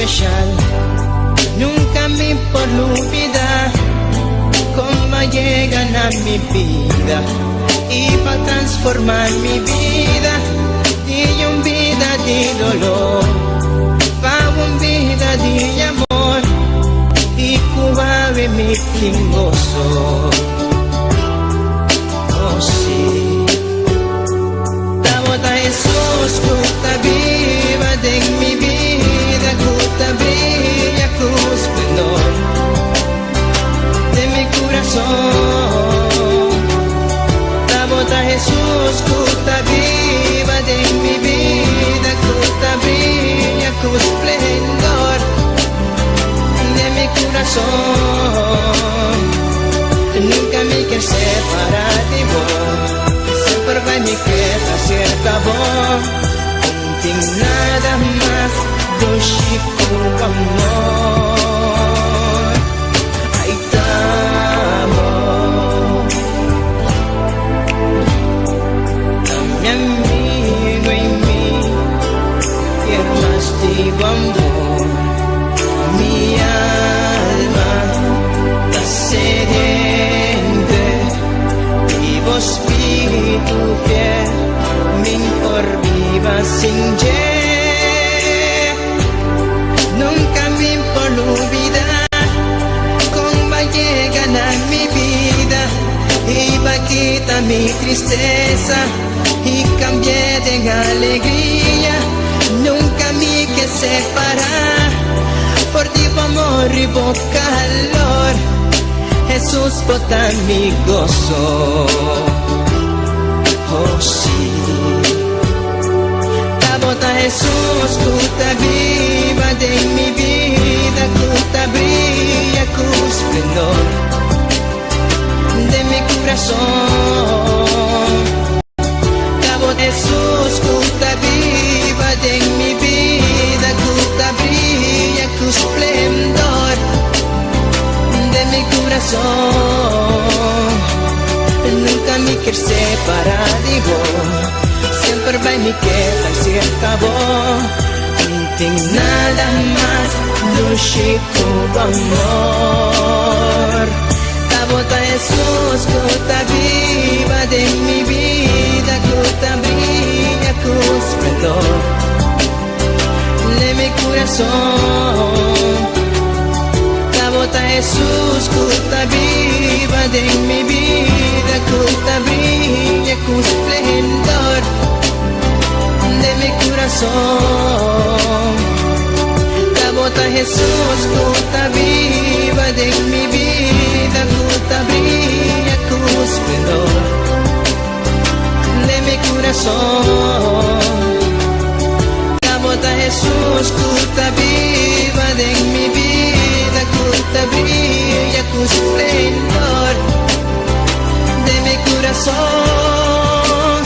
especial. Nunca me por olvidar cómo llegan a mi vida y para transformar mi vida de una vida de dolor para una vida de amor y cubabe mi gozo. Oh sí, Tabota Jesús, cuta viva de mi vida, cuta brilla con esplendor de mi corazón. Tabota Jesús, cuta viva de mi vida, cuta brilla con esplendor de mi corazón. Nunca me quiero separar de vos, siempre vai me quedar cerca vos. Não tem nada mais do Chico amor. Aí estamos, meu amigo em mim, quero mais de amor. Minha alma está sedenta, vivo espírito fiel, me por viva sin ye. Nunca me por olvidar cómo llegan a mi vida y va a quitar mi tristeza y cambié de alegría. Nunca me que separar por ti amor y por calor. Jesús bota mi gozo. Oh sí, Tabota Jesús, cuta viva de mi vida, cuta brilla con esplendor de mi corazón. Tabota Jesús, cuta viva de mi vida, cuta brilla con esplendor de mi corazón. Nunca me quiero separar de vos, siempre vai me quedar cerca vos. Não tem nada mais do Chico amor. Tabota Jesús, cuta viva de mi vida, cuta brilla con esplendor de mi corazón. Tabota Jesús, cuta viva de mi vida, cuta brilla con esplendor de mi corazón. Tabota Jesús, cuta viva de mi vida, cuta brilla con esplendor de mi corazón. Tabota Jesús, cuta viva de mi vida, cuta brilla con esplendor de mi corazón.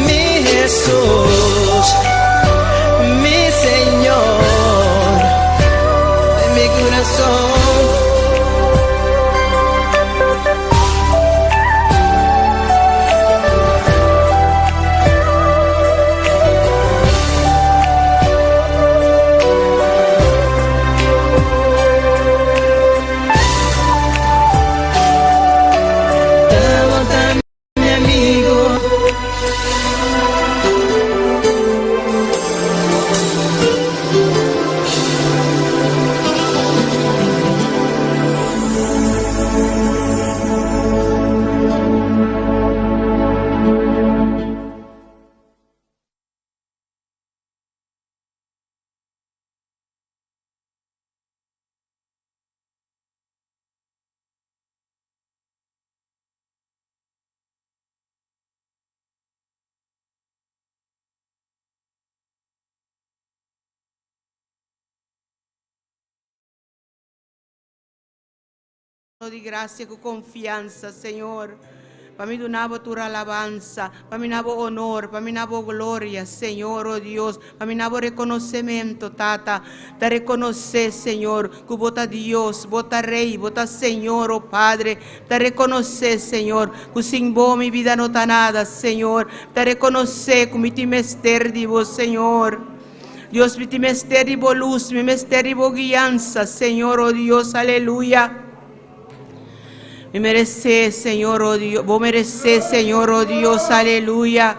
Mi Jesús, mi Señor, de mi corazón. De gracia con confianza, Señor. Para mí donaba tu alabanza, para mí nabo honor, para mí nabo gloria, Señor, oh Dios, para mí nabo reconocimiento, Tata. Te reconocer, Señor, que vota Dios, vota Rey, vota Señor, oh Padre. Te reconocer, Señor, que sin vos mi vida no está nada, Señor. Te reconocer que mi timester de vos, Señor. Dios, mi misteribo luz, mi misteribo guianza, Señor, oh Dios, aleluya. Me merece, Señor, oh Dios, vos mereces, Señor, oh Dios, aleluya.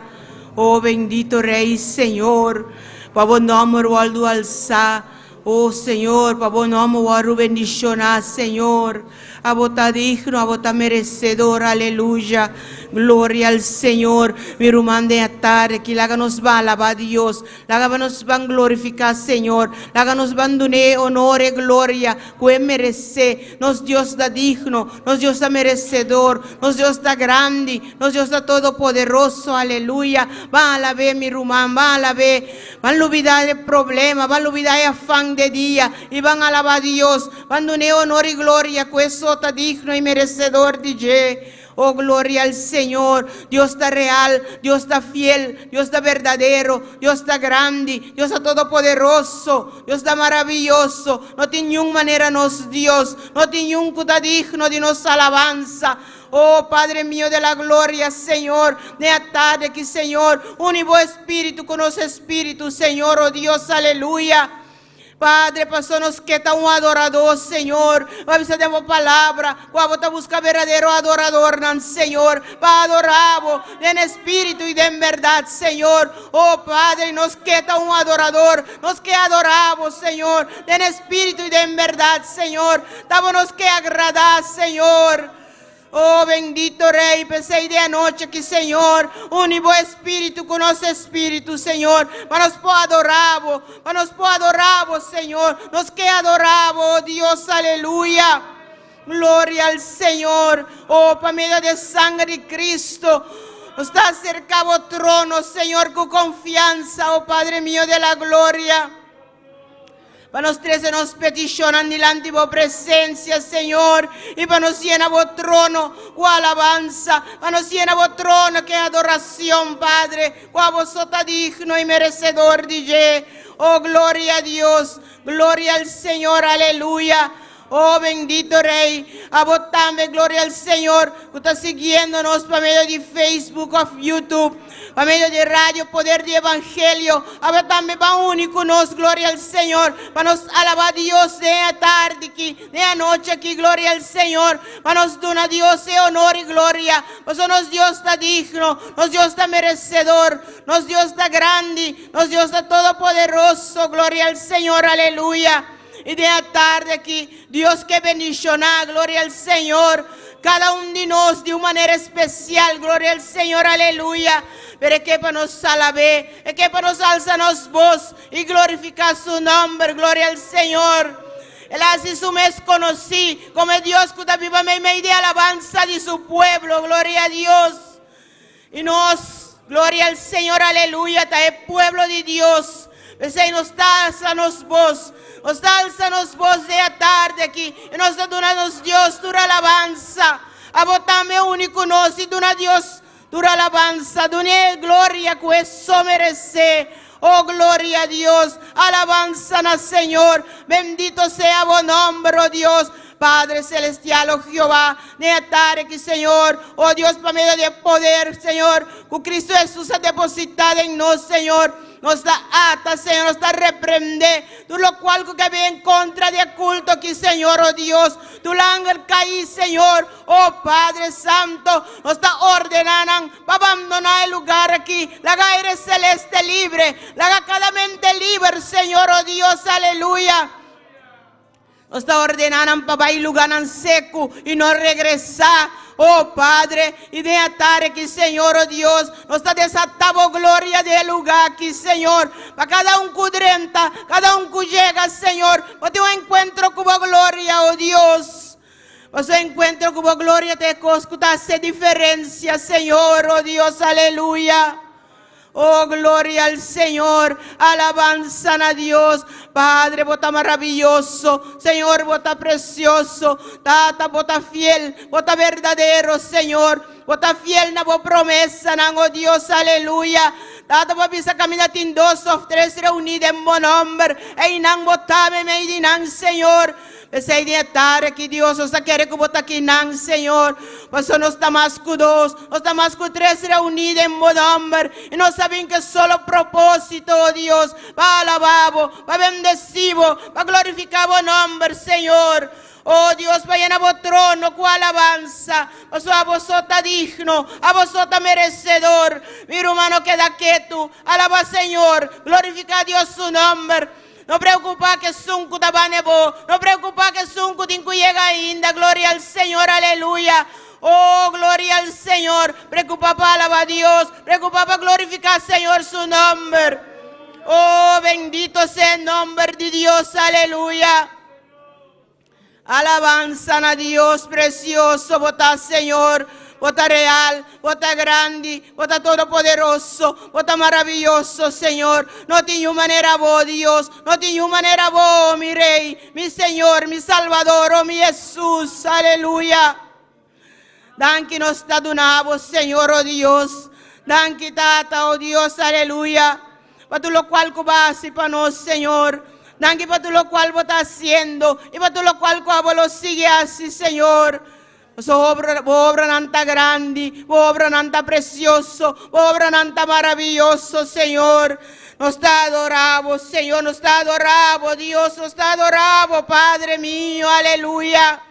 Oh bendito Rey, Señor, para nombre waldo alza. Oh Señor, para nombre waru bendicionar, Señor. A vota digno, a vota merecedor, aleluya. Gloria al Señor. Mi rumande a tarde, que la nos va a alabar a Dios. La nos van a glorificar, Señor. La nos van a donar honor y gloria. Que merece. Nos Dios da digno. Nos Dios da merecedor. Nos Dios da grande. Nos Dios da todopoderoso, aleluya. Va a alabar mi rumán, va a alabar. Van a olvidar el problema, van a olvidar el afán de día. Y van a alabar a Dios. Van a donar honor y gloria. Que eso está digno y merecedor de oh, gloria al Señor. Dios está real, Dios está fiel, Dios está verdadero, Dios está grande, Dios está todopoderoso, Dios está maravilloso. No tiene ninguna manera nos Dios, no tiene ningún cuta digno de nos alabanza. Oh Padre mío de la gloria, Señor, de la tarde que Señor, único espíritu conoce espíritu, Señor, oh Dios, aleluya. Padre, pasó nos queda un adorador, Señor. Vamos a dar una palabra. Vamos a buscar verdadero adorador, Señor. Para adorarlo en espíritu y en verdad, Señor. Oh Padre, nos queda un adorador. Nos que adoramos, Señor. En espíritu y en verdad, Señor. Dámonos que agradar, Señor. Oh bendito Rey, pensé de anoche que Señor, único espíritu conoce espíritu, Señor. Mas por adorarlo, Señor. Nos que adoramos, oh Dios, aleluya. Gloria al Señor. Oh, por medio de sangre de Cristo. Nos está acercado al trono, Señor, con confianza, oh Padre mío de la gloria. Para nos trece nos peticionan delante de tu presencia, Señor. Y para nos llenar tu trono con alabanza. Para nos llenar tu trono que adoración, Padre. Con vosotros digno y merecedor de oh, gloria a Dios. Gloria al Señor, aleluya. Oh bendito Rey, a vos también, gloria al Señor, que está siguiéndonos por medio de Facebook o YouTube, por medio de radio, poder de evangelio. A vos también va único nos, gloria al Señor, para nos alabar a Dios de la tarde aquí, de la noche aquí, gloria al Señor, para nos dar a Dios honor y gloria, pues nos Dios está digno, nos Dios está merecedor, nos Dios está grande, nos Dios está todopoderoso, gloria al Señor, aleluya. Y de la tarde aquí, Dios que bendicionar, gloria al Señor. Cada uno de nosotros de una manera especial, gloria al Señor, aleluya. Pero es que para nos alabar, es que para nos alzarnos voz y glorificar su nombre, gloria al Señor. Él así su mes conocí, como Dios que está viva en medio de alabanza de su pueblo, gloria a Dios. Y nos, gloria al Señor, aleluya, está el pueblo de Dios. Pensei, nos alza-nos voz de la tarde aquí, y nos da Dios, tu alabanza, a botarme único nos, y dona Dios, tu alabanza, dona gloria que eso merece, oh gloria a Dios, alabanza al Señor, bendito sea tu nombre, oh Dios, Padre celestial, oh Jehová, de la tarde aquí, Señor, oh Dios, por medio de poder, Señor, que Cristo Jesús ha depositado en nosotros, Señor. Nos da ata, Señor, nos da reprender. Tú lo cual que había en contra de culto aquí, Señor, oh Dios. Tú la ángel caí, Señor, oh Padre Santo. Nos está ordenando para abandonar el lugar aquí. La haga aire celeste libre. La haga cada mente libre, Señor, oh Dios, aleluya. Nos está ordenando para ir lugar en seco y no regresar. Oh Padre, y de la tarde aquí, Señor, oh Dios, nos está desatando gloria del lugar aquí, Señor. Para cada un cudrenta, cada un que llega, Señor, para tu encuentro con gloria, oh Dios. Para tu encuentro con gloria te coscuta hace diferencia, Señor, oh Dios, aleluya. Oh, gloria al Señor, alabanza a Dios, Padre, vota maravilloso, Señor, vota precioso, Tata, vota fiel, vota verdadero, Señor, Bota fiel na bo promesa nang, oh Dios, aleluya. Tata pa bisa kami natin 2 o 3 reunidos en mo nombre. E inang botame me dinang, Señor. Essa ideia que Deus nos quer que bota aqui não, Senhor. Mas nós estamos com 2, nós estamos com 3 reunidos em meu nome. E nós sabemos que só o propósito, oh Deus, para alabar, para bendecir, para glorificar o nome, Senhor. Oh Dios, vayan a vos trono con alabanza. Pues a vos está digno, a vos está merecedor. Mi hermano, queda quieto. Alaba, Señor. Glorifica a Dios su nombre. No preocupa que sunku tabanebo. No preocupa que sunku tinku llega ainda. Gloria al Señor, aleluya. Oh, gloria al Señor. Preocupa para alabar a Dios. Preocupa para glorificar, Señor, su nombre. Oh, bendito sea el nombre de Dios, aleluya. Alabanza a Dios precioso, vota Señor, vota real, vota grande, vota todopoderoso, vota maravilloso, Señor. No tiene manera vos, Dios, no tiene manera vos, mi Rey, mi Señor, mi Salvador, oh mi Jesús, aleluya. Danke nos está donado, Señor, oh Dios. Danke, Tata, oh Dios, aleluya. Para tu lo cual cubasi para nos, Señor. Danke para tu lo cual vos estás haciendo y para tu lo cual vos lo sigue así, Señor. Vos obra nanta grande, vos obra nanta precioso, vos obra nanta maravilloso, Señor. Nos está adorado, Señor, nos está adorado, Dios, nos está adorado, Padre mío, aleluya.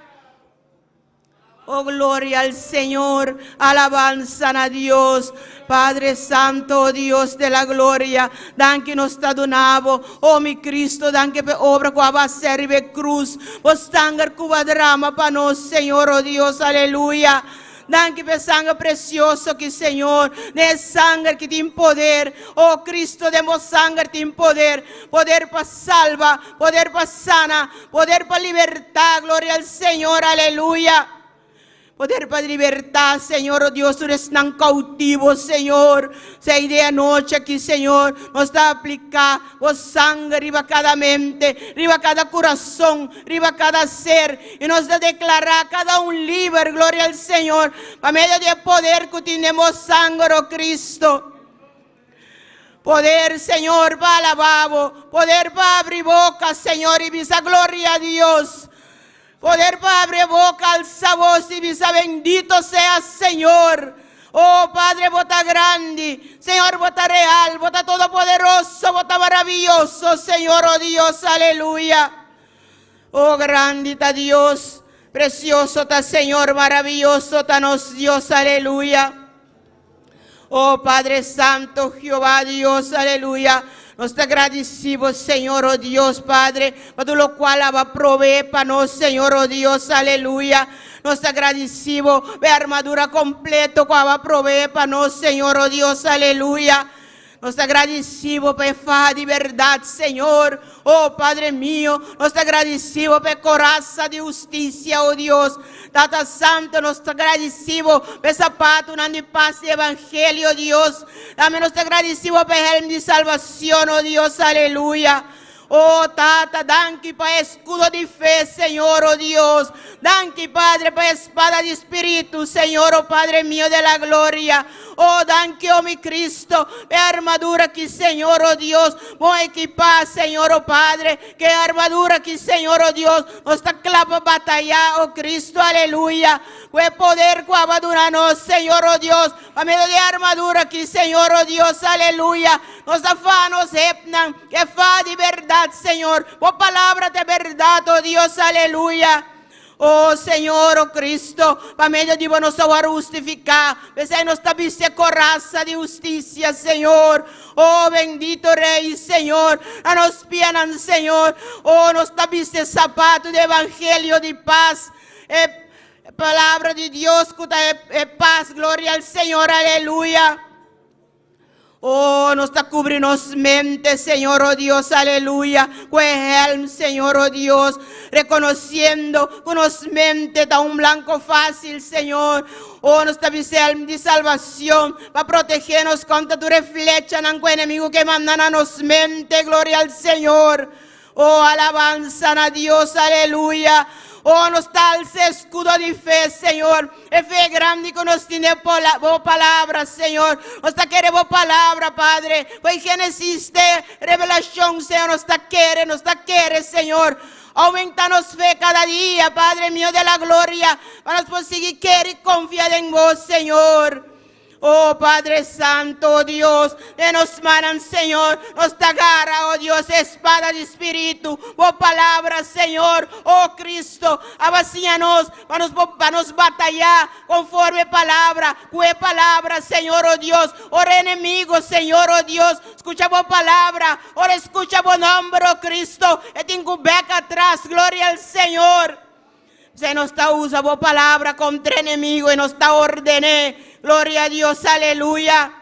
Oh, gloria al Señor, alabanza a Dios, Padre Santo, oh Dios de la gloria, danke nos está donado, oh mi Cristo, danke pe obra que va a servir cruz, vos sangue que drama para nos, Señor, oh Dios, aleluya. Danke pe sangue precioso que, Señor, de sangue que tiene poder, oh Cristo, demos sangue tiene poder, poder para salva, poder para sana, poder para libertad, gloria al Señor, aleluya. Poder para libertad, Señor, oh Dios, tú eres tan cautivo, Señor. Se idea noche aquí, Señor, nos está aplicando vos sangre arriba cada mente, arriba cada corazón, arriba cada ser, y nos da declarar cada un libre, gloria al Señor, para medio de poder que tenemos sangre, oh Cristo. Poder, Señor, para alabar, poder para abrir boca, Señor, y visa gloria a Dios. Poder para abrir boca, alza voz y visa bendito sea, Señor. Oh, Padre, vota grande, Señor, vota real, vota todopoderoso, vota maravilloso, Señor, oh Dios, aleluya. Oh, grande está Dios, precioso está, Señor, maravilloso está nos Dios, aleluya. Oh, Padre Santo, Jehová, Dios, aleluya. Nos agradecemos, Señor, oh Dios, Padre, por lo cual va a proveer para nosotros, Señor, oh Dios, aleluya. Nos agradecemos, de armadura completa que va a proveer para nosotros, Señor, oh Dios, aleluya. Nos agradecemos por fa de verdad, Señor, oh Padre mío. Nos agradecemos por coraza de justicia, oh Dios. Tata Santo, nos agradecemos por zapato, de paz y evangelio, Dios. También nos agradecemos por helm de salvación, oh Dios, aleluya. Oh, Tata, danke para escudo de fe, Señor, oh Dios. Danke, Padre, para espada de espíritu, Señor, oh Padre mío de la gloria. Oh, danke, oh mi Cristo, armadura que, Señor, oh Dios, voy a equipar, Señor, oh Padre, que armadura que, Señor, oh Dios, nos está clava batalla, oh Cristo, aleluya. Que poder que abandonarnos, Señor, oh Dios, a medio de armadura que, Señor, oh Dios, aleluya. Nos afanos, que fa de verdad, Señor, por palabra de verdad, oh Dios, aleluya. Oh Señor, oh Cristo, para medio de vos nos va a justificar, pues ahí nos tabiste coraza de justicia, Señor. Oh bendito Rey, Señor, a nos pianan, Señor. Oh, nos tabiste zapato de evangelio de paz, palabra de Dios, paz, gloria al Señor, aleluya. Oh, nos está cubriendo mente, Señor, oh Dios, aleluya. Helm, Señor, oh Dios, reconociendo que nos mente da un blanco fácil, Señor. Oh, nos está helm de salvación para protegernos contra tu flecha, nanco enemigo que mandan a nos mente, gloria al Señor. Oh, alabanza a Dios, aleluya. Oh, nos da ese escudo de fe, Señor. Es fe grande que nos tiene por palabra, Señor. Nos está queriendo palabra, Padre. Pues Génesis de revelación, Señor, nos está quiere, Señor. Aumentanos fe cada día, Padre mío de la gloria. Para nos seguir querer y confiar en vos, Señor. Oh Padre Santo, oh Dios, de nos manan, Señor, nos agarra, oh Dios, espada de espíritu, oh palabra, Señor, oh Cristo, abacíanos, vamos batallar conforme palabra, Señor, oh Dios, ora enemigo, Señor, oh Dios, escucha vos palabra, ora escucha vos nombre, oh Cristo, y tengo beca atrás, gloria al Señor. Se nos está usando palabra contra enemigo y nos está ordené. Gloria a Dios, aleluya.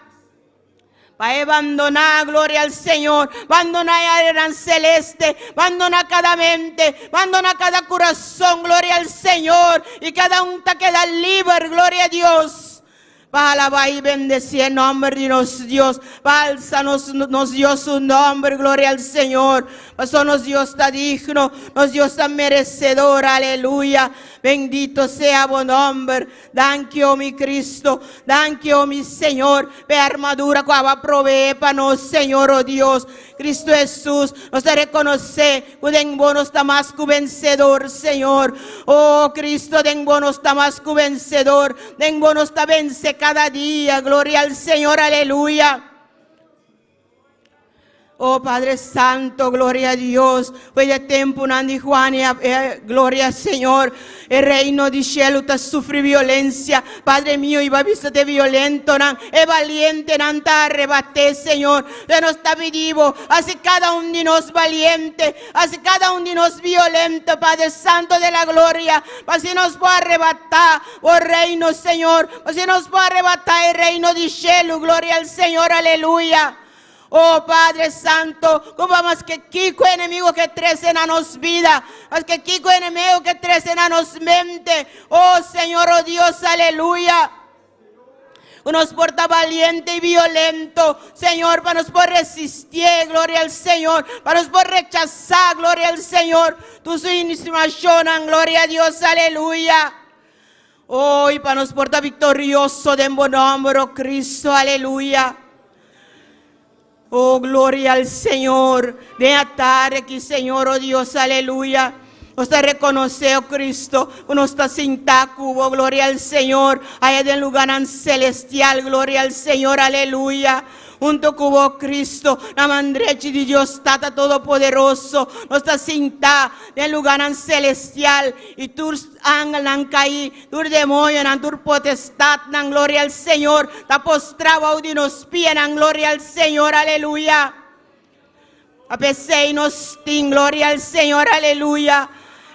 Para abandonar, gloria al Señor. Abandonar el gran celeste. Abandonar cada mente. Abandonar cada corazón, gloria al Señor. Y cada uno te queda libre, gloria a Dios. Para alabar y bendecir el nombre de nuestro Dios. Falsa nos dio su nombre, gloria al Señor. Pasó nos Dios está digno, nos Dios está merecedor, aleluya. Bendito sea buen nombre. Danke, oh mi Cristo, danke, oh mi Señor. Ve armadura que va a proveer para nosotros, Señor, oh Dios. Cristo Jesús nos reconoce que en vos está más que vencedor, Señor. Oh Cristo, en vos está más que vencedor. En vos está vence cada día, gloria al Señor, aleluya. Oh Padre Santo, gloria a Dios. Fue de tiempo, Nandi Juan, gloria al Señor. El reino de cielo te sufre violencia. Padre mío, iba a visto de violento, es valiente, no te arrebate, Señor. De nos está vivo, hace cada uno de nos valiente, hace cada uno de nos violento, Padre Santo de la gloria. Así nos puede arrebatar, oh reino, Señor. Así nos puede arrebatar el reino de cielo, gloria al Señor, aleluya. Oh Padre Santo, como vamos que Kiko enemigo que trece en nos vida, más que Kiko enemigo que trece en nos mente, oh Señor, oh Dios, aleluya. Nos porta valiente y violento, Señor, para nos poder resistir, gloria al Señor, para nos poder rechazar, gloria al Señor, tu su inspiración, gloria a Dios, aleluya. Oh, y para nos porta victorioso de buen nombre, oh Cristo, aleluya. Oh, gloria al Señor. De atar aquí, Señor, oh Dios, aleluya. Nos está reconocido, oh Cristo, nos está sentado, oh, gloria al Señor, allá del lugar celestial, gloria al Señor, aleluya. Junto con vos, Cristo, la mandrecha de Dios Tata Todopoderoso, nos está sentado en el lugar celestial. Y tú ángeles caí, tú demonio, tu potestad, gloria al Señor, está postrado de nos pies, gloria al Señor, aleluya. A pesar de nos gloria al Señor, aleluya.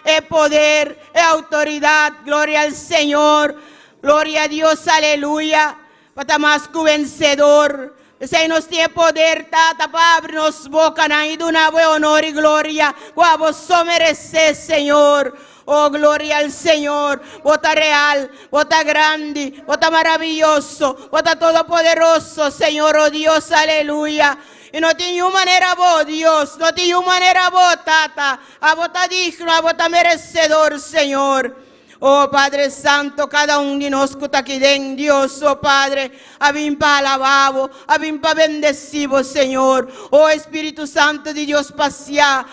El poder, el autoridad, gloria al Señor, gloria a Dios, aleluya. Para más que vencedor. Se nos tiene poder, tata, para abrirnos boca, y de una buena honor y gloria. A vos mereces, Señor. Oh, gloria al Señor. Vota real, vota grande, vota maravilloso, vota todopoderoso, Señor, oh Dios, aleluya. Y no tiene manera vos, Dios, no tiene manera vos, tata. A vos está digno, a vos está merecedor, Señor. Oh Padre Santo, cada uno de nosotros aquí en Dios, oh Padre, abim para alabado, abim para bendecido, Señor. Oh Espíritu Santo de Dios, pasea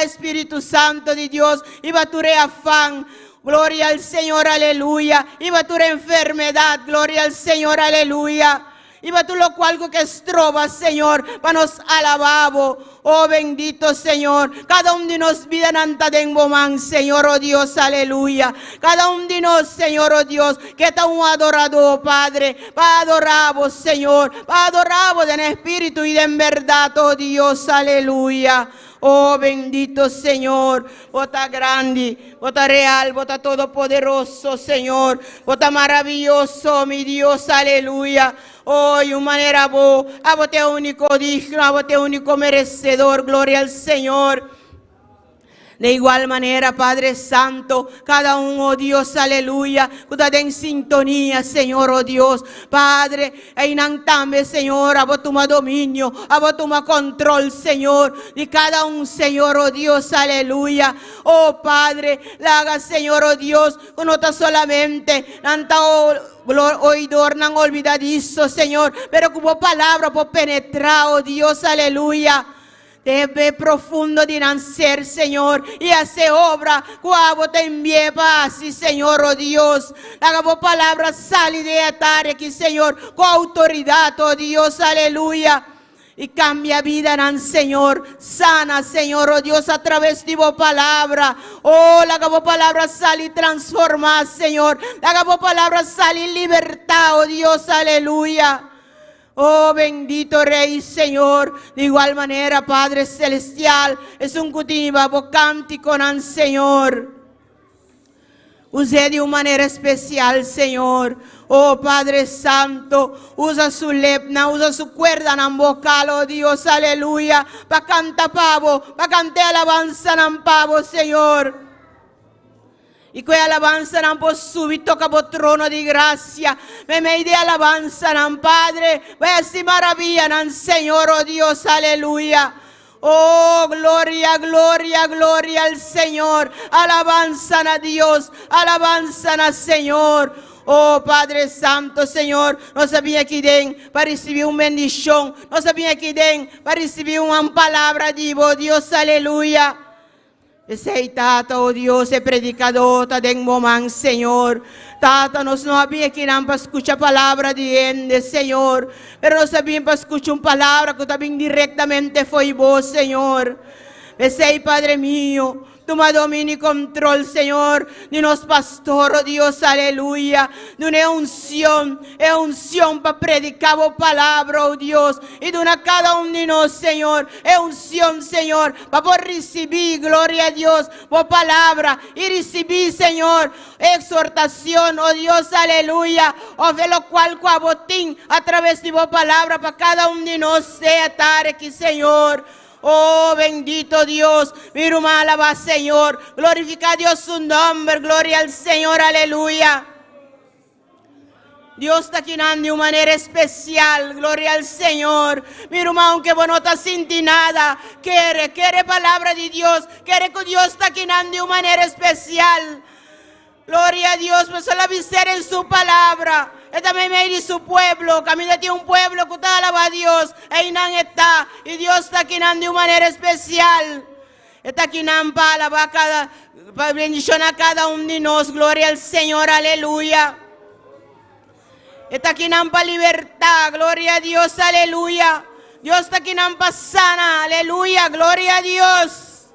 Espíritu Santo de Dios, y va tu afán. Gloria al Señor, aleluya. Y va tu enfermedad, gloria al Señor, aleluya. Y va tú lo cual que estroba, Señor, para nos alabamos. Oh bendito Señor, cada uno de nos vida nanta de man, Señor, oh Dios, aleluya. Cada uno de nos, Señor, oh Dios, que está un adorado, Padre, para adoramos, Señor, para adoramos en espíritu y en verdad, oh Dios, aleluya. Oh bendito Señor, vota grande, vota real, vota todopoderoso, Señor, vota maravilloso, mi Dios, aleluya. Oh, y una manera vos, a vos te único digno, a vos te único merecedor, gloria al Señor. De igual manera, Padre Santo, cada uno, oh Dios, aleluya, que está en sintonía, Señor, oh Dios, Padre, también, Señor, a vos toma dominio, a vos toma control, Señor, de cada un, Señor, oh Dios, aleluya, oh Padre, la haga, Señor, oh Dios, que no está solamente, oidor, no olvidadizo, Señor, pero como palabra por penetrar, oh Dios, aleluya. Debe profundo de nacer, Señor, y hace obra, cuando te envíe paz, Señor, oh Dios. La palabra sale de atar aquí, Señor, con autoridad, oh Dios, aleluya. Y cambia vida, Señor, sana, Señor, oh Dios, a través de tu palabra. Oh, la palabra sale y transforma, Señor. La palabra sale en libertad, oh Dios, aleluya. Oh, bendito Rey, Señor. De igual manera, Padre Celestial, es un cutiva cántico, Señor. Use de una manera especial, Señor. Oh, Padre Santo, usa su lepna, usa su cuerda en vocal, oh Dios, aleluya. Para cantar pavo, para cantar alabanza en pavo, Señor. Y que alabanza nan por súbito que por trono de gracia. Me de alabanza nan Padre. Vaya así maravilla nan Señor, oh Dios, aleluya. Oh, gloria, gloria, gloria al Señor. Alabanza a Dios, alabanza a Señor. Oh, Padre Santo, Señor, no sabía que den para recibir una bendición. No sabía que den para recibir una palabra de Dios, aleluya. Ese tata, oh Dios, ese predicador, ta den momán, Señor. Tata, nos no había que não para escuchar palabra de ende, Señor. Pero nos sabían para escuchar una palabra que también directamente fue vos, Señor. Ese Padre mío, toma dominio y control, Señor, de nos pastor, oh Dios, aleluya. De una unción para predicar vos palabra, oh Dios. Y de una cada uno de nosotros, Señor, es unción, Señor, para poder recibir, gloria a Dios, vos palabra. Y recibir, Señor, exhortación, oh Dios, aleluya. O de lo cual, botín, a través de vos palabra, para cada uno de nosotros sea estar aquí, Señor. Oh, bendito Dios, mi hermano, alaba Señor, glorifica a Dios su nombre, gloria al Señor, aleluya. Dios está aquí de una manera especial, gloria al Señor. Mi hermano, aunque vos no estás sintiendo nada, quiere palabra de Dios, quiere que Dios está aquí de una manera especial. Gloria a Dios, pues solo avisar en su palabra. Y también me de su pueblo, camina de un pueblo que está alaba a Dios. Está, y Dios está aquí de una manera especial. Está aquí para alabar para bendición a cada uno de nosotros. Gloria al Señor, aleluya. Está aquí para libertad, gloria a Dios, aleluya. Dios está aquí para sana, aleluya, gloria a Dios.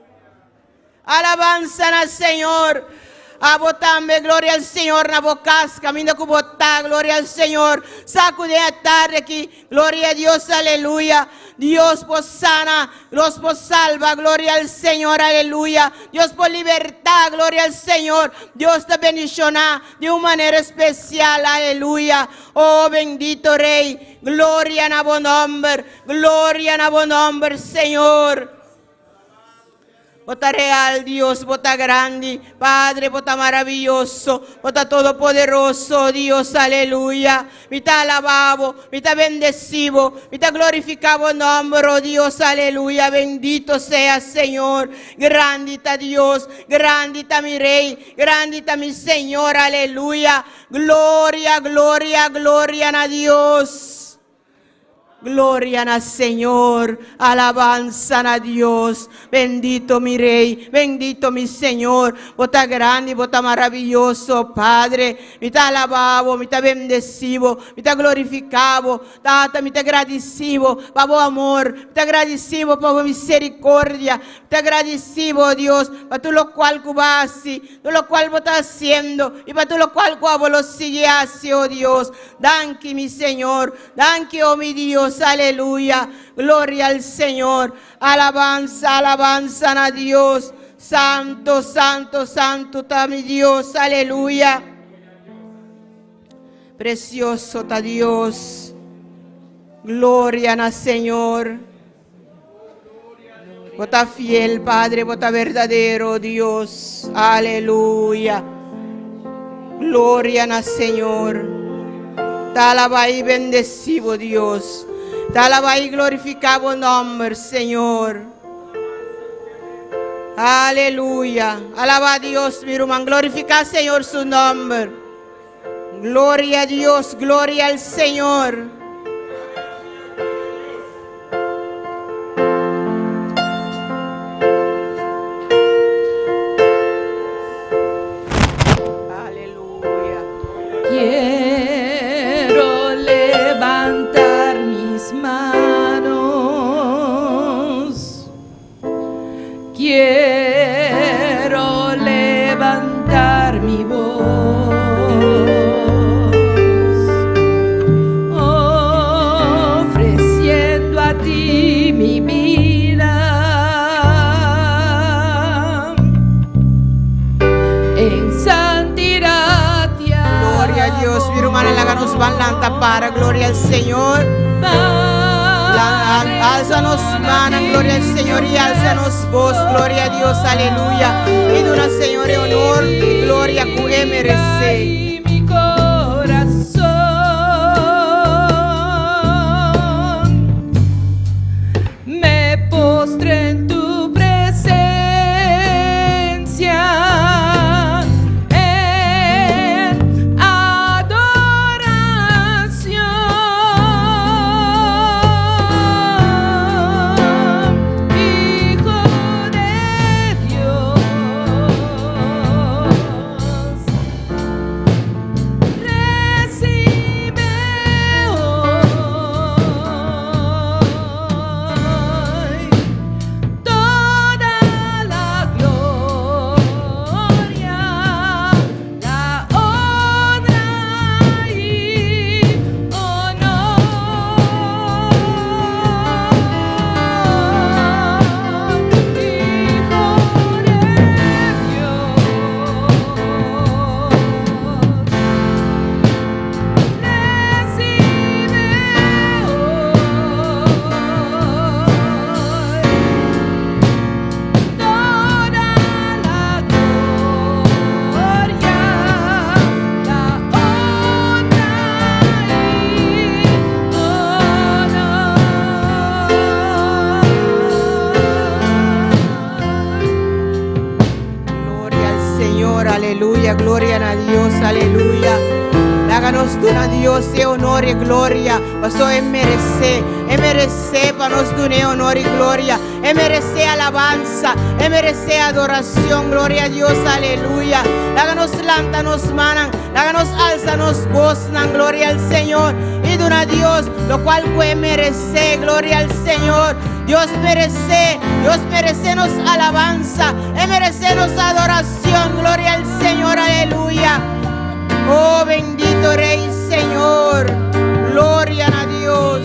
Alabanza al Señor. A botarme, gloria al Señor, na bocas, camino que botar, gloria al Señor. Sacude a tarde aquí, gloria a Dios, aleluya. Dios por sana, Dios por salva, gloria al Señor, aleluya. Dios por libertad, gloria al Señor. Dios te bendiciona de una manera especial, aleluya. Oh, bendito Rey, gloria a tu nombre, gloria a tu nombre, Señor. Bota real, Dios, bota grande, Padre, bota maravilloso, bota todopoderoso, Dios, aleluya. Me te alabado, me te bendecido, me te glorificado nombre, oh Dios, aleluya. Bendito sea, Señor. Grande está Dios, grande está mi Rey, grande está mi Señor, aleluya. Gloria, gloria, gloria a Dios. Gloria al Señor, alabanza a Dios, bendito mi Rey, bendito mi Señor, bota grande, bota maravilloso, Padre, me te alabado, me te bendecido, me te glorificado, Tata, me te agradecido, por tu amor, me te agradecido por tu misericordia, me te agradecido, Dios, para todo lo cual tú vas, todo lo cual vos estás haciendo, y para todo lo cual vos lo sigues, oh Dios, danke mi Señor, danke, oh mi Dios. Aleluya, gloria al Señor, alabanza, alabanza a Dios, santo, santo, santo está mi Dios, aleluya, precioso está Dios, gloria al Señor, Vota fiel, Padre, vota verdadero, Dios. Aleluya. Gloria al Señor. Te alaba y bendecivo, Dios. Te alaba y glorificado nombre, Señor. Aleluya. Alaba a Dios, mi hermano. Glorifica, Señor, su nombre. Gloria a Dios, gloria al Señor. Aleluya. Quiero levantar mis manos. Quiero levantar mi voz, ofreciendo a ti mi vida en santidad. Gloria a Dios, mi hermana, háganos balanta para gloria al Señor. Álzanos manan, gloria al Señor, y álzanos voz, gloria a Dios, aleluya. Y de una Señor de honor, gloria que merece. Mi corazón me postré en tu presencia en adoración, Hijo de Dios. Recibe hoy toda la gloria, la honra y honor, Gloria al Señor, aleluya, gloria a Dios, aleluya. Háganos de una Dios de honor y gloria. Pasó merece para nos de honor y gloria. Merece alabanza, merece adoración, gloria a Dios, aleluya. Háganos lántanos manan, háganos alzanos voz, gloria al Señor. Y de una Dios, lo cual puede merecer, gloria al Señor. Dios merece nos alabanza, merece nos adoración, gloria al Señor, aleluya. Oh, bendito Rey, Señor, gloria a Dios.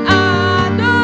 Adoración.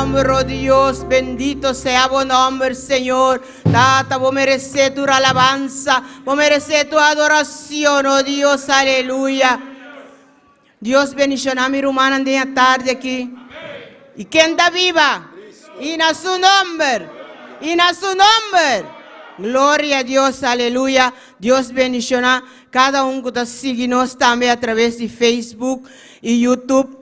nombre, oh Dios. Bendito sea tu nombre, Señor. Tata, vos mereces tu alabanza, vos mereces tu adoración, oh Dios. Aleluya. Dios bendición a mi hermana en día tarde aquí. ¿Y quién está viva? Y a su nombre. Y a su nombre. Gloria a Dios, aleluya. Dios bendicionar cada uno que está siguiendo también a través de Facebook y YouTube.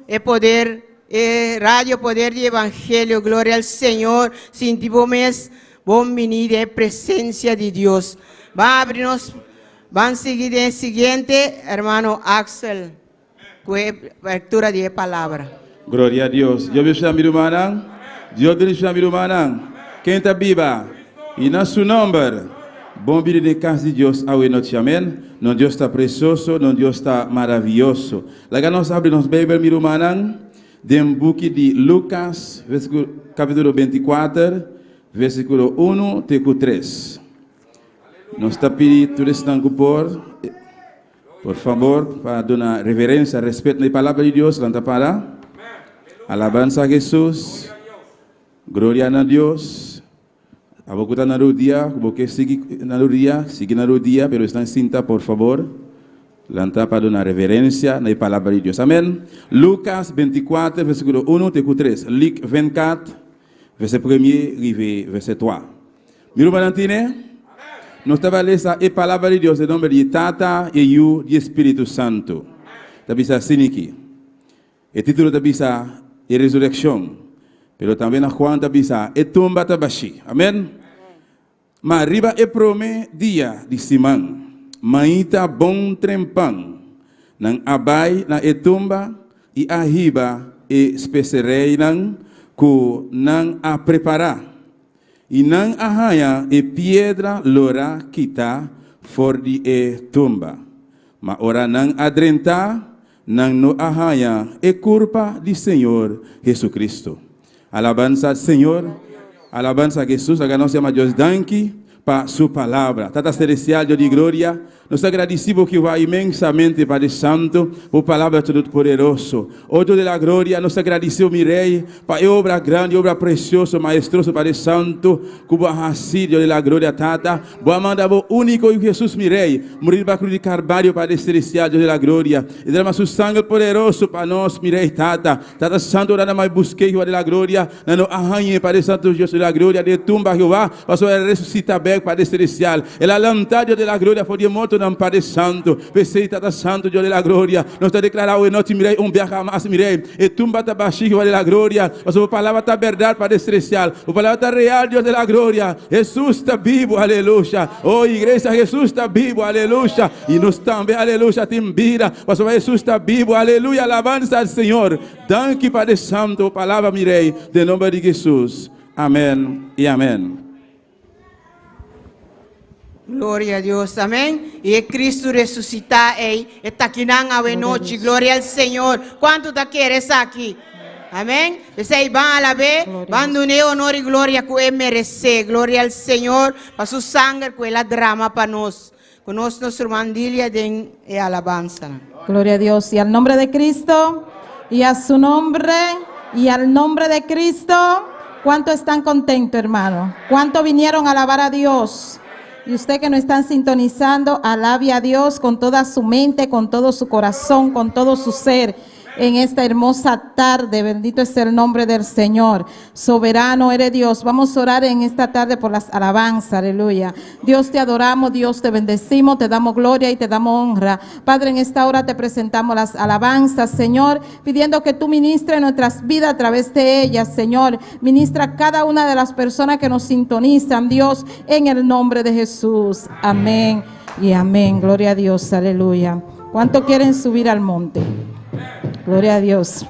Radio Poder de Evangelio. Gloria al Señor. Sin ti mes, bom venir de presencia de Dios. Va a abrirnos, van a seguir el siguiente, hermano Axel, con lectura de palabra. Gloria a Dios. Dios bendiga a mi hermana. Dios bendiga a mi hermana. Quem está viva? E na seu nome, bom vir de casa de Deus ao noite, amém? Não Deus está precioso, não Deus está maravilhoso. Lá nós abrimos Bíblia, minha irmã, de book de Lucas, capítulo 24, versículo 1 até 3. Nós está pedindo tudo isso por favor, para dar reverência, respeito na palavra de Deus, lá para alabança a Jesus, glória a Deus. Aboku está na rodia, porque sigue na rodia, pero está en cinta, por favor. Lanta para dar reverência na palavra de Deus. Amém. Lucas 24, versículo 1 até 3. Luc 24, verset 1, rive verset 3. Miro Valentine, nós estamos lendo a palavra de Deus em nome de Tata e o de Espírito Santo. Tabisa siniki. O título tabisa é ressurreição. Pero também na Juan tabisa e tumba tabashi. Amém. Mas riba e prome dia de simang. Maita bom trempang. Nang abay na e tumba e ahiba e specerei nang ku nang a preparar. E nang ahaya e piedra lora kita for di e tumba. Ma ora nang adrenta nang no ahaya e culpa di Senhor Jesus Cristo. Alabanza al Señor, alabanza a Jesús, a nós chama Deus danke para sua palavra. Tata celestial, Deus de glória, nós agradecemos que vai imensamente, Padre Santo, por palavra todo poderoso. O Deus da glória, nós agradecemos, mi Rei, para a obra grande, obra preciosa, maestroso, Padre Santo, cubo assim, Deus da glória, Tata, boa manda, bo único e Jesus, mi Rei, morir para a cruz de Carvalho, Padre celestial, Deus da glória, e derramar seu sangue poderoso para nós, mi Rei, Tata, Tata Santo, nada mais busquei, Deus da glória, não arranhe, Padre Santo, Deus da glória, de tumba, Jeová, passou a ressuscitar bem, Padre celestial, e a lanterna, Deus da glória, foi de morto, não Padre Santo, pensei Tata Santo, Deus da glória, nós está declarado, e nós te mirei, biaca mais, mirei, e tumba tá baixinho, Deus da glória, mas a palavra tá verdade, Padre celestial, a palavra tá real, Deus da glória, Jesus está vivo, aleluia, oh igreja, Jesus está vivo, aleluia, e nós também, aleluia, te vira, mas Jesus está vivo, aleluia, alabança ao Senhor, danke Padre Santo, a palavra mirei, de nome de Jesus, amém e amém. Gloria a Dios, amén. Y Cristo resucita, está aquí en noche. Gloria al Señor. ¿Cuánto te quieres aquí? Amén. Dice, van a la vez, van a unir honor y gloria que merece. Gloria al Señor, para su sangre, que la drama para nos. Con nuestra mandilla de alabanza. Gloria a Dios. Y al nombre de Cristo, y a su nombre, y al nombre de Cristo, ¿cuánto están contentos, hermano? ¿Cuánto vinieron a alabar a Dios? Y usted que no están sintonizando, alabe a Dios con toda su mente, con todo su corazón, con todo su ser. En esta hermosa tarde, bendito es el nombre del Señor. Soberano eres Dios. Vamos a orar en esta tarde por las alabanzas, aleluya. Dios, te adoramos, Dios, te bendecimos, te damos gloria y te damos honra. Padre, en esta hora te presentamos las alabanzas, Señor, pidiendo que tú ministres nuestras vidas a través de ellas, Señor. Ministra a cada una de las personas que nos sintonizan, Dios, en el nombre de Jesús. Amén y amén. Gloria a Dios, aleluya. ¿Cuánto quieren subir al monte? Gloria a Dios.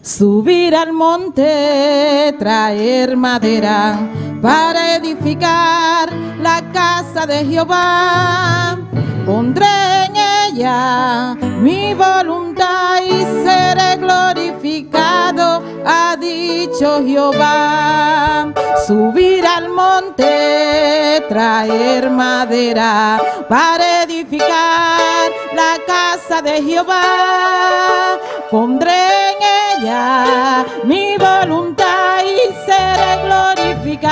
Subir al monte, traer madera para edificar la casa de Jehová. Pondré en ella mi voluntad y seré glorificado, ha dicho Jehová. Subir al monte, traer madera para edificar la casa de Jehová. Pondré en ella mi voluntad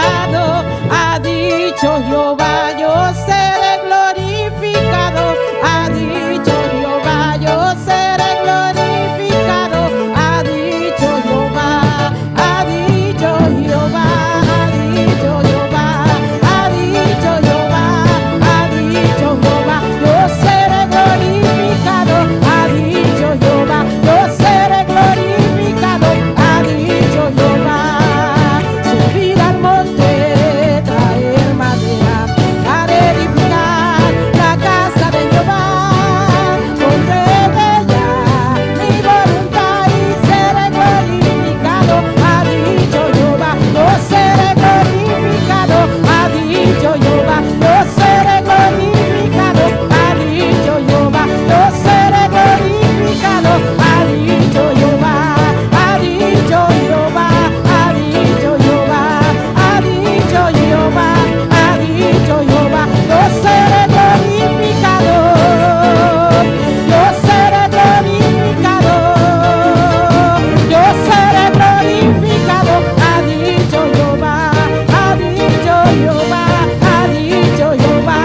glorificado. Ha dicho Jehová, yo seré glorificado. Ha dicho Jehová, yo seré glorificado. Ha dicho Jehová, ha dicho Jehová, ha dicho Jehová, ha dicho Jehová, ha dicho Jehová, yo seré glorificado. Ha dicho Jehová, yo seré glorificado. Ha dicho Jehová, subir al monte, traer madera para edificar la casa de Jehová. Pondré en ella mi voluntad y seré glorificado. Ha dicho Jehová, yo seré glorificado. Ha dicho Jehová, yo seré glorificado. Ha dicho Jehová, yo seré glorificado. Ha dicho Jehová, ha dicho Jehová, ha dicho Jehová, ha dicho Jehová, ha dicho Jehová, yo seré glorificado. Yo seré glorificado. Yo seré glorificado. Ha dicho Jehová, ha dicho Jehová, ha dicho Jehová,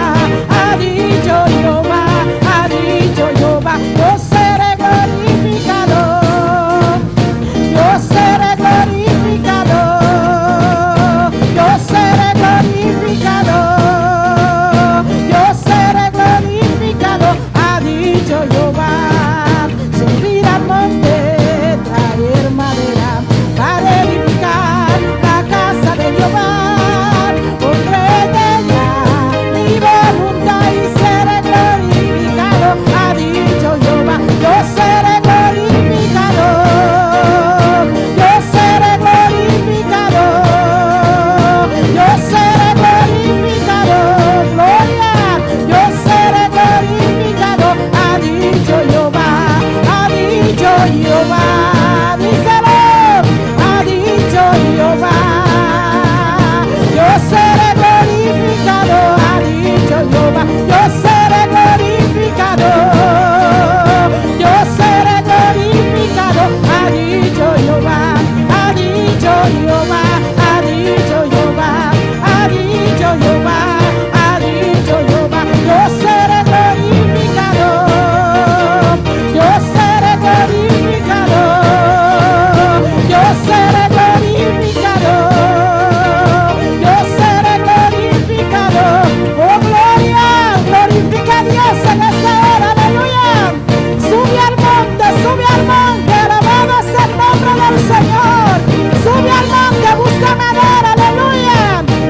ha dicho Jehová, ha dicho Jehová, yo seré glorificado. Yo seré glorificado. Yo seré glorificado. Yo seré glorificado. Ha dicho Jehová, subir al monte, traer madera para edificar la casa de Jehová. Pondré en ella mi voluntad y seré glorificado. Ha dicho Jehová, yo seré glorificado. Yo seré glorificado. Yo seré glorificado. Gloria, yo seré glorificado. Ha dicho Jehová, ha dicho Jehová, díselo. Ha dicho Jehová, yo seré glorificado. Ha dicho Jehová, yo seré glorificado. Yo seré glorificado. Ha dicho Jehová, ha dicho Jehová, ha dicho Jehová, ha dicho Jehová, ha dicho Jehová, yo seré glorificado. Yo seré glorificado. Yo seré glorificado. Yo seré glorificado. Oh, gloria, glorifica a Dios en esta hora, aleluya. Sube al monte, alabado sea el nombre del Señor. Sube al monte, busca madera, aleluya.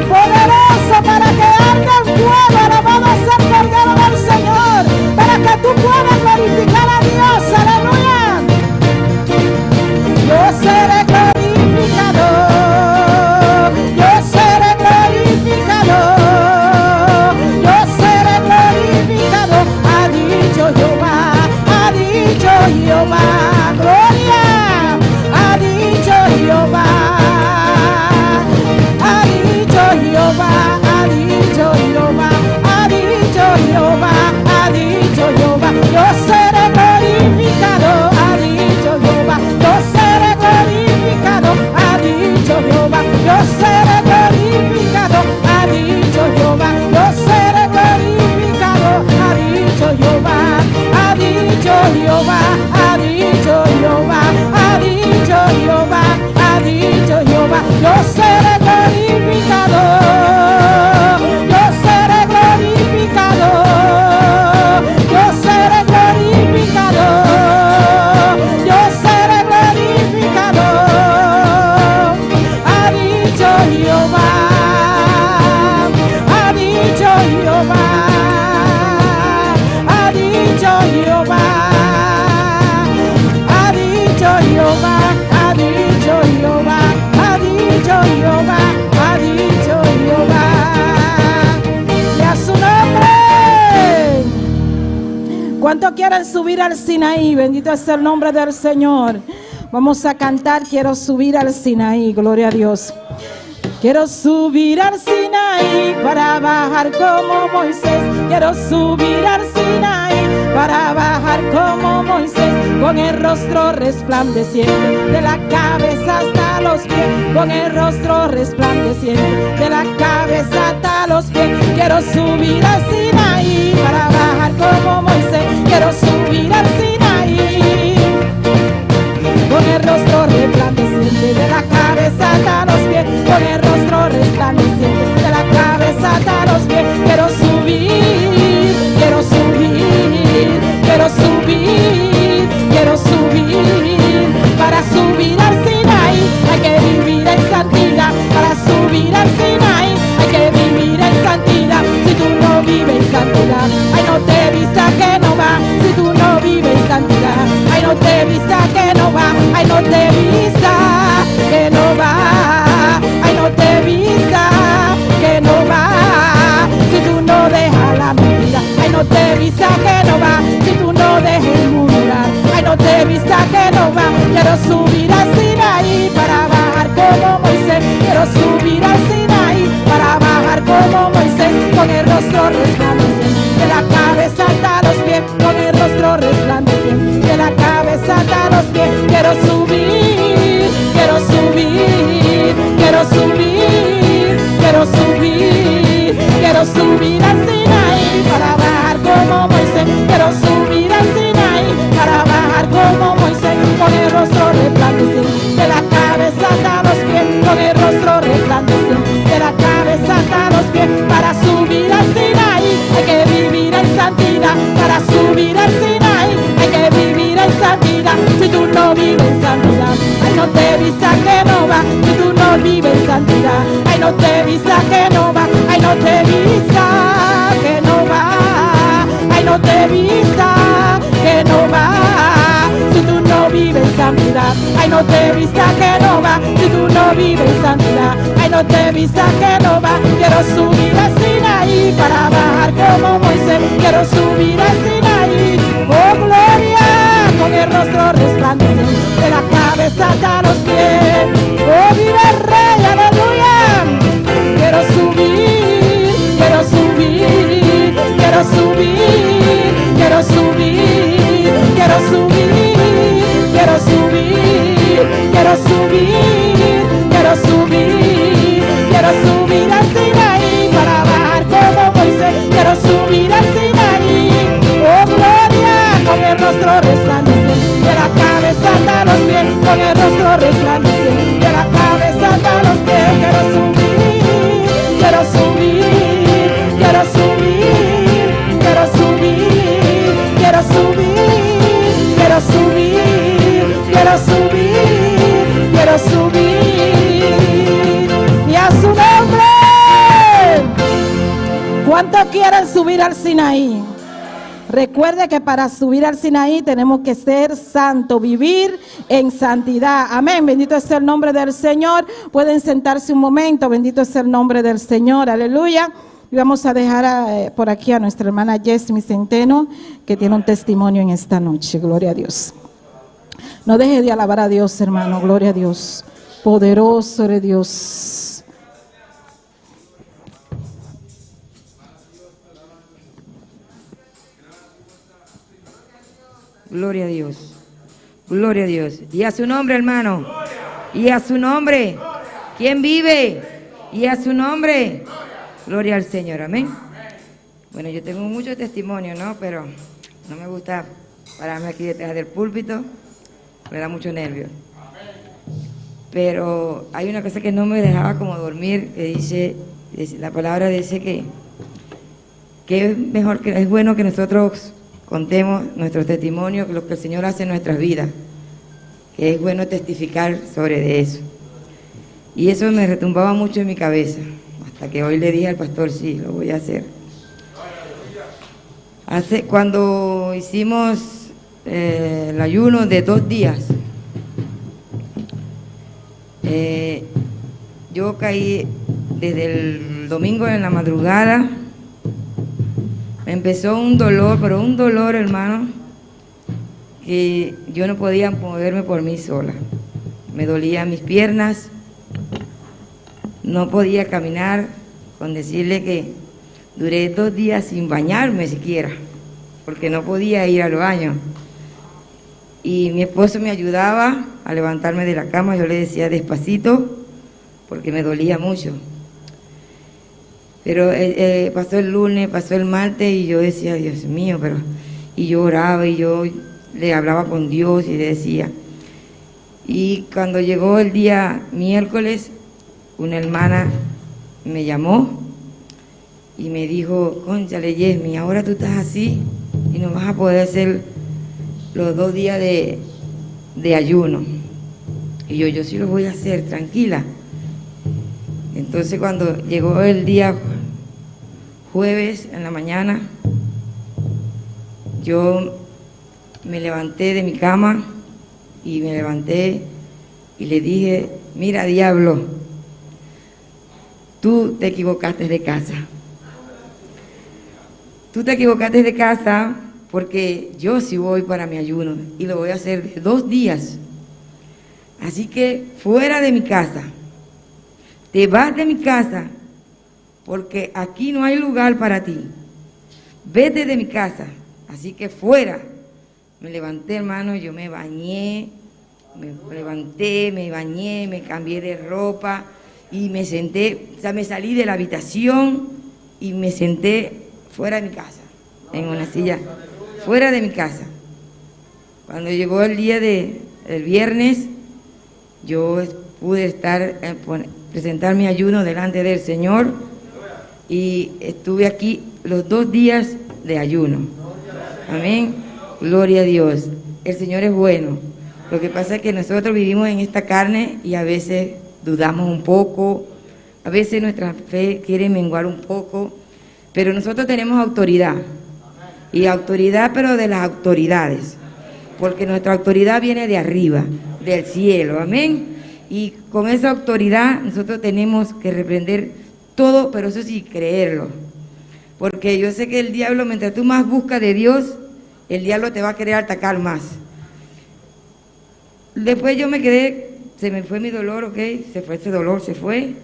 Poderoso para que arde el fuego, alabado sea el Cordero del Señor. Para que tú puedas glorificar a Dios, aleluya. Yo seré glorificado. Yo seré glorificado. Yo seré glorificado. Ha dicho Jehová, ha dicho Jehová, gloria. Ha dicho Jehová, ha dicho Jehová, ha dicho Jehová, ha dicho Jehová, ha dicho Jehová, yo seré glorificado. Ha dicho Jehová, yo seré glorificado. Ha dicho Jehová, yo seré glorificado. Ha dicho Jehová, yo seré glorificado. Ha dicho Jehová, ha dicho Jehová, ha dicho Jehová, ha dicho Jehová, ha dicho Jehová, yo seré glorificado. Yo seré glorificado. Yo seré glorificado. Yo seré glorificado. Ha dicho Jehová, ha dicho Jehová, ha dicho Jehová, ha dicho Jehová, ha dicho Jehová, ha dicho Jehová, ha dicho Jehová. Y a su nombre. ¿Cuántos quieren subir al Sinaí? Bendito es el nombre del Señor. Vamos a cantar, quiero subir al Sinaí, gloria a Dios. Quiero subir al Sinaí para bajar como Moisés. Quiero subir al Sinaí para bajar como Moisés, con el rostro resplandeciente, de la cabeza hasta los pies, con el rostro resplandeciente, de la cabeza hasta los pies. Quiero subir al Sinaí para bajar como Moisés, quiero subir al Sinaí, con el rostro resplandeciente, de la cabeza hasta los pies, con el rostro resplandeciente, de la cabeza hasta los pies. Quiero subir, quiero subir, quiero subir, quiero subir. Para subir al Sinaí hay que vivir en santidad. Para subir al Sinaí hay que vivir en santidad. Si tú no vives en santidad, ay, no te vista que no va. Si tú no vives en santidad, ay, no te vista que no va. Ay, no te vista que no va. Ay, no te vista que no va. Si tú no dejas la mentira, ay, no te vista que no va. Si tú no dejas el murmurar, ay, no te vista que no va. Quiero subir al Sinaí para bajar como Moisés. Quiero subir al Sinaí para bajar como Moisés, con el rostro resplandeciente, de la cabeza hasta los pies, con el rostro resplandeciente, de la cabeza hasta los pies. Quiero subir, quiero subir, quiero subir, quiero subir, quiero subir al Sinaí para bajar como Moisés. Quiero subir al Sinaí para bajar como Moisés, con el rostro resplandeciente, de la cabeza hasta los pies, con el rostro resplandeciente, de la cabeza hasta los pies. Para subir al Sinaí hay que vivir en santidad. Para subir al Sinaí hay que vivir en santidad. Si tú no vives en santidad, ay, no te vista que no va. Si tú no vives en santidad, ay, no te vista que no va. Ay, no te vista que no va. Ay, no te vista que no va. Si tú no vives en santidad, ay, no te vista que no va. Si tú no vives en santidad, ay, no te vista que no va. Quiero subir al Sinaí para bajar como Moisés. Quiero subir al Sinaí, oh gloria, con el rostro resplandeciente, de la cabeza hasta los pies. Oh, vive el Rey, aleluya. Quiero subir, quiero subir, quiero subir, quiero subir, quiero subir, quiero subir, quiero subir, quiero subir, quiero subir al Sinaí para bajar como Moisés. Quiero subir al Sinaí, oh gloria, con el rostro resplandeciente, de la cabeza hasta los pies, con el rostro resplandeciente, de la cabeza hasta los pies. Quiero subir, quiero subir, quiero subir, quiero subir, quiero subir, quiero subir, quiero subir, quiero subir, y a su nombre. ¿Cuántos quieren subir al Sinaí? Recuerde que para subir al Sinaí tenemos que ser santos, vivir en santidad. Amén. Bendito sea el nombre del Señor. Pueden sentarse un momento. Bendito sea el nombre del Señor. Aleluya. Y vamos a dejar por aquí a nuestra hermana Yesmi Centeno, que tiene un testimonio en esta noche. Gloria a Dios. No deje de alabar a Dios, hermano. Gloria a Dios. Poderoso eres Dios. Gloria a Dios. Gloria a Dios. Y a su nombre, hermano. Y a su nombre. ¿Quién vive? Y a su nombre. Gloria al Señor. Amén. Bueno, yo tengo mucho testimonio, ¿no? Pero no me gusta pararme aquí detrás del púlpito. Me da mucho nervio. Pero hay una cosa que no me dejaba como dormir, que dice, la palabra dice que es mejor, que es bueno que nosotros contemos nuestros testimonios, lo que el Señor hace en nuestras vidas, que es bueno testificar sobre eso. Y eso me retumbaba mucho en mi cabeza, hasta que hoy le dije al pastor, sí, lo voy a hacer. Cuando hicimos el ayuno de 2 días, yo caí desde el domingo en la madrugada. Me empezó un dolor, pero un dolor, hermano, que yo no podía moverme por mí sola. Me dolían mis piernas, no podía caminar, con decirle que duré 2 días sin bañarme siquiera. porque no podía ir al baño. Y mi esposo me ayudaba a levantarme de la cama, yo le decía despacito, porque me dolía mucho. Pero pasó el lunes, pasó el martes y yo decía, Dios mío, y yo oraba y yo le hablaba con Dios y le decía. Y cuando llegó el día miércoles, una hermana me llamó y me dijo, cónchale, Yesmi, ahora tú estás así y no vas a poder hacer los 2 días de ayuno. Y yo sí lo voy a hacer, tranquila. Entonces cuando llegó el día jueves en la mañana, yo me levanté de mi cama y me levanté y le dije, mira, diablo, tú te equivocaste de casa. Tú te equivocaste de casa porque yo sí voy para mi ayuno y lo voy a hacer de 2 días. Así que fuera de mi casa, te vas de mi casa porque aquí no hay lugar para ti. Vete de mi casa. Así que fuera. Me levanté, hermano, yo me bañé, me levanté, me bañé, me cambié de ropa y me senté, o sea, me salí de la habitación y me senté fuera de mi casa, en una silla, fuera de mi casa. Cuando llegó el día del viernes, yo pude presentar mi ayuno delante del Señor y estuve aquí los 2 días de ayuno. Amén. Gloria a Dios. El Señor es bueno. Lo que pasa es que nosotros vivimos en esta carne y a veces dudamos un poco, a veces nuestra fe quiere menguar un poco, pero nosotros tenemos autoridad. Y autoridad, pero de las autoridades. Porque nuestra autoridad viene de arriba, del cielo. Amén. Y con esa autoridad nosotros tenemos que reprender todo, pero eso sí, creerlo. Porque yo sé que el diablo, mientras tú más buscas de Dios, el diablo te va a querer atacar más. Después yo me quedé, se me fue mi dolor, ok, se fue ese dolor, se fue.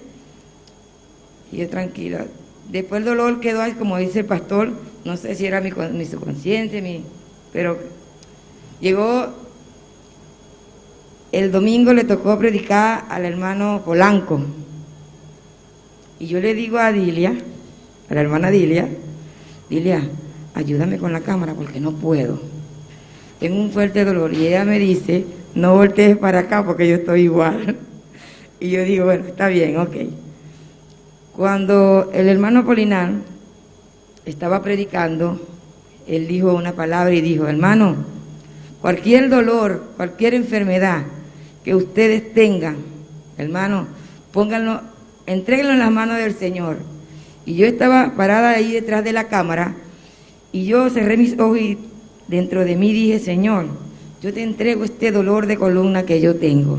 Y yo tranquila. Después el dolor quedó ahí, como dice el pastor, no sé si era mi subconsciente, pero llegó el domingo, le tocó predicar al hermano Polanco. Y yo le digo a Dilia, a la hermana Dilia, ayúdame con la cámara porque no puedo. Tengo un fuerte dolor. Y ella me dice, no voltees para acá porque yo estoy igual. Y yo digo, bueno, está bien, ok. Cuando el hermano Polinar estaba predicando, él dijo una palabra y dijo, hermano, cualquier dolor, cualquier enfermedad que ustedes tengan, hermano, pónganlo, entréguenlo en las manos del Señor. Y yo estaba parada ahí detrás de la cámara y yo cerré mis ojos y dentro de mí dije, Señor, yo te entrego este dolor de columna que yo tengo.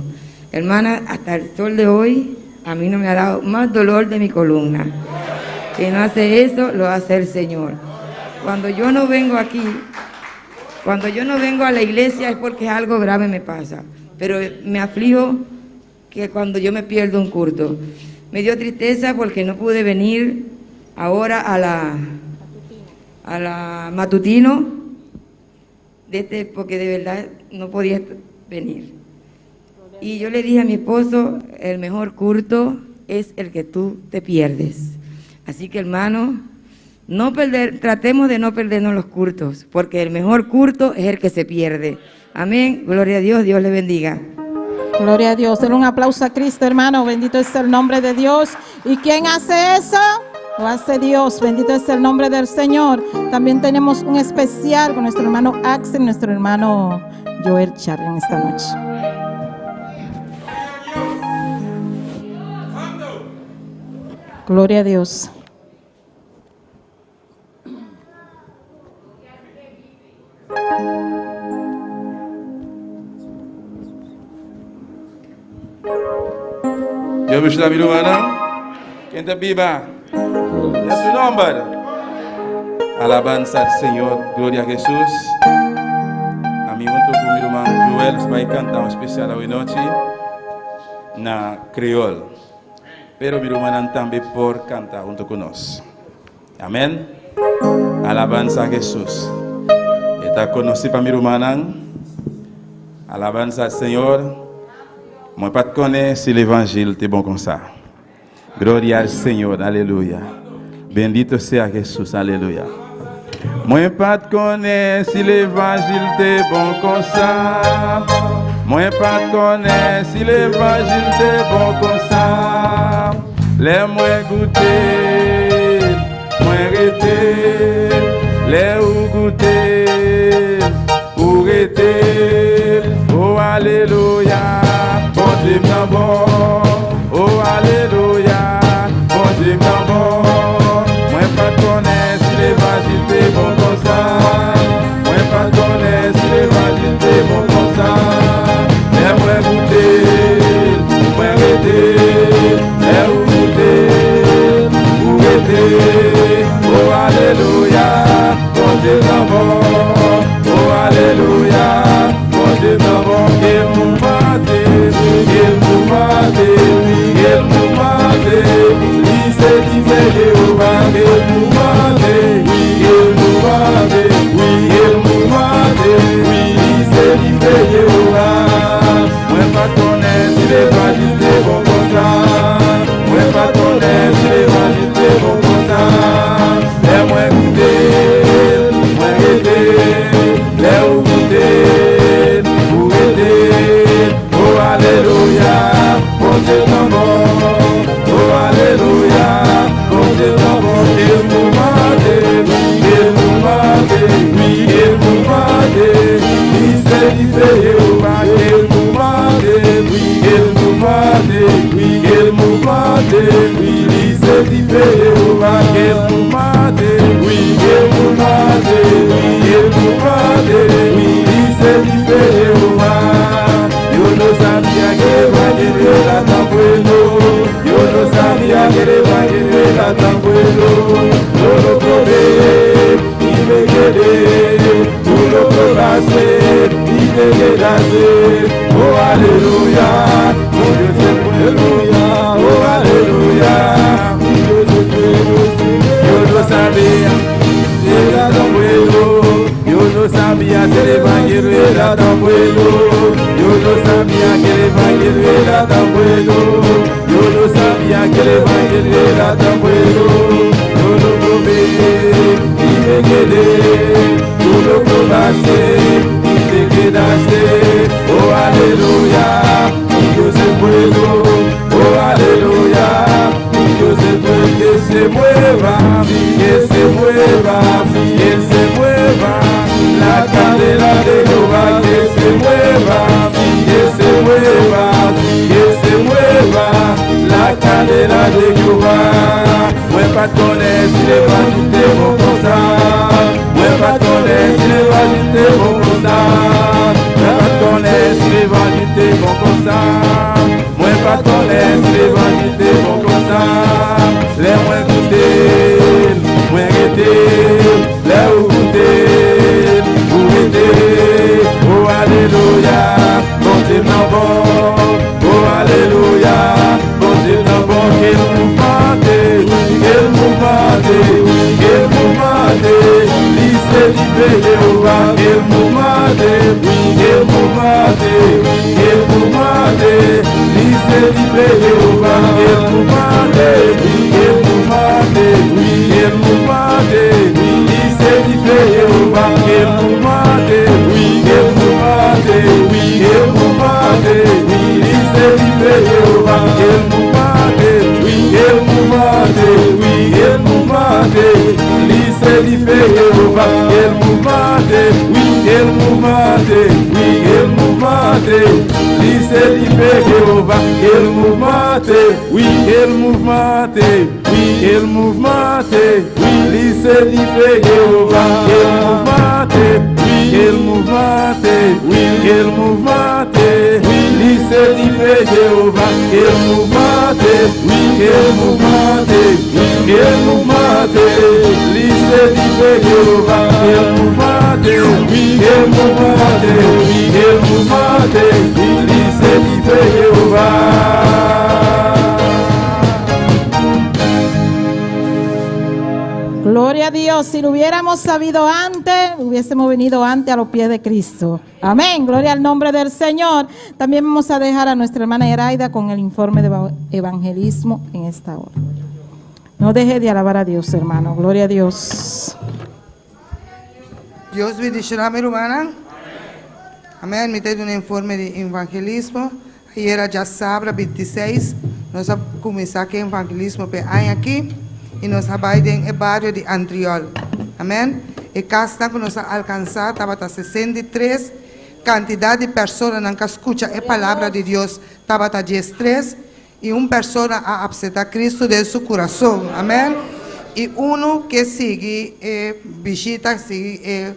Hermana, hasta el sol de hoy, a mí no me ha dado más dolor de mi columna. Quien no hace eso, lo hace el Señor. Cuando yo no vengo aquí, cuando yo no vengo a la iglesia es porque algo grave me pasa. Pero me aflijo que cuando yo me pierdo un culto. Me dio tristeza porque no pude venir ahora a la matutino, porque de verdad no podía venir. Y yo le dije a mi esposo, el mejor culto es el que tú te pierdes. Así que, hermano, tratemos de no perdernos los cultos, porque el mejor culto es el que se pierde. Amén. Gloria a Dios. Dios le bendiga. Gloria a Dios. Denle un aplauso a Cristo, hermano. Bendito es el nombre de Dios. ¿Y quién hace eso? Lo hace Dios. Bendito es el nombre del Señor. También tenemos un especial con nuestro hermano Axel, nuestro hermano Joel Charly en esta noche. Gloria a Dios. Dios bendiga mi hermana. ¿Quién te viva? Es su nombre. Alabanza al Señor. Gloria a Jesús. A mí junto con mi hermano Joel nos va a cantar un especial hoy noche na creol. Pero mi hermana también por cantar junto con nosotros. Amén. Alabanza a Jesús. ta connu parmi les Romanans. Alabanza al Seigneur. Moi pas te connais si l'évangile est bon comme ça. Gloria al Seigneur, alléluia. Bendito sea Jesús, alléluia. Moi pas te connais si l'évangile est bon comme ça. Moi pas te connais si l'évangile est bon comme ça. Les moi goûter, moi rester, les ou goûter, ou rester. Oh alléluia, bon Dieu m'en bon. Oh alléluia, bon Dieu m'en bon. Moi pas te connais si l'évangile est bon comme ça. Moi pas te connais si l'évangile est bon comme ça. Les moi goûter, moi rester, les ou goûter, ou rester. Oh alléluia, bon Dieu m'en bon. Oh alléluia, bon Dieu m'en bon. Il nous mate, il nous mate, il nous mate. Il s'est dit fait Jéhovah, il nous mate, il nous mate, oui, il nous mate, oui, il s'est dit fait Jéhovah. Moi pas connais si l'évangile est bon comme ça. Moi pas connais si l'évangile est bon comme ça. Les moi goûter, moi aider, les ou goûter, ou aider. Oh alléluia, bon Dieu t'en bon. Oh alléluia, bon Dieu t'en bon. Il nous mate, il nous mate, oui, il nous mate. Il s'est dit fait Jéhovah, il nous mate, oui, il nous mate, oui, il nous mate, oui, il s'est dit fait Jéhovah, il nous mate, oui, il nous mate, oui, il nous mate, oui, il s'est dit fait Jéhovah. Yo no sabía que l'évangile era tan bueno. Yo no sabía que el evangelio era tan bueno. Yo lo probé y me quedé. Tú lo probaste y te quedaste. Oh aleluya, oh Dios es bueno. Oh aleluya, Dios es bueno. Yo no sabía que era tan bueno. Yo no sabía que el evangelio era tan bueno. Yo no sabía que el evangelio era tan bueno. Yo no sabía que el evangelio era tan bueno. Yo lo probé y me quedé. Tú lo probaste y te quedaste. Oh aleluya, mi Dios es bueno. Oh aleluya, mi Dios es bueno. Que se mueva, que se mueva, que se mueva. La cadena de Jehová, que se mueva, que se mueva, que se mueva. La cadena de Jehová. Moi pas connais si l'évangile est bon comme ça. Moi pas connais si l'évangile est bon comme ça. Moi pas connais si l'évangile est bon comme ça. Moi pas connais si l'évangile est bon comme ça. Les moins goûter, moins guetter, les ou goûter, ou guetter. Oh alléluia, bon Dieu m'en bon. Oh alléluia, bon Dieu m'en bon. Qu'il nous mate, qu'il nous mate, qu'il nous mate. Lycée du Jéhovah, qu'il nous mate, qu'il nous mate, qu'il nous mate. Lycée du Jéhovah, qu'il nous mate, qu'il nous mate, qu'il nous mate. Lycée du Jéhovah, qu'il nous mate, qu'il nous mate, qu'il nous mate. Lycée du Jéhovah, qu'il nous mate, qu'il nous mate, qu'il nous mate. Lycée du Jéhovah, qu'il nous mate, qu'il nous mate, qu'il nous mate. Lycée du Jéhovah, qu'il nous mate, qu'il nous mate, qu'il nous mate. Lycée du Jéhovah, qu'il nous mate, qu'il nous mate, qu'il nous mate. Lycée du Jéhovah, qu'il nous mate, qu'il nous mate, qu'il nous mate. Lycée du Jéhovah, qu'il nous mate, qu'il nous mate, qu'il nous mate. Lycée du Jéhovah. Gloria a Dios. Si lo hubiéramos sabido antes, hubiésemos venido antes a los pies de Cristo. Amén. Gloria al nombre del Señor. También vamos a dejar a nuestra hermana Heraida con el informe de evangelismo en esta hora. No deje de alabar a Dios, hermano. Gloria a Dios. Dios bendicioná a mi hermana. Amén. Me tenho um informe de evangelismo. Aí era já sábado 26. Nós vamos começar com evangelismo aqui. E nós vamos em bairro de Andriol. Amém. E casa que nós alcançar estava 63. Quantidade de pessoas que escutam a palavra de Deus estava 13. E uma pessoa a aceitar Cristo de seu coração. Amém. E que sigue visita, sigue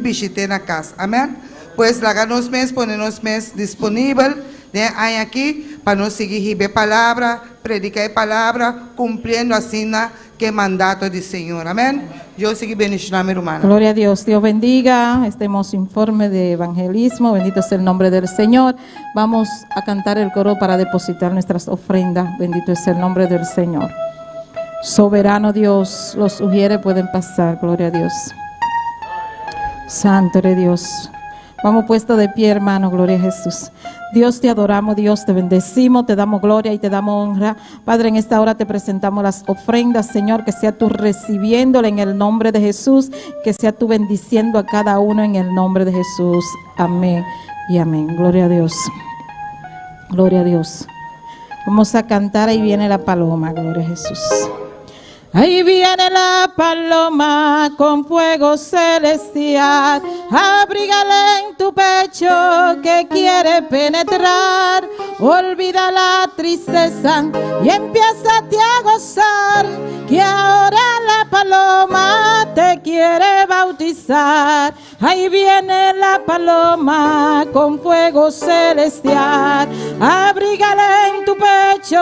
visitando a casa. Amém. Pues lá nos mês, ponemos mês disponível, né, aqui, para nós seguir a palavra, predicar a palavra, cumprindo assim que mandato do Senhor. Amém. Yo sigo bendicionando a mi hermana. Gloria a Dios. Dios bendiga este hermoso informe de evangelismo. Bendito sea el nombre del Señor. Vamos a cantar el coro para depositar nuestras ofrendas. Bendito es el nombre del Señor. Soberano Dios, los ujieres pueden pasar. Gloria a Dios. Santo eres Dios. Vamos puesto de pie, hermano. Gloria a Jesús. Dios, te adoramos, Dios, te bendecimos, te damos gloria y te damos honra. Padre, en esta hora te presentamos las ofrendas, Señor, que sea tú recibiéndola en el nombre de Jesús, que sea tú bendiciendo a cada uno en el nombre de Jesús. Amén y amén. Gloria a Dios. Gloria a Dios. Vamos a cantar, ahí viene la paloma. Gloria a Jesús. Ahí viene la paloma con fuego celestial, abrígala en tu pecho que quiere penetrar, olvida la tristeza y empiézate a gozar, que ahora la paloma te quiere bautizar. Ahí viene la paloma con fuego celestial, abrígala en tu pecho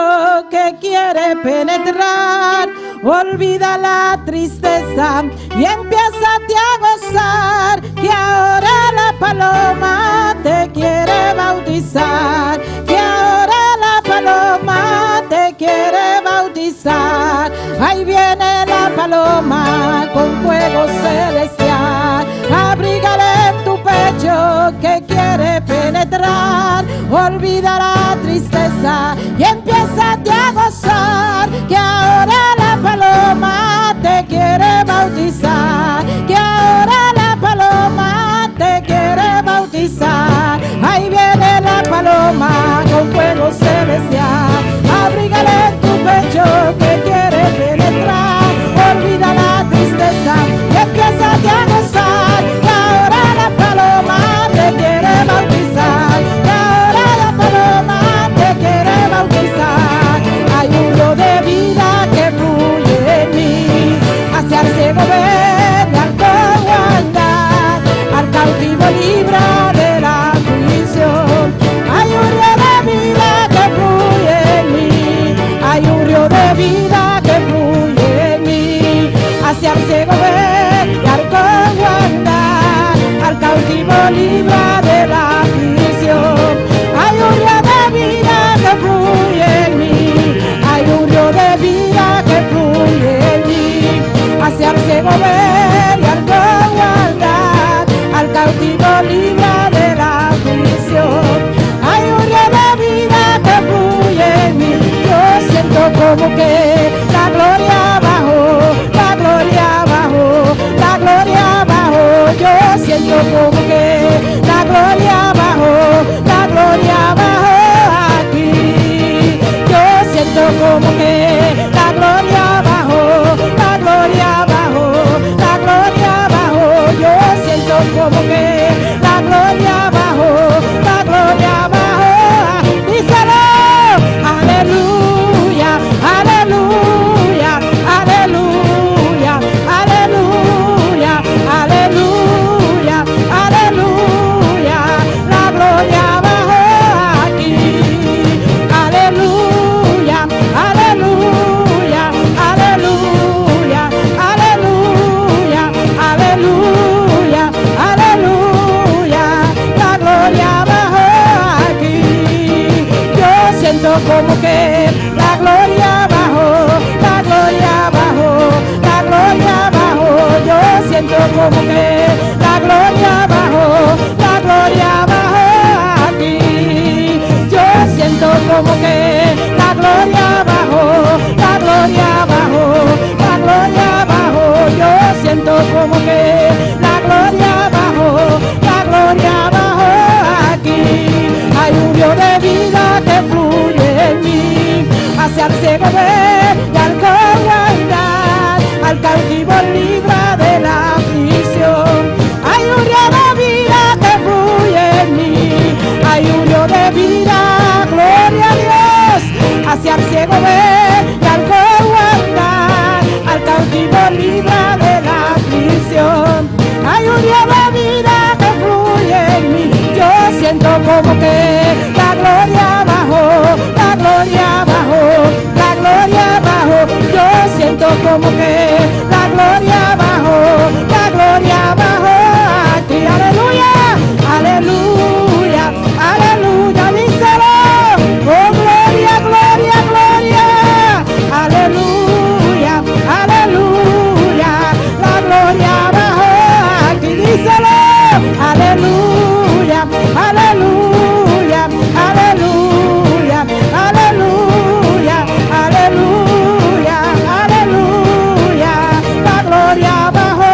que quiere penetrar, olvida la tristeza y empiézate a gozar, que ahora la paloma te quiere bautizar, que ahora la paloma te quiere bautizar. Ahí viene la paloma con fuego celestial, abrígala en tu pecho que quiere penetrar, olvida la tristeza y empiézate a gozar, que ahora la paloma te quiere bautizar, que ahora la paloma te quiere bautizar. Ahí viene la paloma con fuego celestial, abrígala en tu pecho que quiere penetrar, olvida la tristeza y empiézate a gozar, que ahora la paloma te quiere bautizar, que ahora la paloma te quiere bautizar. Hay un río de vida que fluye en mí, hacia el ciego ver y al cojo andar, al cautivo libra de la aflicción. Hay un río de vida que fluye en mí, hay un río de vida que fluye en mí, hacia el ciego ver y al cojo andar, al cautivo libra de la aflicción. Hay un río de vida que fluye en mí, hay un río de vida que fluye en mí, hacia el ciego ver y al cojo andar, al cautivo libra de la aflicción. Hay un río de vida que fluye en mí. Yo siento como que la gloria bajó, la gloria bajó, la gloria bajó. Yo siento como que la gloria bajó, la gloria bajó aquí. Yo siento como que la gloria bajó, la gloria bajó, la gloria bajó. Yo siento como que la gloria bajó, la gloria bajó. Díselo, aleluya, aleluya, aleluya, aleluya, aleluya, aleluya, como que la gloria bajó aquí. Yo siento como que la gloria bajó, la gloria bajó, la gloria bajó. Yo siento como que la gloria bajó aquí. Hay un río de vida que fluye en mí, hacia el ciego ver y al cojo andar, al cautivo libra de la aflicción. Hay un río de vida que fluye en mí, hay un río de vida, gloria a Dios, hacia el ciego ver y al cojo andar, al cautivo libra de la aflicción. Hay un río de vida que fluye en mí, yo siento como que la gloria bajó, la gloria bajó, la gloria bajó. Yo siento como que la gloria bajó, la gloria bajó aquí. Aleluya, aleluya, aleluya, díselo. Oh, gloria, gloria, gloria. Aleluya, aleluya, la gloria bajó aquí. Díselo. Aleluya, aleluya, aleluya, aleluya, aleluya, aleluya, la gloria bajó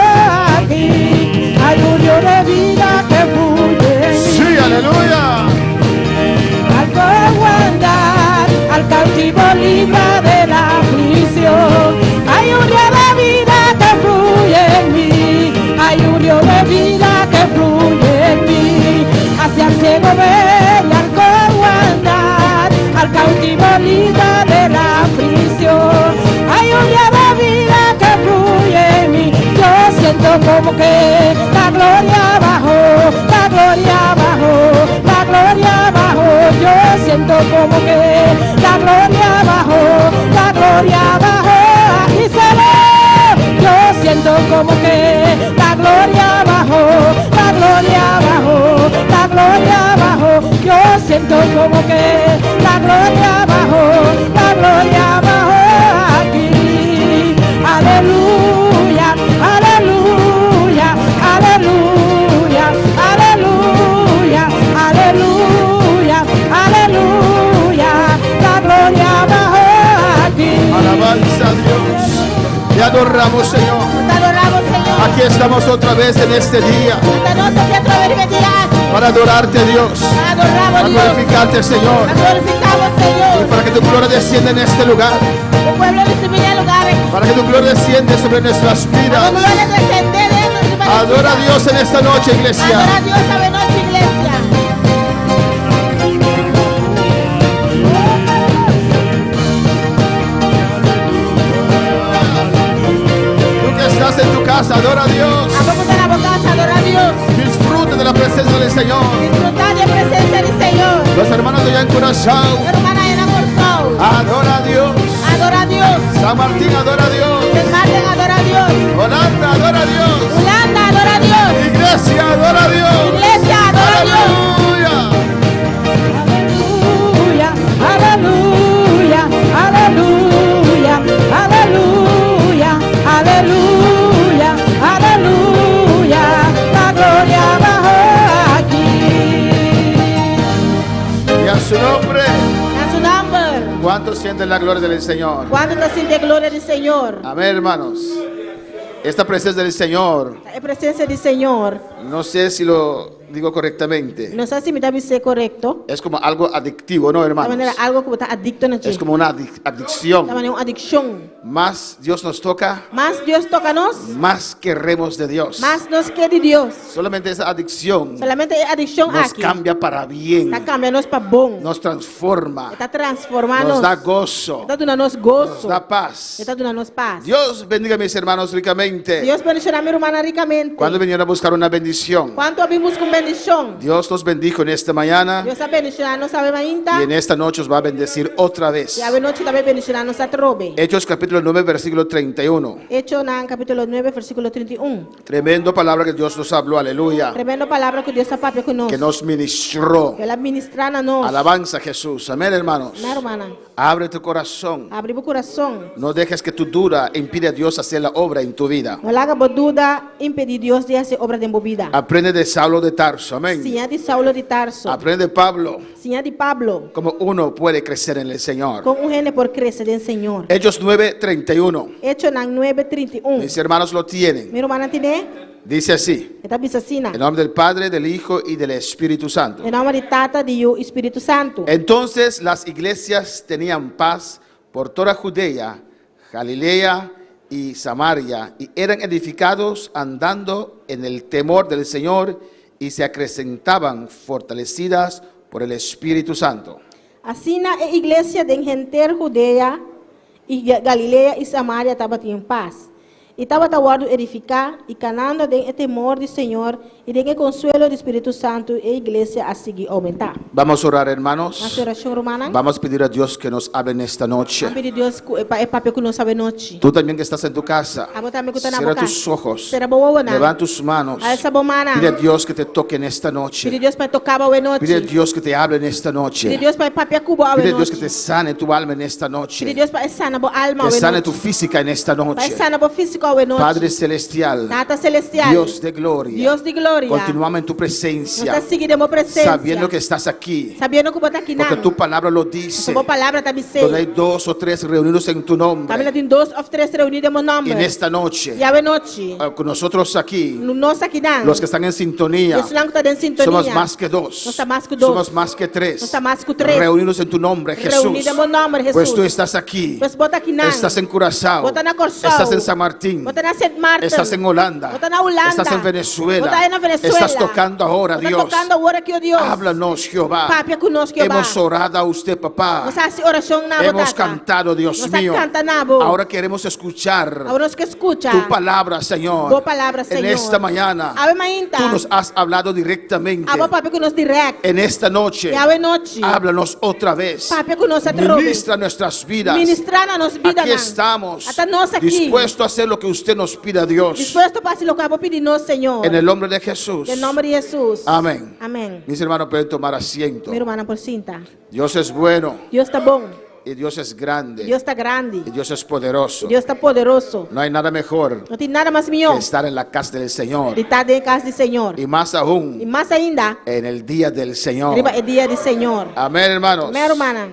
aquí. Hay un río de vida que fluye en mí. Sí, aleluya. Al cojo andar, al cautivo libra de la aflicción. Hay un río de vida que fluye en mí, hay un río de vida que fluye en mí, hacia el ciego ver y al cojo andar, al cautivo libra de la aflicción. Hay un río de vida que fluye en mí, yo siento como que la gloria bajó, la gloria bajó, la gloria bajó. Yo siento como que la gloria bajó, la gloria bajó. Y se ve, yo siento como que la gloria bajó, la gloria bajó, la gloria bajó. Yo siento como que la gloria bajó, la gloria bajó aquí. Aleluya, aleluya, aleluya, aleluya, aleluya, aleluya, la gloria bajó aquí. Alabanza a Dios. Te adoramos, Señor. Te adoramos, Señor. Aquí estamos otra vez en este día para adorarte, Dios. Para glorificarte, Señor. Y para que tu gloria descienda en este lugar. Para que tu gloria descienda sobre nuestras vidas. Adora a Dios en esta noche, iglesia. Adora a Dios esta noche, iglesia. Tú que estás en tu casa, adora a Dios. Adora a Dios. Disfruta de la presencia del Señor. Disfrutar de la presencia del Señor. Los hermanos de allá en Curazao, Hermana en Amorzao. adora a Dios. Adora a Dios. San Martín, adora a Dios. San Martín, adora a Dios. Holanda, adora a Dios. Holanda, adora a Dios. Iglesia, adora a Dios. Iglesia, adora a Dios. Aleluya. Aleluya, aleluya, aleluya, aleluya, aleluya, la gloria bajó aquí. Y a su nombre, A su nombre. ¿cuántos sienten la gloria del Señor? ¿Cuánto te siente gloria del Señor? Amén, hermanos. Esta presencia del Señor, La presencia del Señor. no sé si lo digo correctamente, No sé si me está ser correcto. es como algo adictivo, ¿no, De hermanos? manera algo como está adicto en ti. Es como una De adicción. manera una adicción. Más Dios nos toca, Más Dios tócanos, más queremos de Dios. más nos quiere Dios. Solamente esa adicción Solamente hay adicción nos aquí. cambia para bien, Está cambiando para bom. nos transforma, Está transformando. nos da gozo, Está dando nos gozo. da paz. Está dando paz. Dios bendiga a mis hermanos ricamente. Dios bendicionar a mi hermana ricamente. Cuando vinieron a buscar una bendición, ¿Cuánto vimos con bendición. Dios nos bendijo en esta mañana Dios ha bendicionado nos sabe ainda. y en esta noche os va a bendecir otra vez. Y a noche también bendicionado nos atrobe. Hechos capítulo 9, versículo 31. Hecho en capítulo 9, versículo 31. Tremendo palabra que Dios nos habló, aleluya. Tremendo palabra que Dios ha papi con nos. Que nos ministró. Que la ministrana nos. Alabanza a Jesús. Amén, hermanos. Na, hermana. Abre tu corazón. Abre tu corazón. No dejes que tu duda impida a Dios hacer la obra en tu vida. No haga duda impedir Dios de hacer obra de movida. Aprende de Saulo de Tarso. Amén. Señor de Saulo de Tarso. Aprende de Pablo. Señor de Pablo. Cómo uno puede crecer en el Señor. Con un gene por crecer del Señor. Hechos 9:31. Hecho en 9:31. Mis hermanos lo tienen. Mi hermana tiene. Dice así. Esta bisacina. En nombre del Padre, del Hijo y del Espíritu Santo. En nombre de Tata, de Hijo y Espíritu Santo. Entonces las iglesias tenían paz por toda Judea, Galilea y Samaria, y eran edificados andando en el temor del Señor y se acrecentaban fortalecidas por el Espíritu Santo. Así na iglesia de gente Judea y Galilea y Samaria estaba en paz. Y estaba guardado edificar y canando de temor del Señor y de consuelo del Espíritu Santo e iglesia a seguir aumentar. Vamos a orar, hermanos. Nossa oração romana. Vamos a pedir a Dios que nos hable en esta noche. Vamos pedir a Deus é papel que não sabe noite. Tú también que estás en tu casa, A botar me que tá na cierra boca. tus ojos, Será boa na. levanta tus manos, A essa bomana. pide a Dios que te toque en esta Pede noche, Deus para tocar boa noite. pide a Dios que te hable en esta Pede noche, Deus para papel cubo boa pide a Dios que te noite. sane tu alma en esta Pede noche, Deus para sana boa alma que boa sane tu noite. física en esta Para noche. sana boa física boa noite. Padre celestial, Tata celestial. Dios de gloria, Dios de gloria. continuamos en tu Nós presencia, está seguindo presença. sabiendo que estás aquí, Sabendo que botar aqui na. porque tu palabra lo dice, Boa palavra tá me donde hay 2 o 3 reunidos en tu Também nombre. tem 2 ou 3 reunidos em meu Y nome. en esta noche, E a noite. con nosotros aquí, No nosso aqui na. los que están en sintonía, Esse lango está em sintonia. somos más que 2, Nós está mais que 2. somos más que 3, Nós está mais que 3. reunidos en tu nombre, Jesús. Reunidos em meu nome, Jesus. Pues tú estás aquí, Pues bota aqui na. estás en Curazao, Bota na Corsao. estás en San Martín, Bota na St. Martin. estás en Holanda, Bota na Holanda. estás en Venezuela, Bota aí na Venezuela. estás tocando ahora, Bota Dios. tocando agora aqui, ó Deus. Háblanos, Jehová. Papi conosco, Jehová. Hemos orado a usted, papá. Nós hace oração na Hemos botata. cantado, Dios Nós mío. canta na boa. Ahora queremos escuchar Agora nós que escuta. tu palabra, Señor. Boa palavra, En Senhor. esta mañana, Ave mainta. tú nos has hablado directamente. Abo papi conosco direct. En esta noche, E ave noite. háblanos otra vez. Papi conosco atrobe. Ministra nuestras vidas. Ministrar na nossa vida. Aquí na. estamos, Hasta nós aqui. dispuestos a hacer lo que usted nos pida, Dios. Dispuesto para fazer o que eu vou pedir no Senhor. En el nombre de Jesús. Em nome de Jesus. Amén. Amém. Mis hermanos pueden tomar asiento. Minha irmã por cinta. Dios es bueno Deus está bom. y Dios es grande Deus está grande. y Dios es poderoso. Deus está poderoso. No hay nada mejor Não tem nada mais que melhor estar en la casa del Señor de estar dentro da casa do Senhor. y más E aún mais ainda, en el día del Señor. arriba é dia do Senhor. Amén, hermanos. Minha irmã,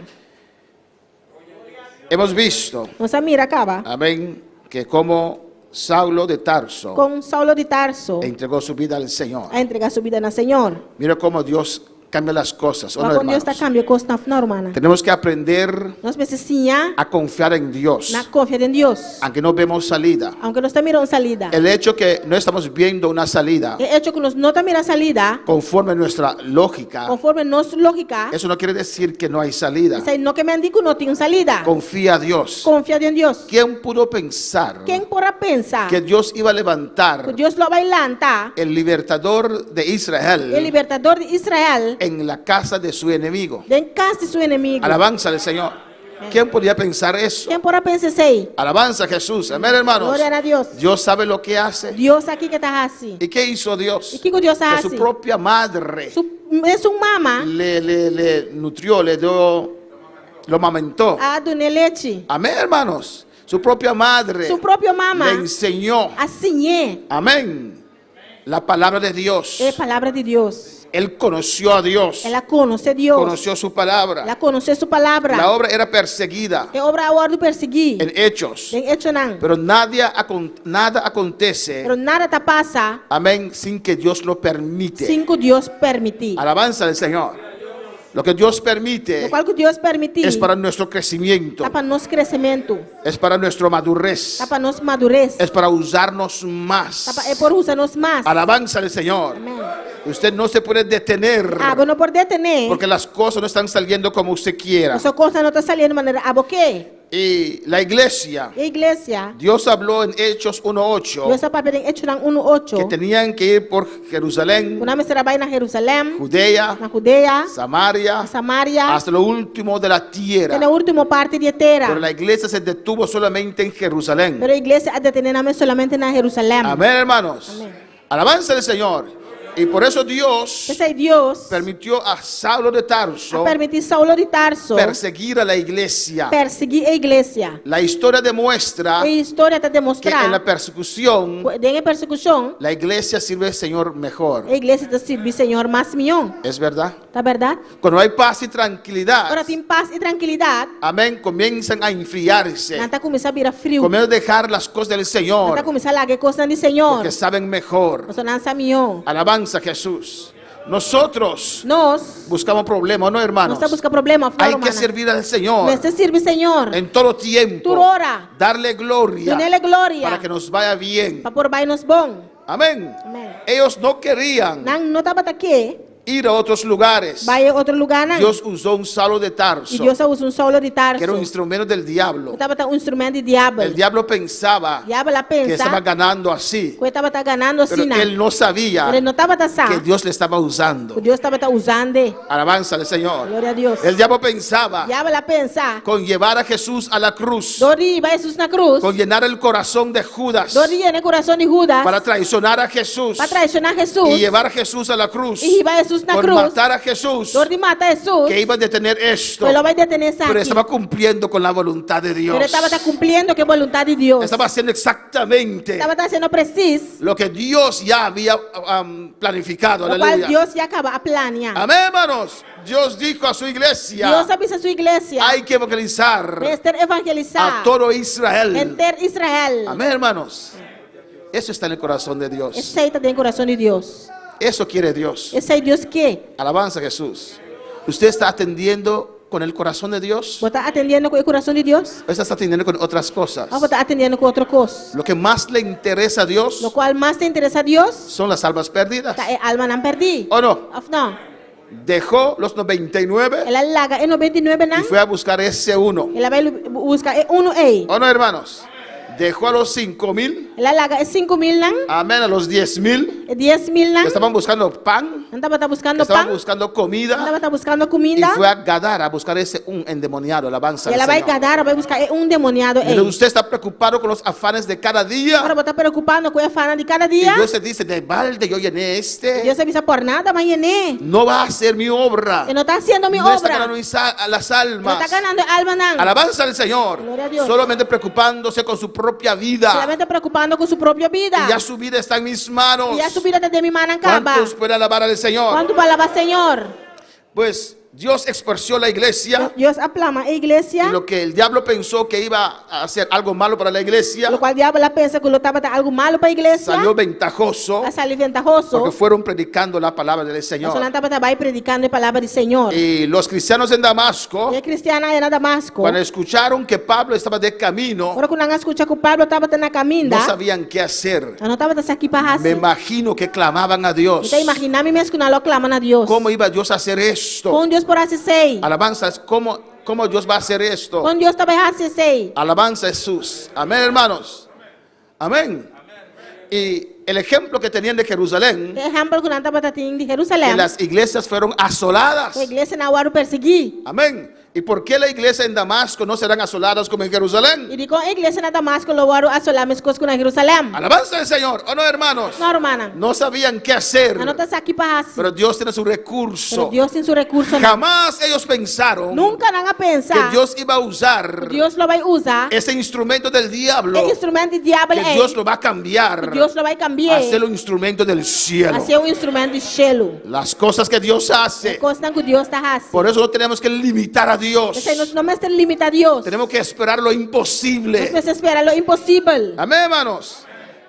Hemos visto, nossa mira acaba amén, que como Saulo de Tarso com Saulo de Tarso entregó su vida al Señor. a entregar sua vida no Senhor. Mira cómo Dios cambia las cosas. ¿O no, Mas quando Deus hermanos? está cambia coisa na irmã. Tenemos que aprender Nós precisamos a confiar en Dios, na confiar em Deus. aunque no vemos salida. Aunque nós estamos mirando salida. El hecho que no estamos viendo una salida É hecho que nós não estamos mirando salida conforme a nuestra lógica, conforme nossa lógica. eso no quiere decir que no hay salida. Isso aí não que me indica não tem salida. Confía a Dios. Confia em Deus. ¿Quién pudo pensar Quem porra pensa que Dios iba a que levantar Deus lo vai levantar el libertador de o Israel libertador de Israel en la casa de su enemigo? de casa de seu inimigo? Alabanza al Señor. ¿Quién podía pensar eso? Quem porra pensa isso aí? Alabanza a Jesús. Amén, hermanos. Glória a Deus. Dios sabe lo que hace. Deus aqui que está assim. ¿Y qué hizo Dios? E que Deus Que faz su assim? propia madre É sua mama le nutrió, le dio, lo amamentó. a dona leite. Amén, hermanos. Su propia madre Sua própria mama le enseñó. assim é. Amén. La palabra de Dios. É a palavra de Deus. Él conoció a Dios. Ela conhece Deus. Conoció su palabra. Ela conhece sua palavra. La obra era perseguida É obra a ordem perseguir. en hechos. Tem hecho não. Pero nada acontece, Pero nada te passa amén, sin que Dios lo permite. sem que Deus permitir. Alabanza del Señor. Lo que Dios permite O qual que Deus permitir es para nuestro crecimiento, tá para nosso crescimento, es para nuestra madurez, tá para nossa madurez, es para usarnos más. é por usar-nos mais. Alabanza del Señor. Amém. Usted no se puede detener Ah, não pode detener, porque las cosas no están saliendo como usted quiera. essa coisa não está saindo de maneira a boque. Y la iglesia, iglesia, Dios habló en Hechos 1:8 Dios apa pada Hechos ng 1:8. que tenían que ir por Jerusalén, Kuna mesarabay na Jerusalem, Judea, na Judea, Samaria, Samaria, hasta lo último de la tierra. na último parte de Pero terra. la iglesia se detuvo solamente en Jerusalén. Pero a iglesia ha de tener namin solamente na Jerusalem. Amén, hermanos. Amén. Alabanza al Señor. Y por eso Dios Kasi Dios permitió a Saulo de a Tarso permitir Saulo de Tarso perseguir a la iglesia. perseguir a iglesia. La historia demuestra A história está que en la demonstrando persecución que en persecução la iglesia sirve al Señor mejor. a iglesia está servindo Senhor mais milhão. ¿Es verdad? Tá verdade? Cuando hay paz y tranquilidad, Ora tem paz e tranquilidade. amén, comienzan a enfriarse. Nanta começa a virar frio. Comienzan a dejar las cosas del Nanta Señor começa a largar coisas do Senhor. porque saben mejor. Nós não sabemos. Alabanza a Jesús. Nosotros Nós buscamos problemas, ¿no, hermanos? estamos buscando problema. Hay que servir al Señor Nós servir Senhor. en todo tiempo. Toda hora. Darle gloria Dê-lhe glória. para que nos vaya bien. Para por vai nos bom. Amén. Amém. Ellos no querían Não estava aqui. ir a otros lugares. Vai a outro lugar não. Dios usó un Saulo de E Tarso, Deus usa Saulo de Tarso. que era un instrumento del diablo. Estava instrumento de diabo. El diablo pensaba Diabo lá que estaba pensa ganando así, que estava ganhando pero assim. él no sabía Ele não estava que Dios le estaba usando. Deus estava usando. Alabanza al Señor. Glória a Deus. El diablo pensaba Diabo lá pensa. con llevar a Jesús a la cruz, Dori vai Jesus na cruz. con llenar el corazón de Judas Dori no coração de Judas. para traicionar a Jesús Para traicionar Jesus. y llevar a Jesús a la cruz, E vai Jesus na por cruz. matar a Jesús, Dori mata Jesus. que iba a detener esto, Ele vai detener essa pero aqui. estaba cumpliendo con la voluntad de Dios. Ele estava cumprindo que a vontade de Deus. Estaba haciendo exactamente Estava sendo preciso. lo que Dios ya había planificado. O qual Aleluya. Deus ia acabar a planear. Amén, hermanos. Dios dijo a su iglesia, Deus avisa a sua igreja. hay que evangelizar Estar evangelizar. a todo Israel. Enter Israel. Amén, hermanos. Eso está en el corazón de Dios. Esse aí está dentro do coração de Deus. Eso quiere Dios. Esse aí Deus quer. Alabanza a Jesús. ¿Usted está atendiendo con el corazón de Dios? Você está atendendo com o coração de Deus? ¿O está atendiendo con otras cosas? Ou você está atendendo com outra coisa? Lo que más le interesa a Dios Lo qual mais te interessa a Deus? son las almas perdidas. Tá, alma não perdi. ¿O no? Of não. Dejó los 99 Ela larga é 99 y não. fue a buscar ese uno. Ela vai buscar é 1 aí. ¿O no, hermanos? Dejó a los 5,000. Ela larga é 5,000 não. Amén. A los 10,000 É 10,000 não. que estaban buscando pan, Não estava que buscando estaban pão. buscando Não comida. estava buscando Y comida. fue a Gadar a buscar ese un endemoniado. Alabanza E al ela vai Señor. cadar, vai buscar demoniado aí. Pero usted está preocupado con los afanes de cada Agora día. você está preocupado com a fana de cada Y dia. Dios te dice, de balde yo llené este. Deus avisa por nada, mas é. No va a ser mi obra. Não está sendo minha No está obra. ganando las Não almas. está ganhando alma não. Alabanza al Señor. Gloria a Dios. Solamente preocupándose con su propia vida. Solamente preocupando com sua própria vida. Y ya su vida está en mis manos. E a subida de minha mão acaba. ¿Cuántos pueden alabar al Señor? Quanto palavra Senhor? Pues Dios expulsó la iglesia. Deus aplama a igreja. Y lo que el diablo pensó que iba a hacer algo malo para la iglesia, Lo qual o diabo lá pensa que estava algo malo para a igreja. salió ventajoso A salir ventajoso. porque fueron predicando la palabra del Mas não Señor. estava predicando a palavra do Senhor. Y los cristianos en Damasco, E a cristiana era Damasco. cuando escucharon que Pablo estaba de camino, Agora quando nós escuta que o Pablo estava na caminho, no sabían qué hacer. não estava aqui para Me imagino que clamaban a Dios. Então imagina-me mesmo que nós clamamos a Deus. ¿Cómo iba Dios a hacer esto? Com Deus por assim sei. Alabanzas, ¿cómo Dios va a hacer esto? Com Deus também assim sei. Alabanza a Jesús. Amén, hermanos. Amén. Y el ejemplo que tenían de Jerusalén, Exemplo que nós estava tendo de que Jerusalém. las iglesias fueron asoladas. A igreja na hora perseguir. Amén. ¿Y por qué la iglesia en Damasco no serán asoladas como en Jerusalén? E digo, a igreja na Damasco lo hora asolar as coisas na Jerusalém. Alabanza al Señor. ¿O no, hermanos? Não, irmã. No sabían qué hacer. Não está aqui para assim. Pero Dios tiene su Pero recurso. Deus tem seu recurso. Jamás ellos pensaron Nunca não a que pensar. Dios iba a usar Deus lo vai usar. ese instrumento del diablo, É instrumento de diabo que Dios lo va a cambiar Deus lo vai a cambiar. hacerlo instrumento del cielo. A ser instrumento de cielo. Las cosas que Dios hace. Coisa que Deus está assim. Por eso no tenemos que limitar a Dios. Nós não estamos limitando a Deus. Tenemos que esperar lo Nós imposible. precisamos esperar lo impossível. Amén, hermanos.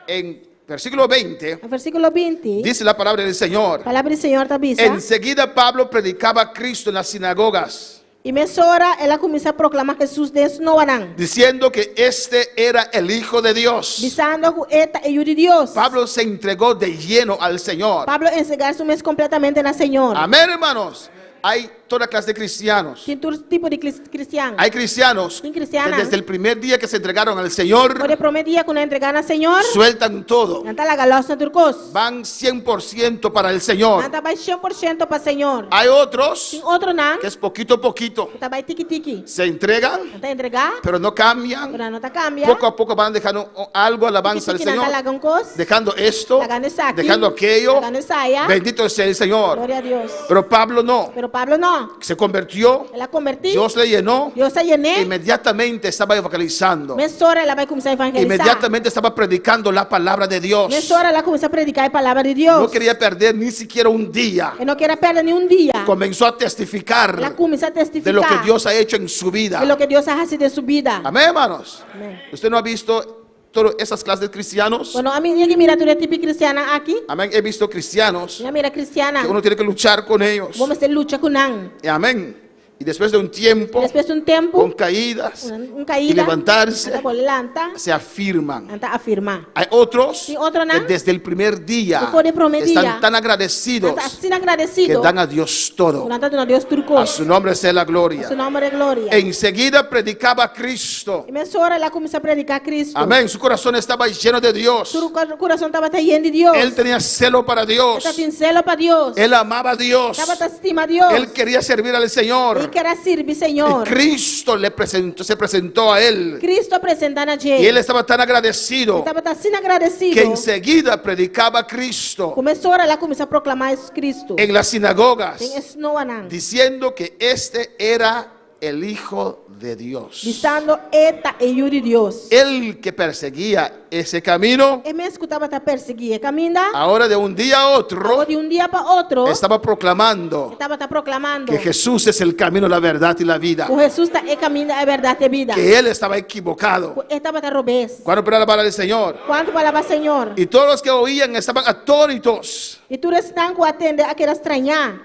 En versículo 20 No versículo 20, dice la palabra del Señor. a palavra do Senhor está bisa. Enseguida Pablo predicaba a Cristo en las sinagogas, E mesora, ela começa a proclamar Jesus dentro no anão. diciendo que este era el Hijo de Dios. Dizendo que eta é o de Deus. Pablo se entregó de lleno al Señor. Pablo entregar su mes completamente na Senhor. Amén, hermanos. Hay toda clase de cristianos. Tem todo tipo de cristiano. Hay cristianos Tem que cristiano. desde el primer día que se entregaron al Señor, Pode prometer quando entregar ao Senhor. sueltan todo. Nanta la galosa turcos. Van 100% para el Señor. Nanta vai 100% para o Senhor. Hay otros Tem outro não. que es poquito a poquito. Nanta vai tiki-tiki. Se entregan, Nanta entregar. pero no cambian. Pero não tá cambia. Poco a poco van dejando algo alabanza al Tiki-tiki Señor. nanta lagam cos. Dejando esto, Lagando isso aqui. dejando aquello. Lagando isso aí. Bendito sea el Señor. Glória a Deus. Pero Pablo no. Pero Pablo não. Se convirtió, Ela convertiu. Dios le llenó. Deus se llené. Inmediatamente estaba evangelizando. Mesora ela vai começar a evangelizar. Inmediatamente estaba predicando la palabra de Dios. Mesora ela começa a predicar a palavra de Deus. No quería perder ni siquiera un día. Eu não quero perder nenhum dia. Comenzó a testificar Ela começa a de testificar lo que Dios ha hecho en su vida. de lo que Deus ha sido em sua vida. Amén, hermanos. Amén. ¿Usted no ha visto todas esas clases de cristianos? Bueno, a mim que mira tu tipo cristiana aqui. Amén. He visto cristianos Minha mira cristiana. que uno tiene que luchar con ellos. Vamos ter luta com não. Amén. Y después de un tiempo, Depois de um tempo, con caídas caída. y levantarse, Anta volanta. se afirman. Anta afirmar. Hay otros Sí, otro, que ¿no? desde el primer día Después del primer día, están tan agradecidos Anta assim que agradecido. dan a Dios todo. Durante a Deus A turcos. su nombre sea la A gloria. seu nome é glória. Enseguida predicaba a Cristo. E minha senhora ela começa a predicar Cristo. Amén. Su corazón estaba lleno de Dios. Su coração estava lleno de Deus. Él tenía celo para Dios. Estava em celo para Deus. Él amaba a Dios. Estava estima a Deus. Él quería servir al Ele Señor. queria servir Y Senhor. Cristo se presentó a él. Cristo apresentando a Y él gente. estaba tan agradecido Estava assim agradecido. que enseguida predicaba a Cristo Começou ela começou a proclamar Cristo. en las sinagogas, Tem esse não anão. diciendo que este era el Hijo de Dios. Dizendo eta e de Deus. Él que perseguía ese camino, E me escutava a perseguir. Caminha. ahora de un día a otro, De um dia para outro. estaba proclamando Estava proclamando. que Jesús es el camino, la verdad y la vida. O Jesus está é caminho, é verdade e vida. Que él estaba equivocado. Estava a robes. Cuando para la palabra del Señor. Quanto palavra Senhor. Y todos los que oían estaban atónitos E tu estão com atender aquela estranha.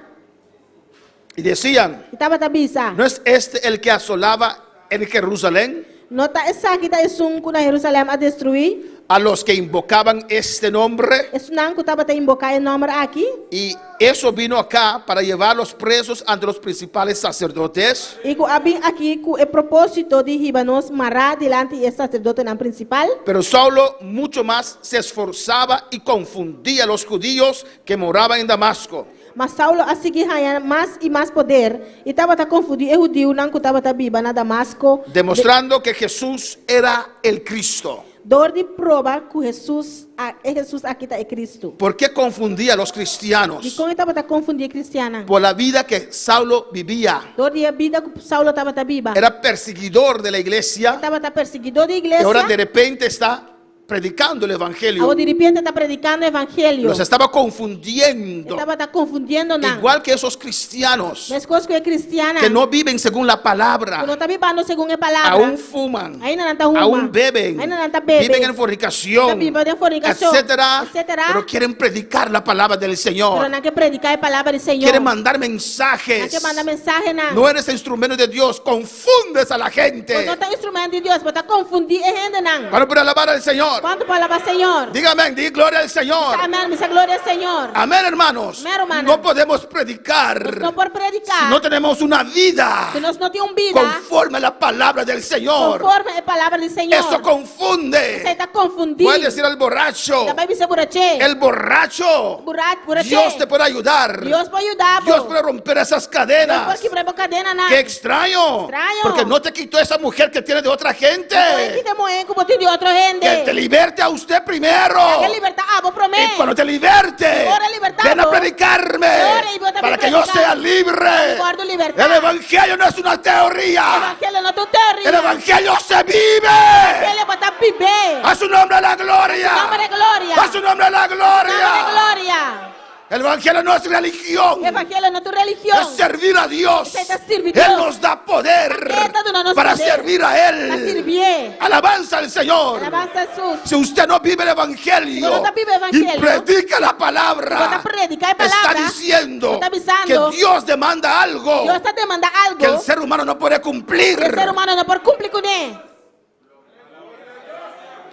y decían, Estava a bisa. ¿no es este el que asolaba en Jerusalén Nota essa que está esunco na Jerusalém a destruir. a los que invocaban este nombre? Esse não que estava a invocar o nome aqui. Y eso vino acá para llevarlos presos ante los principales sacerdotes. E que havia aqui com o propósito de ribanos marar delante do sacerdote na principal. Pero Saulo mucho más se esforzaba y confundía a los judíos que moraban en Damasco. Mas Saulo a seguir ganhando mais e mais poder. E estava a confundir o judeu não que estava a viver na Damasco. Demostrando que Jesús era el Cristo. Dor de prova que Jesus aqui está é Cristo. ¿Por qué confundía a los E cristianos? como estava a confundir cristiana? Por la vida que Saulo vivía. Dor de vida que Saulo estava a viver. Era perseguidor de la iglesia Estava a perseguidor de y igreja. ahora de repente está predicando el evangelio. Ahora de repente está predicando o evangelho. Los estaba confundiendo. Estava a confundindo não. Igual que esos cristianos Mas coisa que é cristiana. que no viven según la Que não palabra. está vivendo segundo a palavra. Aún fuman. Ainda não está uma. Aún beben. Ainda não está bebendo. Viven en fornicación. Viven en fornicación, Etcétera. etcétera. Pero quieren predicar la palabra del Pero Señor. não quer predicar a palavra do Senhor. Quieren mandar Não mensajes. quer mandar mensagem não. No eres instrumento de Dios. Confundes a la gente. Não está instrumento de Deus, mas está confundir a gente não. Para poder alabar al Señor. Quanto palavra Senhor? Dígame, di gloria al Señor. Amém, missa glória ao Senhor. Amén, hermanos. Amén, hermana. No podemos predicar Não por predicar. si no tenemos una vida Se nós não temos vida. conforme a la palabra del Señor. Conforme a palavra do Senhor. Eso confunde. Você está confundindo. Puedes decir al borracho, Também você burache. el borracho, Burache. Dios te puede ayudar. Deus pode ajudar. Dios puede romper esas Deus pode cadenas. quebrar a cadena não. Qué extraño. Extraño. Porque no te quitó esa mujer que tiene de otra gente. Que te moen como de outra gente. Que te liberte a usted primero. Que libertar a vos prometo. Y cuando te liberte, Ahora libertado. ven a predicarme Ahora y voy a para que yo predicar. sea libre. Guardo libertad. El evangelio no es una teoría. Evangelho não tu teoria. El evangelio se vive. Evangelho para viver. A su nombre la gloria. Nombre de gloria. A su nombre la Nombre de gloria. gloria. El evangelio no es religión. Evangelho não tu religião. Es servir a Dios. Ese es servir Él Dios. nos da poder Está dando para poder. servir a Para Él. servir. Alabanza al Señor. Alabanza a Jesus. Si usted no vive el evangelio, Si no vive el y evangelio, predica la Cuando palabra, predica la está palabra, diciendo está avisando que Dios demanda algo Deus está demandando que el algo. ser humano no puede cumplir. Que o ser humano não pode cumprir com ele.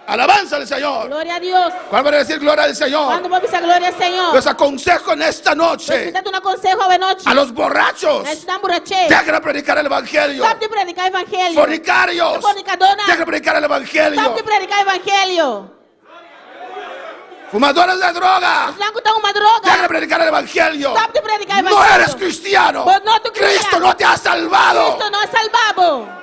Alabanza al Señor. Gloria a Dios. ¿Cuál va a decir gloria al Señor? Cuando vamos a gloria al Señor. Les aconsejo en esta noche Respetate un consejo de noche. a los borrachos. Están borrachos. Dejen de predicar el evangelio. Stop de predicar evangelio. Fornicarios. Fornicadona. Dejen de predicar el evangelio. Stop de predicar evangelio. Fumadores de droga. Están con una droga. Dejen de predicar el evangelio. Stop de predicar No evangelio. eres cristiano. But no tu Cristo cristiano. no te ha salvado. Cristo no es salvado.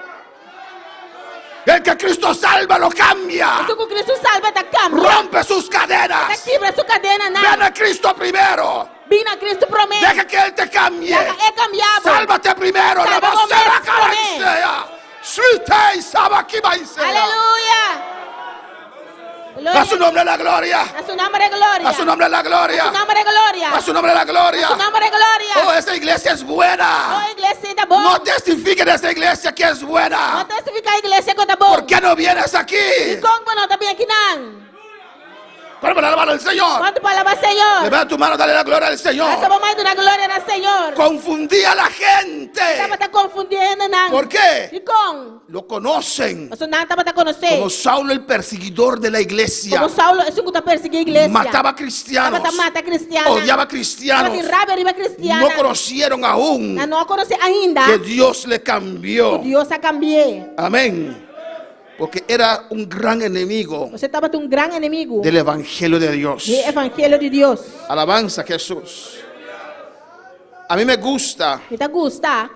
El que Cristo salva lo cambia. Eso que Cristo salva te cambia. Rompe sus Te cadenas. quiebra su cadena. Ven a Cristo primero. Vino a Cristo promete. Deja que Él te cambie. He cambiado. Sálvate primero. La Salva basura primero. caraisea. Suite y sabaquibaisea. Aleluya. A su nombre la gloria. A su nombre gloria. A su nombre la gloria. A su nombre gloria. A su nombre la gloria. A su nombre gloria. Oh, esta iglesia es buena. Oh, iglesia está buena. No testifiquen de esta iglesia que es No buena. testifica a iglesia que está buena. ¿Por qué no vienes aquí? Y con no también aquí nan. ¿Cuál va a alabar al Señor? ¿Cuánto palabra Señor? Levanta tu mano, dale la gloria al Señor. Eso vamos a dar una gloria al Señor. Confundí a la gente. Estaba te confundiendo nan. ¿Por qué? Y con. Lo conocen Eso nada estaba te conocer. como Saulo el perseguidor de la iglesia. Como Saulo, eso que está persiguiendo iglesia. Mataba cristianos. Estaba mata cristiana. Odiaba cristianos. Estaba de rabia arriba cristiana. No conocieron aún No conoce ainda. que Dios le cambió. Dios ha cambiado. Amén. Porque era un gran enemigo Você estava um grande inimigo del evangelio de Dios. do evangelho de Deus. Alabanza a Jesús. A mí me gusta Me tá gusta.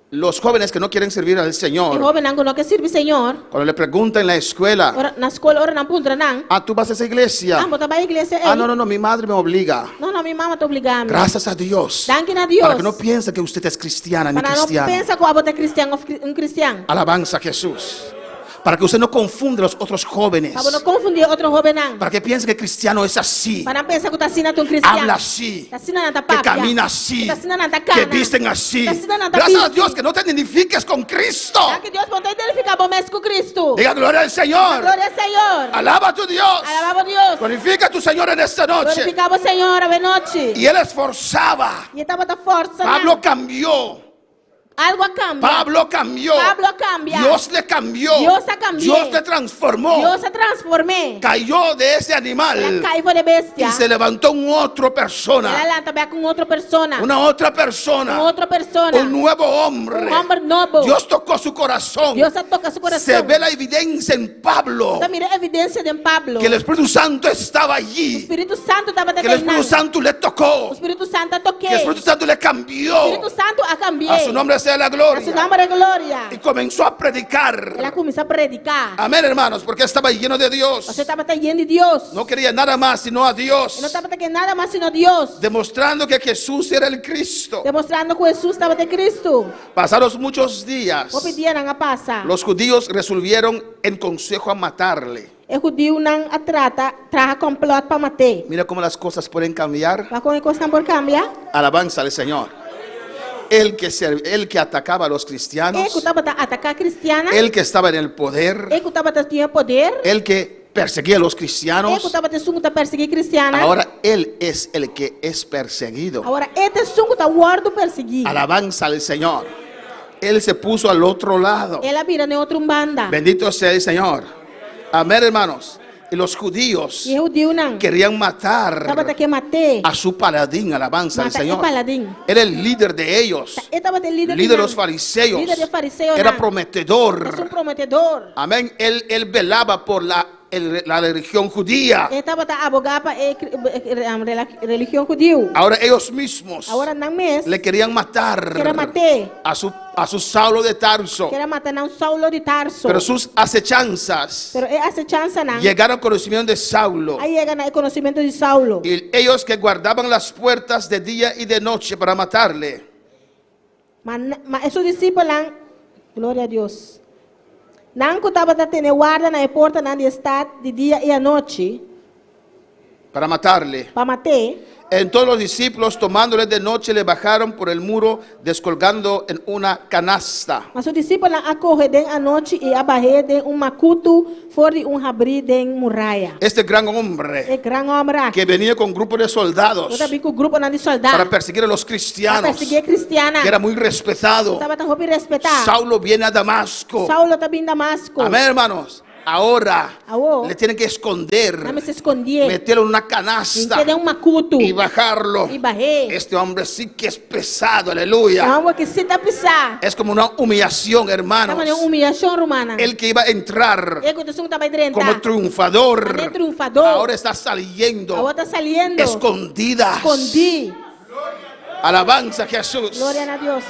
los jóvenes que no quieren servir al E Señor. jovem não que serve Senhor. Cuando le preguntan en la escuela, Ora na escola ora não puntra não. ¿tú vas a esa iglesia? Ah, botar para a igreja. No, mi madre me obliga. Não, minha mama tá obrigando. Gracias a Dios. Danke a Deus. Para que no piense que usted es cristiana ni Para não cristiano. pensa que a bota cristiano cristiano. Alabanza a Jesús. Para que usted no confunda a los otros jóvenes. Para não confundir outro jovem não. Para que piense que cristiano es así. Para não pensar que tá assinando cristiano. Habla así. Tá assinando Que camina así. Tá assinando na Que visten así. Tá assinando na Gracias a Dios que no te identifiques con Cristo. Que Deus pode identificar bom com Cristo. Diga gloria al Señor. Glória ao Senhor. Alaba a tu Dios. Alabava a Deus. Glorifica a tu Señor en esta noche. Glorificava o Senhor a noite. Y él esforzaba. E estava da força. Pablo cambió. Algo cambia. Pablo cambió. Pablo cambia. Dios le cambió. Dios a cambió. Dios le transformó. Deus se transformou. Cayó de ese animal Ela caiu de bestia. y se levantó una otra persona. Ela lá também com outra persona. Una otra Com persona. outra persona. Un nuevo hombre. hombre novo. Dios tocó su corazón. Deus toca seu coração. Se ve la evidencia en Pablo Tá mira a evidência de Pablo. que el Espíritu Santo estaba O allí. Espírito Santo estava Que el Espíritu declarando. Santo le O tocó. Espírito Santo Que toquei. el Espíritu Santo le O cambió. Espírito Santo a cambiar. A su nombre sea la A su gloria. nome é glória. Y comenzó a predicar. Ela começou a predicar. Amén, hermanos, porque estaba lleno de Dios. Você estava lleno de Deus. No quería nada más sino a Dios. Não estava querendo nada mais sino Deus. Demostrando que Jesús era el Cristo. Demonstrando que Jesus estava de Cristo. Pasados muchos días, Vou pedir a passar. los judíos resolvieron en consejo a matarle. O judeu não a traja complot para matar. Mira cómo las cosas pueden cambiar. Para com a por cambiar. Alabanza al Señor. El que atacaba a los cristianos. Que estava a atacar cristiana. El que estaba en el poder. Que estava a ter poder. El que perseguía a los Que cristianos. estava a sungo perseguir cristiana. Ahora él es el que es perseguido. Agora este sungo está guardo perseguir. Alabanza al Señor. Él se puso al otro lado. Ela vira em outra banda. Bendito sea el Señor. Amén, hermanos. Y los judíos E o judeu não. querían matar Estava a que matar. a su paladín. Alabanza al Mata o Señor. paladín. Era el líder de ellos. Ele estava de líder. Líder de los fariseos. Líder de fariseu. Era É um prometedor. prometedor. Amén. Él velaba por la religión judía. Ele estava a abogar para a religião judeu. Ahora ellos mismos Agora não mesmo. le querían matar Queria matar. a su Saulo de Tarso. Queria matar não Saulo de Tarso. Pero sus acechanzas Pero essa chance não. llegaron al conocimiento de Saulo. Aí chega no conhecimento de Saulo. Y ellos que guardaban las puertas de día y de noche para matarle. Mas esses discípulos, glória a Deus. Não que estava a ter guarda na porta na estado de dia e à noite Para matarle. para matar. Entonces los discípulos tomándole de noche le bajaron por el muro descolgando en una canasta. Mas os discípulos acorreram à noite e abarreram macuto fora de abrir de muralha. Este gran hombre É grande homem que venía con un grupo de soldados eu também com o grupo de para soldados perseguir a los para cristianos, perseguir cristiana. que era muy respetado. Estava tão respeitar. Saulo viene a Damasco. Saulo também em Damasco. Amén, hermanos. Ahora Awo. le tienen que esconder, Nami se escondie. meterlo en una canasta Inte de un makutu. y bajarlo. I bahe. Este hombre sí que es pesado, aleluya. Kamu que se tá pisar. Es como una humillación, hermanos. Tama uma humilhação romana. El que iba a entrar Ele que tu também drenta. como triunfador, Ele triunfador. ahora está saliendo Agora tá saliendo. escondidas. Escondi. Alabanza a Jesús. Glória a Deus.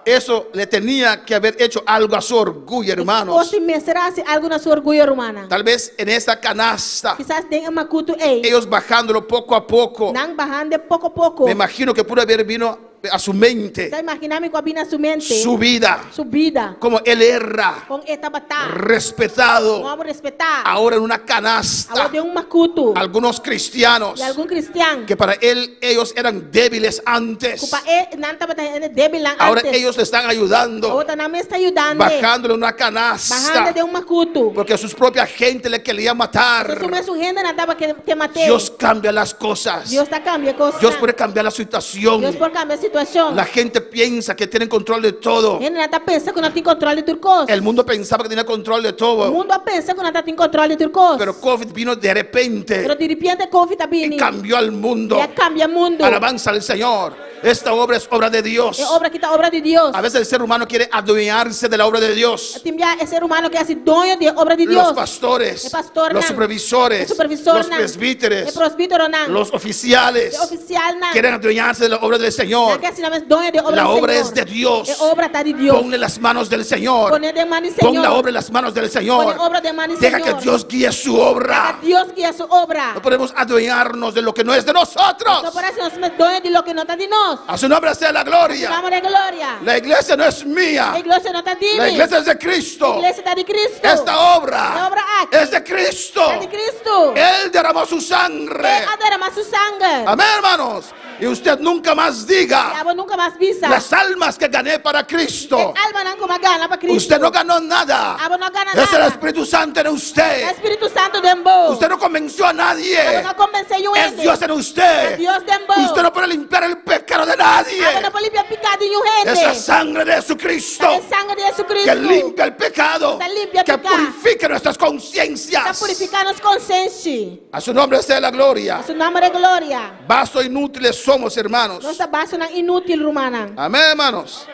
Eso le tenía que haber hecho algo a su orgullo, hermanos. Ou se mestrasse algo na sua orgulho romana. Tal vez en esa canasta, Quizás tenha makutu ei. ellos bajándolo poco a poco. Nang bahande pouco a pouco. Me imagino que pudo haber vino a su mente Tá imaginando com a bina su mente. su vida, Subida. como él era Com etabata. respetado. Vamos respeitar. Ahora en una canasta, Agora tem makutu. algunos cristianos E algum cristiano. que para él ellos eran débiles antes, Kupa nan tabata débil lang ahora antes. ellos le están ayudando, Agora na me está ajudando. bajándole una Bahanda canasta, de makutu. porque su propia gente le quería matar. Su mesmo gente na tava que matei. Dios cambia las cosas. Deus tá cambia coisas. Dios puede cambiar la situación. Deus pode cambiar a situação. La gente piensa que tienen control de todo. Ele não tá pensando que não tem controle de tudo coisa. El mundo pensaba que tenía control de O todo, mundo pensa que não tá tem controle de tudo coisa. pero COVID vino de repente Pero de repente COVID tá y vindo. cambió al mundo. E cambia o mundo. Alabanza al Señor. Esta obra es obra de Dios. É obra que tá obra de Deus. A veces el ser humano quiere adueñarse de la obra de Dios. Tem é ser humano que é assim dono de obra de Los Deus. pastores, El pastor los nan. supervisores, El supervisor los nan. presbíteres, El presbítero nan. los oficiales El oficial nan. quieren adueñarse de la obra del Não Señor. quer ser dono de obra La do obra Senhor. es de Dios. É obra tá de Deus. Ponle las manos del Señor. Pone de mano de Pon Senhor. la obra en las manos del Señor. Pone obra de mano de Deja Señor. que Dios guíe su obra. Deus guia sua obra. No podemos adueñarnos de lo que no es de Não nosotros. parece nós somos dono de lo que não está de nós. A su nombre sea la gloria. Vamos de glória. La iglesia no es A mía. igreja não está de La mim. iglesia es de A Cristo. igreja está de Cristo. Esta La obra obra aquí es de Cristo. está de Cristo. Él derramó su Ele sangre. derramou seu sangue. Amén, hermanos. Y usted nunca más E diga ela nunca mais visa. las almas que gané para Cristo. Alma não como gana para Cristo. Usted no ganó nada. Ela não gana Es el nada. Espíritu Santo en O usted. Espírito Santo dembo. Usted no convenció a Ela nadie. não convenceu o Es Dios en usted. Deus dembo. Usted no puede limpiar el pecado de Ela nadie. não pode limpar pecado em um Es la rede. sangre de Jesucristo É sangue de Jesus Cristo. que limpia el pecado, Está limpia que pecado. purifica nuestras Está conciencias. purificando os conscientes. A su nombre sea la gloria. Su nome é glória. Vasos inútiles somos, hermanos. Nossa base não inútil, romana. Amén, hermanos.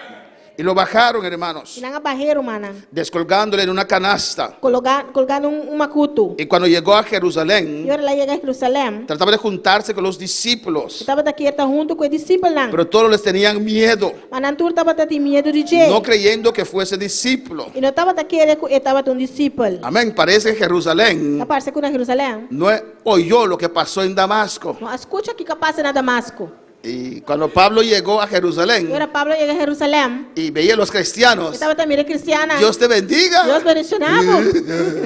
Y lo bajaron, hermanos, Não é barreira, romana. descolgándole en una canasta. Colgando macuto. Y cuando llegó a E Jerusalén, ora lá chega a Jerusalém. trataba de juntarse con los discípulos, Estava daqui está junto com os discípulos lá. pero todos les tenían miedo, Mas não estava de medo de jeito. no creyendo que fuese discípulo. E não estava daqui, estava um discípulo. Amén. Parece que Jerusalén Aparece com na Jerusalém. no oyó lo que pasó en Damasco. Não escuta o que passa na Damasco. Y cuando Pablo llegó a E Jerusalén ora Pablo chega a Jerusalém. y veía a los cristianos, Estava também cristiana. Dios te bendiga. Deus bendicionava.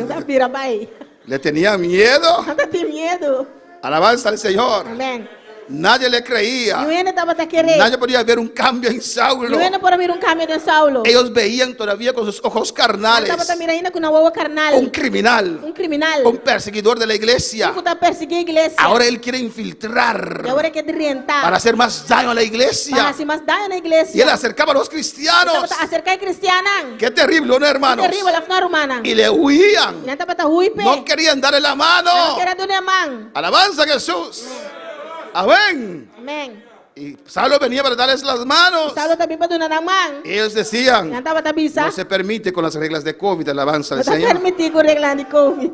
Da pira pai. Le tenía miedo. Não tem medo. Alabanza al Señor. Amém. Nadie le E o creía. Ene estava a querer. Nadie podía ver un cambio en E Saulo. o Ene por vir cambio de Saulo. Ellos veían todavía con sus ojos carnales Estava também ainda com uma uva carnal. un criminal, Criminal. un perseguidor de la iglesia. Que está perseguindo a igreja. Ahora él quiere E infiltrar agora quer rentar. para hacer más daño a la Para iglesia. se mais dar na Y igreja. él acercaba a los cristianos. Estava acercar a cristiana. Qué terrible, ¿no, hermanos? Terrível, ela foi romana. Y le huían. Não estava a huipe. No querían darle la Não mano. queria dar mão. Alabanza a Jesús. Amén. Amém. Y Saulo venía para darles las manos. Saulo também para dar na mão. Y ellos Não decían, estava a bisa. no se permite con las reglas de COVID, alabanza Não al está Señor. permitido com regra de Covid.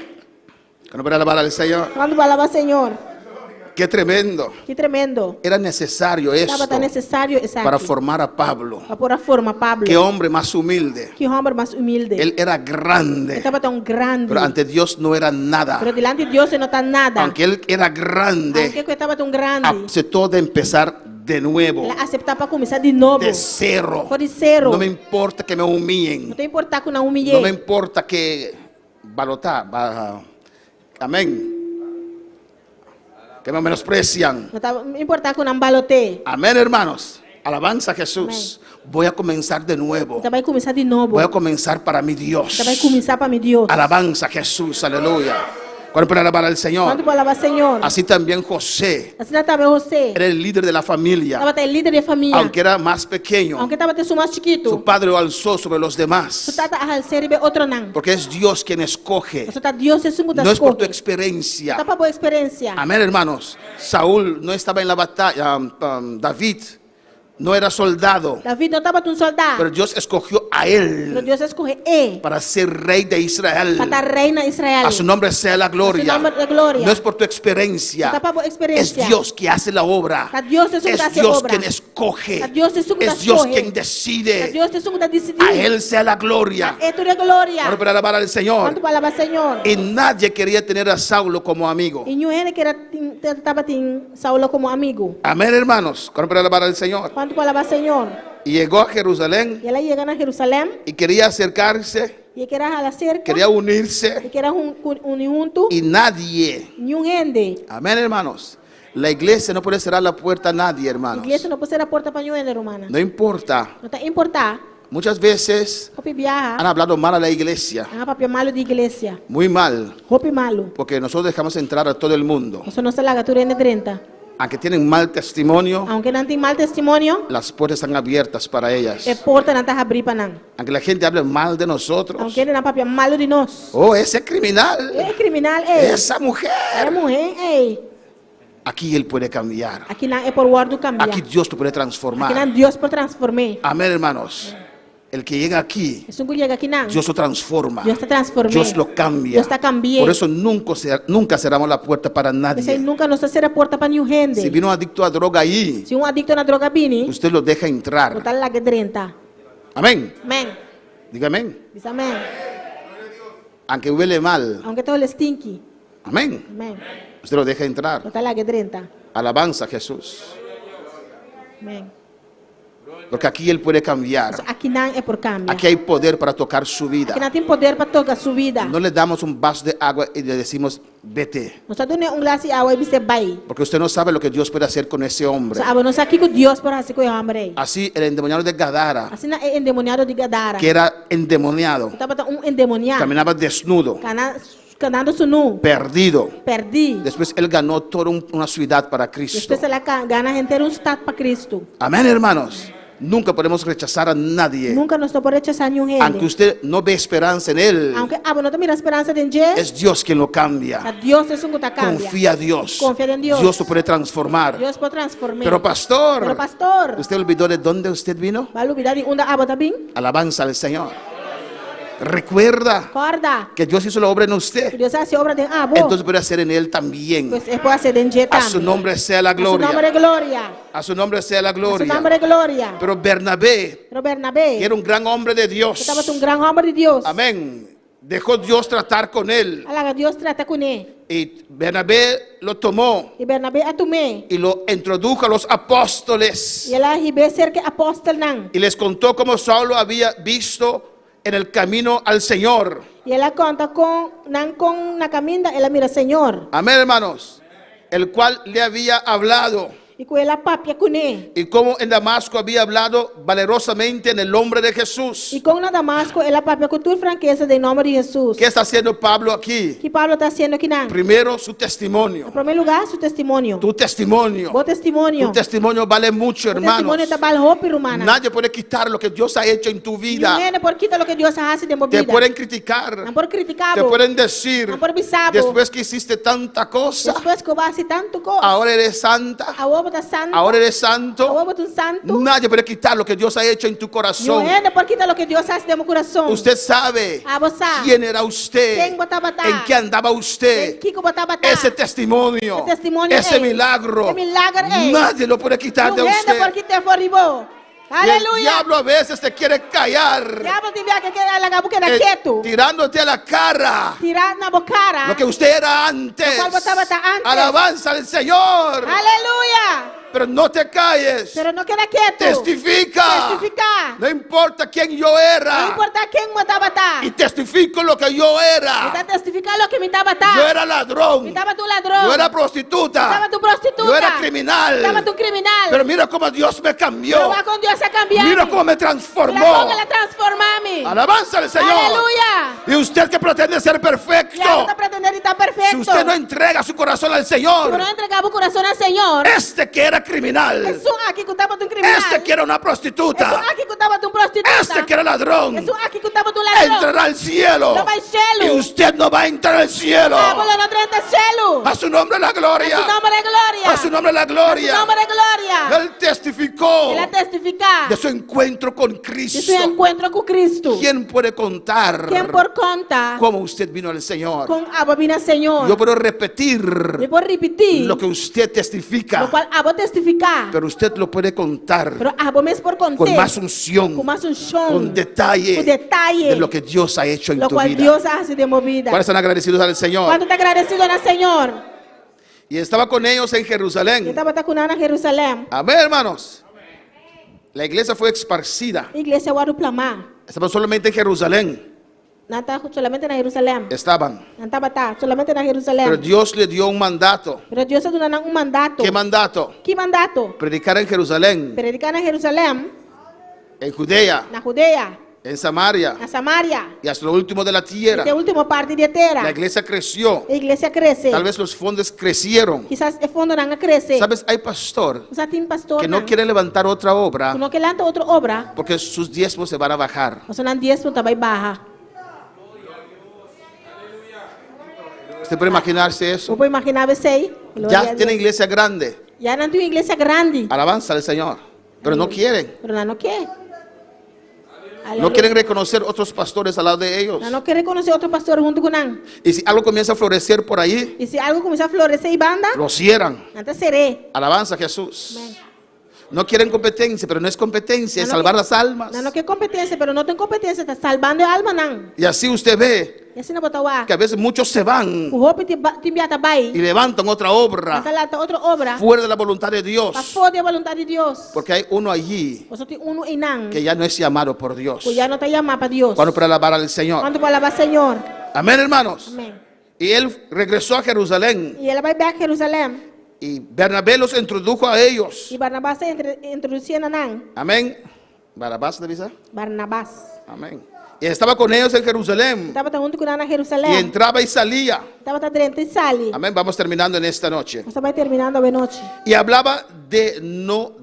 Que no para alabar al Señor. Quando falava Senhor. Qué tremendo. Que tremendo. Era necesario Estava esto tão necessário essa para formar a Pablo. para pôr a forma Pablo. Qué hombre más humilde. Que homem mais humilde. Él era grande, Estava tão grande. pero ante Dios no era nada. Pero delante de Deus não está nada. Aunque él era grande, Aunque estava tão grande. aceptó de empezar de nuevo, Ela aceitar para começar de novo. de cero. Foi de zero. No me importa que me Não humillen. tem importar que não No me humilhei. importa que amén. Que me menosprecian. Não importar que não balotei. Amén, hermanos. Alabanza a Jesús. Voy a comenzar de nuevo. Então vai começar de novo. Voy a comenzar para mi Dios. Então vai começar para meu Deus. Alabanza a Jesús, aleluya. ¿Cuánto pueden alabar al Quanto Señor? pode alabar Senhor? Así también José Assim também você. era el líder de la familia, Estava até líder de família. aunque era más pequeño. Aunque estava até mais Su chiquito. padre lo alzó sobre los Su demás, tata a receber outro não. porque es Dios quien escoge, Você tá Deus é sumo das no es por tu coisas. experiencia. Tá para boa experiência. Amén, hermanos. Saúl no estaba en la batalla, David no era soldado, Davi não estava um soldado. pero Dios escogió a Pero él Deus escolhe ele para ser rey de Israel. para estar reina Israel. A su nombre sea la A su gloria. nombre de gloria. No es por tu experiencia, Tá para boa es experiência. Dios que hace la obra. Tá Deus é sumo Es das Dios obras. quien escoge. Tá Deus é sumo das Es Dios escolhe. quien Tá decide. Deus é sumo da decidir. A él sea la gloria. É tu de glória. Ahora para alabar al Quanto Señor. para alabar Senhor? Y nadie quería tener a Saulo como amigo. E nenhum que era estava Saulo como amigo. Amén, hermanos. Ahora para alabar al Señor. Quanto para alabar Senhor? Y llegó a Jerusalén E ela chega na Jerusalém y quería acercarse, e que era a la cerca. quería unirse E que era junto. y nadie. Nenhum gente. Amén, hermanos. La iglesia no puede cerrar la puerta a nadie, A hermanos. igreja não pode ser a porta para nenhum romana. No importa. Não está importar. Muchas veces Hopi han viaja. hablado mal a la iglesia, Ah, papel malo de igreja. muy mal, Hopi malo. porque nosotros dejamos entrar a todo el mundo. Você não se laga tu rende 30. Aunque tienen mal testimonio, Aunque não tem mal testemunho, las puertas están abiertas para ellas. a porta não está abrir para não. Aunque la gente hable mal de nosotros. Aunque não papel malo de nós. Oh, ese criminal, É criminal, ei. esa mujer. É mulher, ei. Aquí Él puede cambiar. Aqui não é por guardo cambiar. Aquí Dios te puede Aqui não transformar. Deus pode transformar. Amén, hermanos. El que llega aquí, Se um chega aqui não. Dios lo transforma. Dios te transforma. Dios lo cambia. Dios te cambia. Por eso nunca cerramos la puerta para Você nadie. nunca nos será porta para nenhum gente. Si vino un adicto a droga ahí, Se adicto na droga vini, usted lo deja não entrar. está lá que 30. Amén. Amém. Diga amén. Diz amém. Aunque huele mal. Aunque todo stinky. Amén. Amém. Usted lo deja entrar. Não está lá que 30. Alabanza a Jesús. Amém. Porque aquí Él puede cambiar. Aqui não é por câmbio. Aquí hay poder para tocar su vida. Aqui não tem poder para tocar sua vida. No le damos un vaso de agua y le decimos, vete. Nós só damos glass de água e você vai. Porque usted no sabe lo que Dios puede hacer con ese hombre. Só água, nós aqui com Deus para fazer com o homem. Así el endemoniado de Gadara, Assim não é endemoniado de Gadara. que era endemoniado, Estava endemoniado. caminaba desnudo, Canando su nu. perdido. Perdi. Después él ganó toda una ciudad para Cristo. Depois ela gana inteiro estado para Cristo. Amén, hermanos. Nunca podemos rechazar a nadie. Nunca nos pode rechazar nenhum Aunque gente. usted no ve esperanza en él, Aunque não tem esperança de Deus. es Dios quien lo cambia. Deus é um que cambia. Confía a Dios. Confía en Dios. Dios lo puede transformar. Deus pode transformar. Pero pastor, pastor, ¿usted olvidó de dónde usted vino? vai olvidar de onde água também? Alabanza al Señor. Recuerda Acorda. que Dios hizo la obra en usted. Deus hace obra de água. Entonces puede hacer en él también. Pues é pode ser de Deus A su também. nombre sea la A su nombre gloria. de glória. A su nombre sea la A su gloria. nombre de glória. Pero Bernabé, Pero Bernabé, que era un gran hombre de Dios. estava um grande homem de Deus. Amén. Dejó Dios tratar con él. Alaga Deus trata com ele. Y Bernabé lo tomó E Bernabé a tomé. y lo introdujo a los apóstoles. E ela ribe ser que apóstolo não. Y les contó cómo Saulo había visto en el camino al Señor. E ela conta com na caminda, ela mira Senhor. Amén, hermanos. El cual le había hablado. E com ela papia com ele. Y cómo en Damasco había hablado valerosamente en el nombre de Jesús. E com na Damasco, ela papia com toda franqueza em nome de Jesus. ¿Qué está haciendo Pablo aquí? Que Pablo está haciendo aqui não. Primero su Em testimonio. primeiro lugar, seu testemunho. Tu testimonio. Bom testemunho. Tu testimonio vale mucho, O hermanos. testemunho está balhope, romana. Nadie puede quitar lo que Dios ha hecho en tu vida. Ninguém pode quitar o que Deus hace de Te vida. pueden criticar. Não pode criticar. Te pueden decir, Não pode bisabo. después que hiciste tanta cosa, Depois que eu faço tanto coisa. ahora eres santa, A ovo está santo. ahora eres A santo. ovo está santo. Nadie puede quitar lo que Dios ha hecho en tu corazón. Ninguém pode quitar o que Deus hace de meu coração. Usted sabe Ah, você sabe. quién era usted, Quem botava en qué andaba usted. Que botava Ese testimonio, Ese testimonio, ese ey. milagro, Ese milagro, ey. nadie lo puede quitar de Ninguém pode usted. quitar forribou. Y el Aleluia. diablo a veces te quiere callar, Diabo te vê que ela gabuca da quieto. tirándote a la cara Tirar na bocara. lo que usted era antes. Lo cual vos estabas antes. Alabanza al Señor. Aleluia. Pero no te calles. Pero no queda quieto. Testifica. Testifica. No importa quién yo No era. importa quién me estaba Y testifico lo que yo era. Está testificando que me estaba Yo era ladrón. Estaba tu ladrón. Yo era prostituta. Estaba tu prostituta. Yo era criminal. Estaba tu criminal. Pero mira cómo Dios me cambió. Pero va con Dios a cambiar. Mira cómo me Mira transformó. cómo la transformame. Alabanza al Señor. Aleluya. Y usted que pretende ser perfecto. Ya no está pretender estar perfecto. Si usted no entrega su corazón al Si Señor. no entregaba el corazón al Señor. Este que era criminal. Es un aquí que estaba tu criminal. Este que era una Es un prostituta. aquí que estaba tu prostituta. Este que era ladrón. Es un aquí que estaba tu ladrón. Entrará al cielo. No va al cielo. Y usted no va a entrar al cielo. Ah, porque no entra en el cielo. A su nombre la gloria. A su nombre de gloria. A su nombre la A su gloria. nombre de gloria. Él testificó Él ha testificado de su encuentro con de su Cristo. encuentro con Cristo. ¿Quién puede contar ¿Quién por conta cómo usted vino al Señor? con Abba vino al Señor? Yo puedo repetir Yo puedo repetir lo que usted testifica, lo cual Abba testifica. pero usted lo puede contar Pero Abba me es por contar con más unción, con más unción, con detalle, con detalle de lo que Dios ha hecho en lo tu cual vida. Dios hace de movida. ¿Cuáles están agradecidos al Señor? ¿Cuánto está agradecido al Señor? Y estaba con ellos en Yo Jerusalén. estaba tacunando en Jerusalén. Amén, hermanos. La iglesia fue esparcida. Iglesia Guaruplamá. Estaban solamente en Jerusalén. No está solamente en Jerusalén. Estaban. No estaba solamente en Pero Jerusalén. Dios le dio un mandato. Pero Dios ha dado un mandato. ¿Qué mandato? ¿Qué mandato? Predicar en Jerusalén, Predicar en Jerusalén, en Judea, en Judea, en Samaria en Samaria, y hasta lo último de la tierra. de última parte de tierra. La iglesia creció. La iglesia crece. Tal vez los fondos crecieron. Quizás el fondo no crece. ¿Sabes? Hay pastor Quizás tiene pastor que no quiere levantar otra obra no que levanta otra obra. porque sus diezmos se van a bajar. O sea, no 10 puntos va baja. ¿Usted puede imaginarse eso? ¿Tú puedes imaginar a seis? Ya tiene iglesia grande. Ya no tiene iglesia grande. Alabanza al Señor. Pero no quieren. Pero no quiere. No quieren reconocer otros pastores al lado de ellos. No quiere conocer otro pastor junto con él. Y si algo comienza a florecer por ahí, Y si algo comienza a florecer y banda, lo cierran. antes seré. Alabanza a Jesús. Amén. No quieren competencia, pero no es competencia, es No, no salvar que- las almas. No que competencia, pero no tengo competencia, está salvando alma nan. Y así usted ve Y así no botawa. que a veces muchos se van O hope te enviata y bai. levantan otra obra Hasta la otra obra. fuera de la voluntad de Para Dios. fora da voluntad de Dios. Porque hay uno allí Você tem uno em nan. que ya no es llamado por Dios. Que ya no te llama para Dios. Cuando para alabar al Señor. Quando para alabar Senhor. Amén, hermanos. Amém. Y él regresó a Jerusalén E ela vai para Jerusalém. y Bernabé los introdujo a ellos. E Barnabás se introducia na nan. Amén. Barabás, ¿de visa? Barnabás. Amén. Y estaba con ellos en Jerusalén. Estava junto com na Y Jerusalém. entraba y salía. Estava dentro e sali. Amén. Vamos terminando en esta noche. Você vai terminando a noite. Y hablaba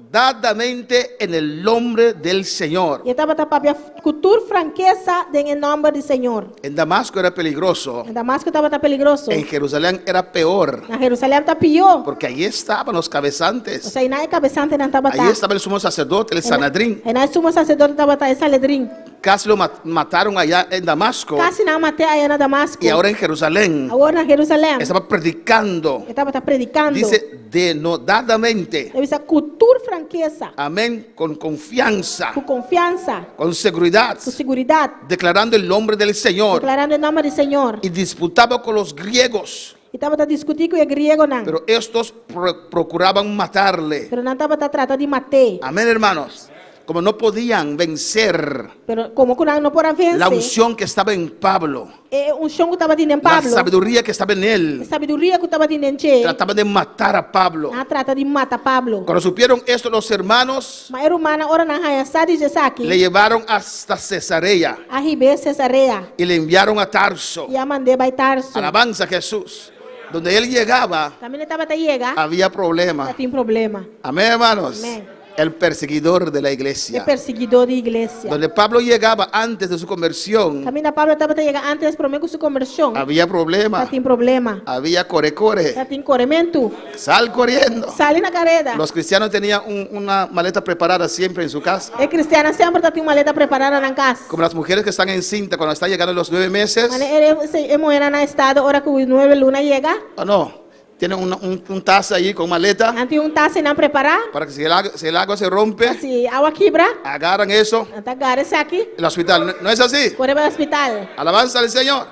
denodadamente en el nombre del Señor. E estava para cultura franqueza em nome do Senhor. En Damasco era peligroso. Em Damasco estava peligroso. En Jerusalén era peor. Na Jerusalém está pior. Porque allí estaban los Ou cabezantes. seja, na cabeçante não estava Allí estaba el sumo sacerdote, el Sanadrín. E na sumo sacerdote estava essa ledrim. Casi lo mataron allá en Damasco. Casi não matei aí na Damasco. Y ahora en Jerusalén. Agora na Jerusalém. Estaba predicando. Estava predicando. Dice denodadamente. Deve ser cultura franqueza. Amén. Con confianza. Com confiança. Con seguridad. Com seguridade. Declarando el nombre del Señor. Declarando o nome do Senhor. Y disputaba con los griegos. E estava discutindo com o grego não. Pero estos procuraban matarle. Pero não estava tratando de matar. Amén, hermanos. Como no podían vencer Pero como que não pode vencer. la unción que estaba en Pablo, Chão que estava dentro de la Pablo. sabiduría que estaba en él, Sabedoria que estava dentro de trataban de matar a Pablo. não trata de matar Pablo. Cuando supieron esto, los hermanos Mas era humana ora na raia de Jesaki. le llevaron hasta Cesarea A Ribe Cesarea. y le enviaron a Tarso. E a mandei vai Tarso. Alabanza a Jesús. Donde él llegaba, Também estava até chegar. había problema. Tem problema. Amén, hermanos. Amén. El perseguidor de la É iglesia. perseguidor de igreja. Donde Pablo llegaba antes de su conversión, Também da Pablo estava até chegar antes de su conversão. había problema. Já tem problema. Había core-core. Já tem corrimento. Sal corriendo. Sale na careta. Los cristianos tenían una maleta preparada siempre en su casa. É cristiana sempre tem uma maleta preparada na casa. Como las mujeres que están encinta cuando están llegando los 9 meses. Mas é mulher na estado hora que os 9 luna chega. ¿O no? Tienen un taza ahí con maleta Antes taça não preparar. para que si el agua se rompe, Se água quebra, agarran eso até agora esse aqui. en el hospital. ¿No es así? Pode ir para o hospital. Alabanza al Señor.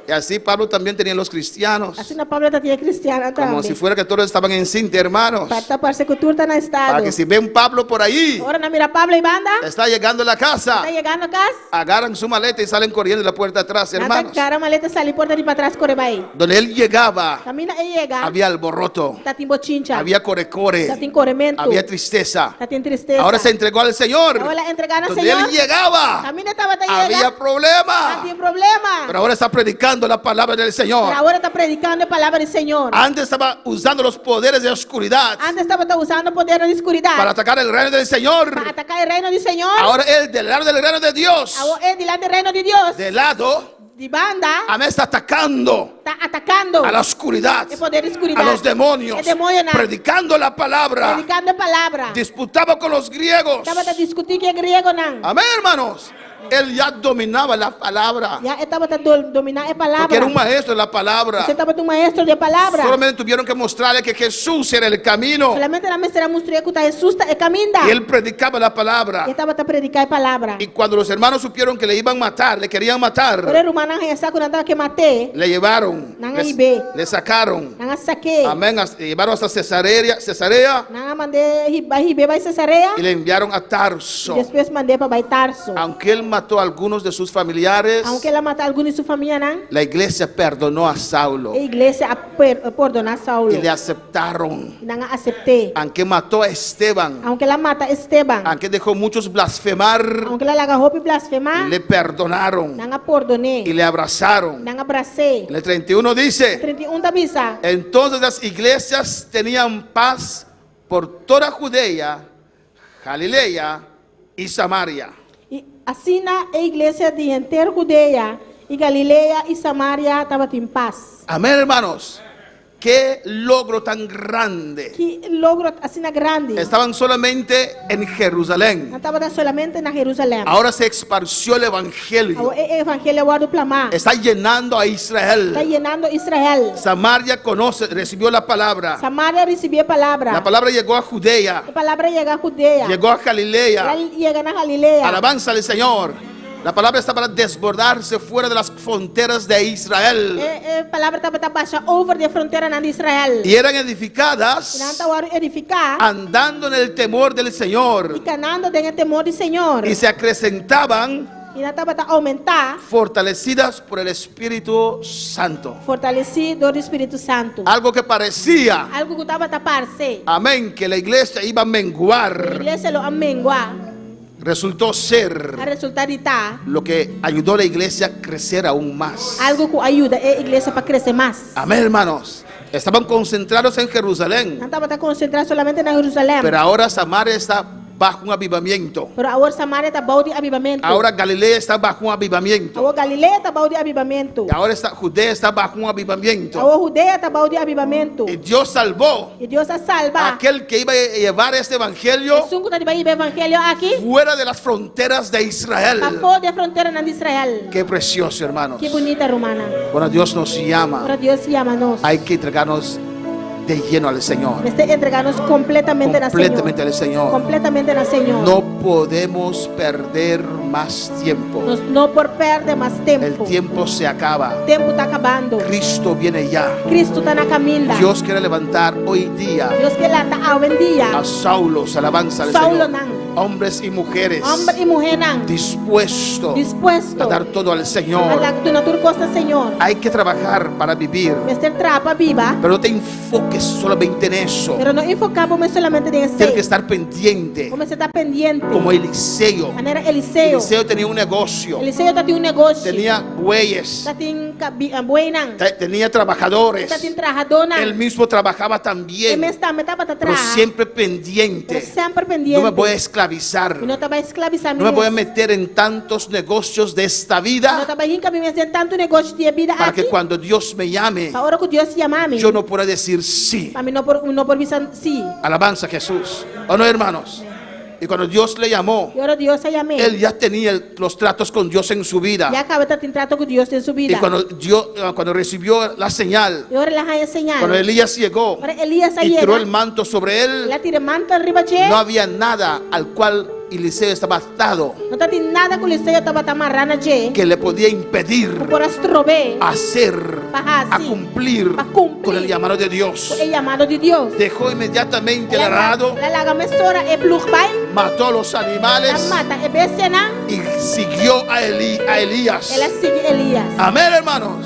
Y así Pablo también tenía los cristianos. Assim na Pablo tinha cristiana Como também. si fuera que todos estaban en cinta, hermanos. Para parece que tudo está na estado. Para que si ven Pablo por ahí, Agora na mira Pablo e banda, está llegando a la casa, está chegando a casa. agarran su maleta y salen corriendo de la puerta atrás, Nada hermanos. cara maleta sali porta de para trás corre vai. Donde él llegaba, Camina e chega. había alboroto, Tá tem bochincha. había corecore, Tá tem corremento. había tristeza. Tá tem tristeza. Ahora se entregó al Señor. Ahora entregaron al Donde Señor. él llegaba, Camina estaba te había chega. Tá problema. tem problema. Pero ahora está predicando la palabra del Pero Señor. agora está predicando a palavra do Senhor. Antes estaba usando los poderes de oscuridad Antes estava usando o poder da escuridão para atacar el reino del Señor. para atacar o reino do Senhor. Ahora él, del lado del reino de Dios, Agora é diante do reino de Deus. de lado, De banda, a mí está atacando está atacando a la oscuridad, o poder da a escuridão. los demonios, É demônio, não. predicando la palabra. Predicando a palavra. Disputaba con los griegos. Estava a discutir que é grego não. Amén, hermanos. Él ya dominaba la palabra, Já estava a dominar a porque palavra. era un maestro de la palabra. Você estava um maestro de palavra. Solamente tuvieron que mostrarle que Jesús era el camino. Solamente na mesa mostrou que Jesus é caminho. Y él predicaba la palabra. Estava a predicar a palavra. Y cuando los hermanos supieron que le iban a matar, le querían Por matar, el humano já sabe quando estava que matei. le llevaron, Nanga ibe. le sacaron. Não saquei. Amén. Llevaron hasta Cesarea Não mandei ribe vai Cesarea. y le enviaron a Tarso. Depois mandei para Baitarso. Aunque él mató a algunos de sus familiares, Aunque ela matou alguns de sua família, não. la iglesia perdonó a Saulo A igreja perdonar Saulo. y le aceptaron. Não aceitei. Aunque mató a Esteban, Aunque ela mata Esteban. aunque dejó muchos blasfemar, Aunque ela agarrou para blasfemar. le perdonaron Não perdonei. y le abrazaron. Não abracei. En el 31 dice: 31 da missa. entonces las iglesias tenían paz por toda Judea, Galilea y Samaria. E assim a igreja de inteira Judeia e Galileia e Samaria estava em paz. Amén, hermanos. Qué logro tan grande. Que logro assim grande. Estaban solamente en Jerusalén. Não estava solamente na Jerusalém. Ahora se esparció el evangelio. O evangelho agora do plamar. Está llenando a Está Israel. llenando Israel. Samaria recibió la palabra. Samaria recebeu a palavra. La palabra llegó a Judea, A palavra chega a Judeia. llegó a Galilea. Ela chega na Galileia. Alabanza al Señor. La palabra está para desbordarse fuera de las fronteras de Israel. A palavra estava a passar over de fronteira na de Israel. Y eran E não edificadas estava a edificar. andando en el temor del E Señor. canando dentro do temor do Senhor. Y se acrecentaban, E não estava a aumentar. fortalecidas por el Espíritu Santo. Fortalecido do Espírito Santo. Algo que parecía, Algo que estava a taparse. amén, que la iglesia iba a A menguar, igreja lo amenguar. resultó ser A resultar de estar lo que ayudó a la iglesia a crecer aún más. algo que ajuda a igreja para crescer mais. Amén, hermanos. Estaban concentrados en Jerusalén, Não estava a concentrar solamente na Jerusalém. pero ahora Samaria está bajo un avivamiento. Pero agora Samaria está bom de avivamento. Ahora Galilea está bajo un avivamiento. Agora Galileia está bom de avivamento. Ahora Judea está bajo un avivamiento. Agora Judeia está bom de avivamento. Y Dios salvó E Deus a a salva. aquel que iba a llevar este evangelio Jesus está de o evangelho aqui. fuera de las fronteras de Para Israel. fora da fronteira na de Israel. Qué precioso, hermanos. Que bonita romana. Cuando Dios nos llama, Agora Deus chama nós. hay que entregarnos de lleno al Señor. Este entregarnos completamente na Senhor. Completamente al Señor. Completamente na Senhor. No podemos perder más tiempo. Nós não por perder mais tempo. El tiempo se acaba. O tempo está acabando. Cristo viene ya. Cristo está na caminda. Dios quiere levantar hoy día Deus que lá está ao dia. a Saulos, alabanza al Saulo Señor. não. Hombres y mujeres Homem e mulher não. dispuestos Dispuesto a dar todo al a Señor. dar tu natura costa, Senhor. Hay que trabajar para vivir, Este trapa viva. pero no te enfoques solamente en eso. Pero no enfocamos solamente en Tienes que ese. estar pendiente, Como você está pendiente. como Eliseo. Maneira Eliseu. Eliseo tenía un negocio, Eliseu está tem negócio. tenía bueyes, Está tem buena. tenía trabajadores. Está tem trajadona. Él mismo trabajaba Ele también, está me estava pero atrás. siempre pendiente. Pero sempre No pendiente. me voy a esclavizar, E não estava esclavizando. no me voy a meter en tantos negocios de esta Não vida estava encaminhando tanto negócio de vida para aqui. que cuando Dios me llame, A hora que Deus chama me. yo no pueda decir sí. Para mim não por visão sim. Alabanza a Jesús. ¿O no, hermanos? Y cuando Dios le llamó, E ora Deus chama. él ya tenía los tratos con Dios en su E vida. acaba de ter trato com Deus em sua Y vida. cuando recibió la señal, E ora ela vai ensinar. cuando Elías llegó Ora Elias y tiró el llega. manto sobre él, Ela tira manto arriba de. no había nada al cual Eliseo estaba atado, Não tá tem nada que o Liceu estava amarrando je. que le podía impedir Por astrobe. hacer, Ajá, a sí. cumplir Pa cumplir. con el llamado de Dios. O llamado de Dios. Dejó inmediatamente el arado, La laga mesora e plugbai. mató a los La animales mata e bestia na. y siguió a Elías. Ela sigue Elias. Amén, hermanos.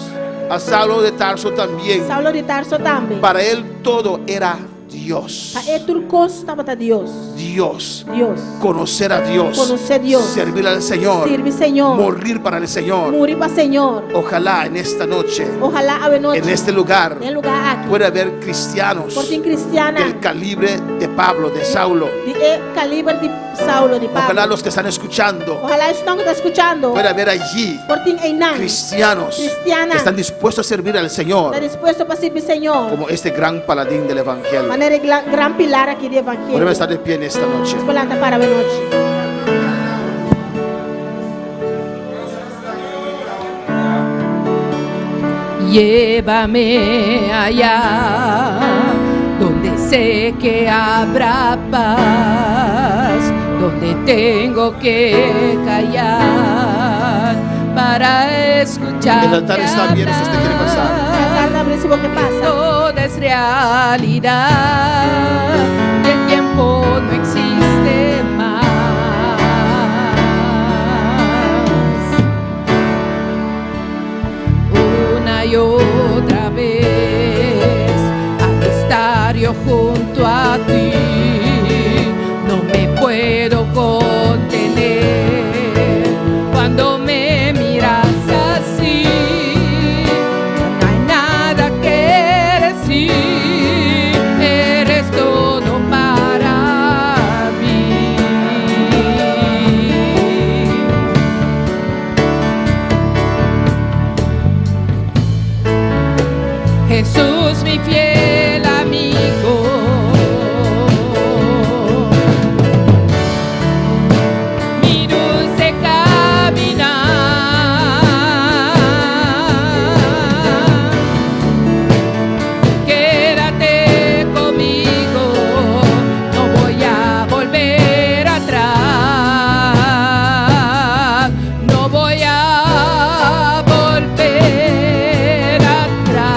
A Saulo de Tarso también. Saulo de Tarso também. Para él todo era Dios. Pa e turcos estava para Deus. Dios. Deus. Conocer a Dios. Conocer Dios. Servir al Señor. Sirve Senhor. Morir para el Señor. Morir para Senhor. Ojalá en esta noche, Ojalá a noite. en este lugar, En lugar aqui. pueda haber cristianos Por ti cristiana. del calibre de Pablo, de Saulo. De calibre de Saulo de Pablo. Ojalá los que están escuchando, Ojalá estão que está escuchando. pueda haber allí Por ti Einan. cristianos Cristiana. que están dispuestos a servir al Señor Está dispuesto para servir Senhor. como este gran paladín del Evangelio. Maneira gran pilar aqui do evangelho. Podemos estar de pie en esta noche. Escolanta para a noite. Llévame allá, donde sé que habrá paz, donde tengo que callar para escuchar. El altar está abierto si usted quiere pasar. Cada vez que passa. Todo es realidad, y el tiempo no existe más. Una y otra vez, al estar yo junto a ti, no me puedo contener cuando me miras así. No hay nada que decir, eres todo para mí. Jesús, mi fiel amigo, mi dulce caminar, quédate conmigo, no voy a volver atrás, no voy a volver atrás,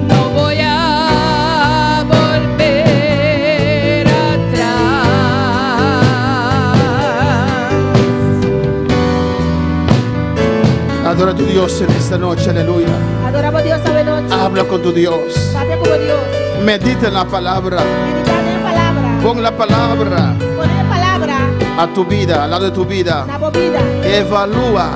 no voy a volver atrás. Adora a tu Dios en esta noche, aleluya. Adoramos a Deus essa noite. Habla con tu Dios. Sabe como Deus. Medita en la palabra. Meditar na palavra. Pon la palabra Põe a palavra a tu vida, al lado de tu vida. na bobida. Evalúa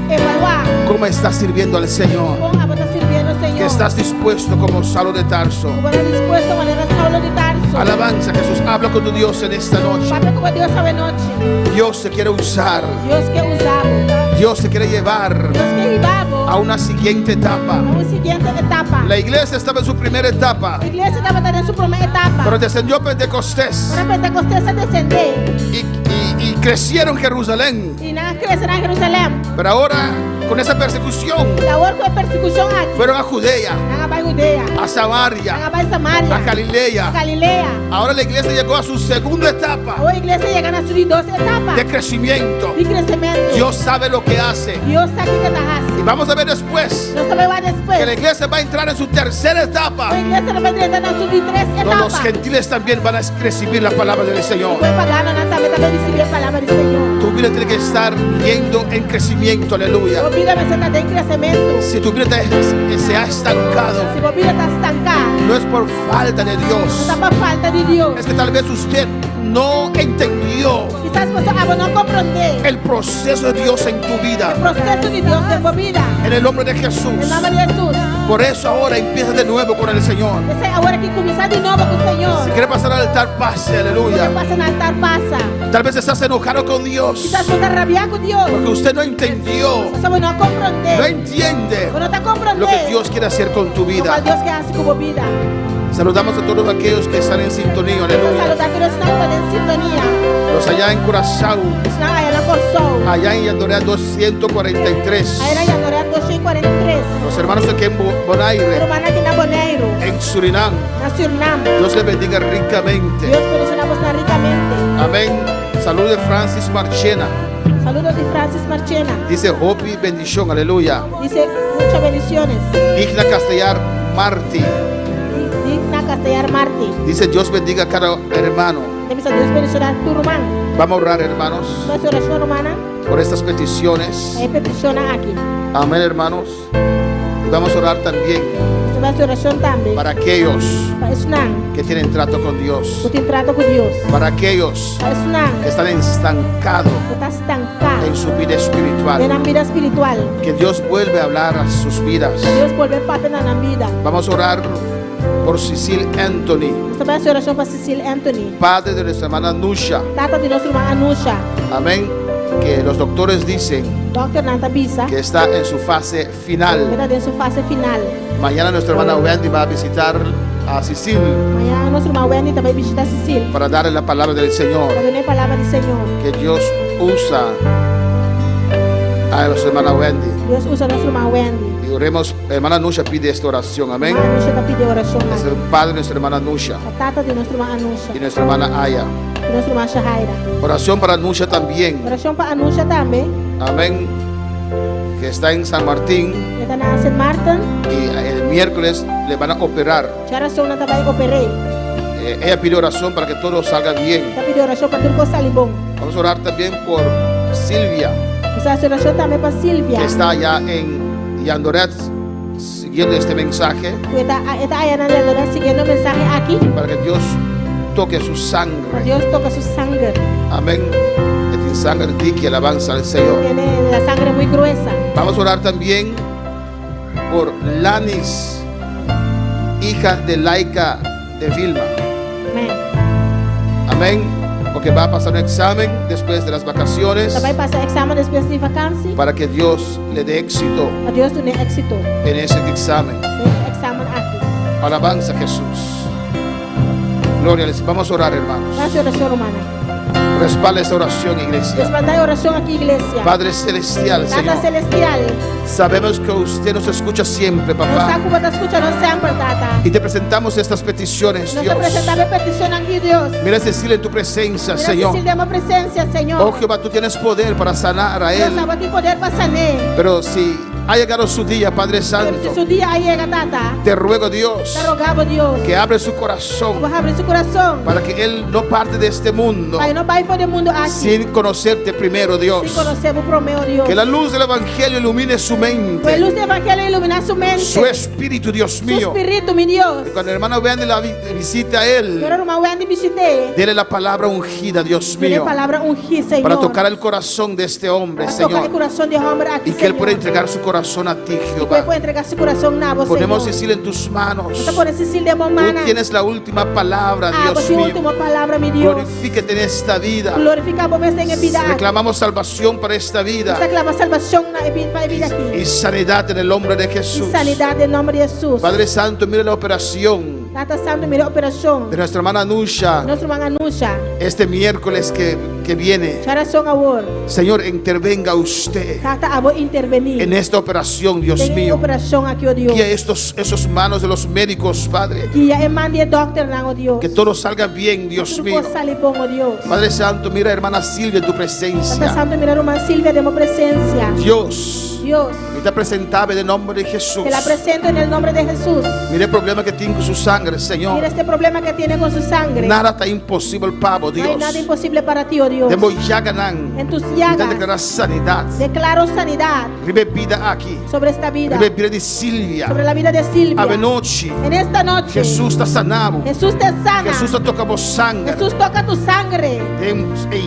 Evaluar. cómo estás sirviendo al Señor. Como a estar servindo o Senhor. Que estás dispuesto como Saulo de Tarso. Como está dispuesto a maneira Saulo de Tarso. Alabanza, Jesús. Habla con tu Dios en esta noche. Sabe como Deus essa noite. Dios te quiere usar. Deus quer usá-lo. Dios te quiere llevar Deus quer levar-lo a una siguiente etapa. a uma seguinte etapa. La iglesia estaba en su primera etapa, A igreja estava dando sua primeira etapa. pero descendió Pentecostés Para Pentecostés a descender. y crecieron en Jerusalén. E não crescerá em Jerusalém. Pero ahora, con esa persecución, E agora com a persecução aqui. fueron a Judea, Não vai Judeia. a Não Samaria, vai Samaria. a Galilea. Galileia. Ahora la iglesia llegó a su segunda etapa Ou a igreja chega na sua 12 etapa de crecimiento. de crescimento. Dios sabe lo que hace. Deus sabe o que está Y fazendo. vamos a ver después Deus também vai que la depois. iglesia va a entrar en su tercera etapa, A igreja não vai entrar na sua 3 donde los etapas. gentiles también van a recibir la palabra del Señor. Foi pagando, nós também receber a palavra do Senhor. Tu vida tiene que estar yendo en crecimiento, aleluya. A vida você está em crescimento. Si tu vida se ha estancado, Se a vida está estancada, no es por falta de não Dios, está por falta de Deus. es que tal vez usted no entendió Quizás você não compreender el proceso de Dios en tu vida, o processo de Deus na sua vida. en el nombre de Jesús. Em nome de Jesus. Por eso ahora empieza de nuevo con el Señor. Essa é a hora que começar de novo com o Senhor. Si quiere pasar al altar, pase, Você aleluya. passa no altar, passa. Tal vez estás enojado con Dios Quizás você está rabiado com Deus. porque usted no entendió, Você não no compreender. entiende Você não está lo que compreendendo. Dios quiere hacer con tu Como vida. Deus quer fazer com a vida. Saludamos a todos aquellos que están en sintonía, Vou aleluya. saludar que nós estamos em sintonia. Los allá en Curazao, Senão aí na Corsol. allá en Yandorea 243. Aí na Yandoré 243. Los hermanos de Ken Bonaire, Hermana Kina Bonaire, en Surinam. na Surinam. Dios les bendiga ricamente. Dios bendicionamos ricamente. Amén. Salud de Francis Marchena. Saludos de Francis Marchena. Dice Hopi bendición, aleluya. Dice muchas bendiciones. Digna Castellar Martí. Digna Castellar Martí. Dice Dios bendiga a cada hermano. Dios bendicionar tu hermano. Vamos a orar, hermanos, Nuestra oración hermana. por estas peticiones. Hay petición aquí. Amén, hermanos. Y vamos a orar también Nuestra oración también. para aquellos Para Isnan. que tienen trato con Dios. Tú tienes trato con Dios. Para aquellos Para Isnan. que están estancados Tú estás estancado en su vida en espiritual. la vida espiritual. Que Dios vuelve a hablar a sus vidas. Dios vuelve papel en la vida. Vamos a orar por Cecil Anthony, Nuestra oración para Cecil Anthony. padre de nuestra hermana Nusha. Tata de nuestra hermana Anusha. Amén. Que los doctores dicen Doctor Nanta Bisa. que está en su fase final. ¿Verdad? En su fase final. Mañana nuestra hermana Wendy va a visitar a Cecil Mañana nuestra hermana Wendy también visita a Cecil. para darle la palabra del Señor. Para tener palabra del Señor. Que Dios usa a nuestra hermana Wendy. Dios usa a nuestra hermana Wendy. Y oremos, hermana Nusha pide esta oración, amén. Hermana Anusha te pide oración. Es el padre de nuestra hermana Nusha La tata de nuestra hermana Anusha. y nuestra hermana Aya. De nuestra hermana Shahaira. Oración para Nusha también, Oración para Anusha también. amén. Que está en San Martín Está en San Martín. y el miércoles le van a operar. Ya oración no te va a operar. Ella pide oración para que todo salga bien. Te pide oración para que todo salga bien. Vamos a orar también por Silvia, Esa oración también para Silvia. que está allá en Yandoret siguiendo este mensaje, Está allá en el siguiendo el mensaje aquí. para que Dios toque su Para sangre. Dios toca su sangre. Amén. Que tu sangre dique alabanza al Señor. Tiene la sangre muy gruesa. Vamos a orar también por Lanis, hija de Laika de Vilma. Amén. Amén. Porque va a pasar un examen después de las vacaciones, Também passa exame después de vacancia. para que Dios le dé éxito Para Dios tener éxito. en ese examen. Tem exame aqui. Alabanza a Jesús. Gloria a Dios. Vamos a orar, hermanos. Nossa oração humana. Respalda esta oración, iglesia. Respaldai oração aqui, igreja. Padre Celestial, Tata Señor, Celestial. sabemos que usted nos escucha siempre, Nos papá. saco para escuchar sempre, Tata. Y te presentamos estas peticiones, Nos Dios. apresentamos petição aqui, Deus. Mira, Cecilia, en tu presencia, Mira, Señor. Cecília, uma presença, Senhor. Oh, Jehová, tú tienes poder para sanar a Deus él. sabe que poder para sanar. Pero si ha llegado su día, Padre Pero se Santo, su dia aí chega, Tata. te ruego, Dios, Te rogamos, Deus. que abre su corazón Vou abrir seu coração. para que él no parte de este mundo Pai, não vai fora do mundo aqui. sin conocerte primero, Dios. Se conhecemos pro meu Deus. Que la luz del Evangelio ilumine su Que a mente, luz do Evangelho iluminar sua mente. su espíritu, Dios Su mío. espírito, meu Deus. Cuando el hermano Wendy la visite a él, Quero uma Wendy visite. dele la palabra ungida, Dios Dile mío, palavra ungir, Senhor. para tocar el corazón de este hombre, Para tocar o Señor, coração de homem aqui, y que él Senhor. pueda entregar su corazón a ti, E que ele Jehová. pode entregar seu coração na você, Ponemos Senhor. Cecilia en tus manos. Você pode Cecília Tú Momana. tienes la última palabra, Ah, Dios você mío. última palavra, meu Deus. Glorifíquete en esta vida. Glorificar por você em vida. Reclamamos salvación para esta vida Você clama salvação na para a vida aqui. y sanidad en el nombre de E Jesús. sanidade em nome de Jesus. Padre Santo, mira la operación Tata Santo, mira a operação. de nuestra hermana Nusha Nosso irmão Anusha. este miércoles que viene. Charação awor. Señor, intervenga usted Tata abo intervenir. en esta operación, Dios Tem mío. operação aqui, ó Deus. Guía esos manos de los médicos, Padre. Que é mande doctor não, ó Deus. Que todo salga bien, Dios Tudo mío. possa sair bom, ó Deus. Padre Santo, mira hermana Silvia en tu Tata presencia. Santo, mira a irmã Silvia, demos presença. Dios, Dios, y te presentaba en el nombre de Jesús. te la presento en el nombre de Jesús. Mira el problema que tiene con su sangre, Señor. Mira este problema que tiene con su sangre. Nada está imposible, Pablo, No hay Dios. nada imposible para ti, oh Dios. Demos ya ganan. En tus Te llagas declarar sanidad. declaro sanidad Vive vida aquí. sobre esta vida, Vive vida de Silvia. sobre la vida de Silvia. Ave noche. En esta noche, Jesús está sanado. Jesús te sana. Jesús te tocamos sangre. Jesús toca tu sangre. En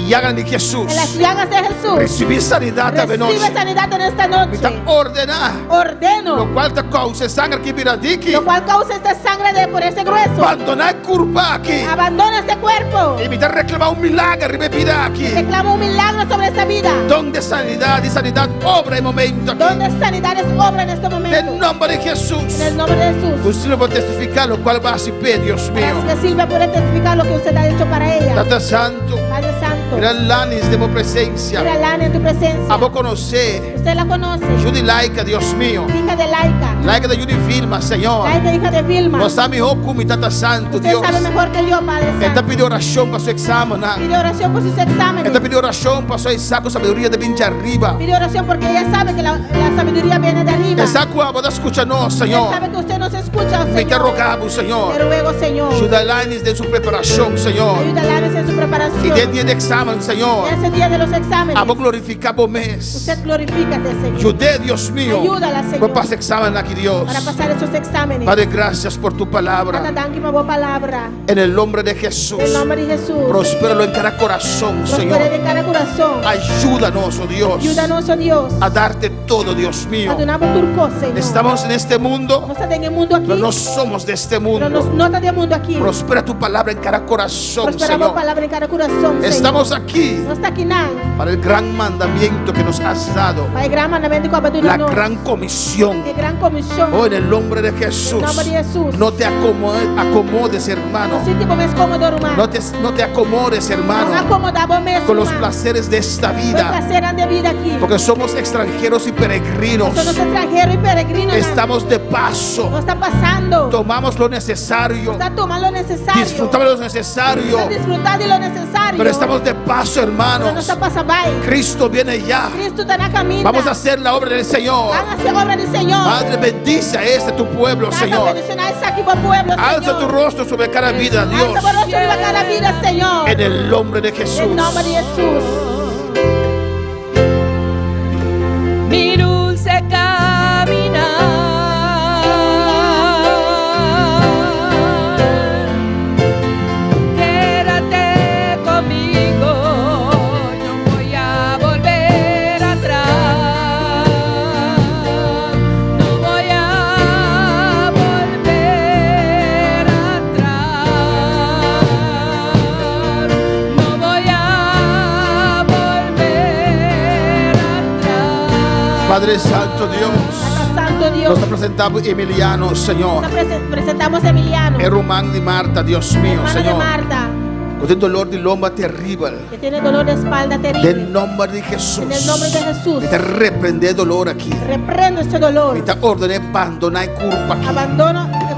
llagas de Jesús. En las llagas de Jesús. Recibí sanidad ave noche. Recibe sanidad en esta Me noche. está ordenar. Ordeno, Lo cual te causa sangre que vira de aquí. lo cual causa esta sangre de por ese grueso. Abandonar curva aquí. Abandona este cuerpo. Y me está reclamar un milagro. Vive vida aquí. Reclamo un milagro sobre esta vida. Donde sanidad y sanidad obra en momento aquí. Donde sanidad es obra en este En momento. nombre de Jesús. En el nombre de Jesús. Usted le va a testificar lo cual va a hacer, Dios mío. Gracias que Silvia puede testificar lo que usted ha hecho para ella. Tata Santo, Padre Santo, santo. Mira Lani, demos presencia. Mira a Lani en tu presencia. Amo conocer. Usted la conoce. Judy Laika, Dios mío. Hija de Laika. Laika de Judy Vilma, Señor. Laika, hija de Vilma. No sabe mejor como Tata Santo, Usted Dios. sabe mejor que yo, Padre Esta Santo. pide oración para su examen. Pide oración por sus exámenes. Esta pide oración para su saco sabiduría de vincha arriba. Pide oración porque ella sabe que la sabiduría viene de arriba. Esa cuava da escucharnos, Ella Señor. sabe que usted nos escucha, Me te Señor. rogamos, Te Señor. ruego, Señor. Ayuda a Lanis de su preparación, Señor. Ayuda a Lanis en su preparación. Y del día de examen, Señor. Y ese día de los exámenes. Amo glorificar por mes. Usted glorifícate, Señor. Ayude, Dios mío. Ayúdala, Señor. Para pasar examen aquí, Dios. Para pasar esos exámenes. Padre, gracias por tu Ata palabra. danki ma bo palabra. En el nombre de Jesús. En el nombre de Jesús. Prospéralo en cada corazón, Prospere Señor. de cada corazón. Ayúdanos, oh Dios. Ayúdanos, oh Dios. A darte todo, Dios mío. Adonamos turco, Señor. Estamos en este mundo, No está en el mundo aquí. pero no somos de este Pero mundo. no está de mundo aquí. Prospera tu palabra en cada corazón, Prosperamos Señor. palabra en cada corazón, Señor. Estamos aquí No está aquí nada. para el gran mandamiento que nos has dado, Para el gran mandamiento que la abandonamos. gran comisión. La gran comisión. Oh, en el nombre de Jesús. En el nombre de Jesús. No te acomodes, hermano. No siente como es cómodo, hermano. No te acomodes, No hermano, acomodamos mesmo, con los hermano. placeres de esta Los vida, placeres de vida aquí. porque somos extranjeros y peregrinos. Somos extranjeros y peregrinos. Estamos de paso. No está pasando. Tomamos lo necesario. Está tomando lo necesario. Disfrutamos lo necesario. Está disfrutando de lo necesario. Pero estamos de paso, Pero no hermanos. está pasando ahí. Cristo viene ya. Cristo está en la camina. Vamos a hacer la obra del Señor. Van a hacer obra del Señor. Padre, bendice a este tu pueblo, Señor. Bendicionar ese aquí por pueblo, Alza Señor. tu rostro sobre cada vida, Dios. Alza por rostro sobre cada vida, Señor. En el nombre de Jesús. En el nombre de Jesús. Mi dulce caminar, quédate conmigo, no voy a volver atrás, no voy a volver atrás, no voy a volver atrás. Padre Santo Dios. Padre Santo Dios. Nos presentamos Emiliano, Señor. Nos presentamos a Emiliano. Román y Marta, Dios mío, Hermano de Señor. Marta, Con el dolor de lomba terrible. que tiene dolor de espalda terrible. Del nombre de Jesús. En el nombre de Jesús. Y te reprende dolor aquí. Reprendo este dolor. Y te ordené abandonar culpa aquí.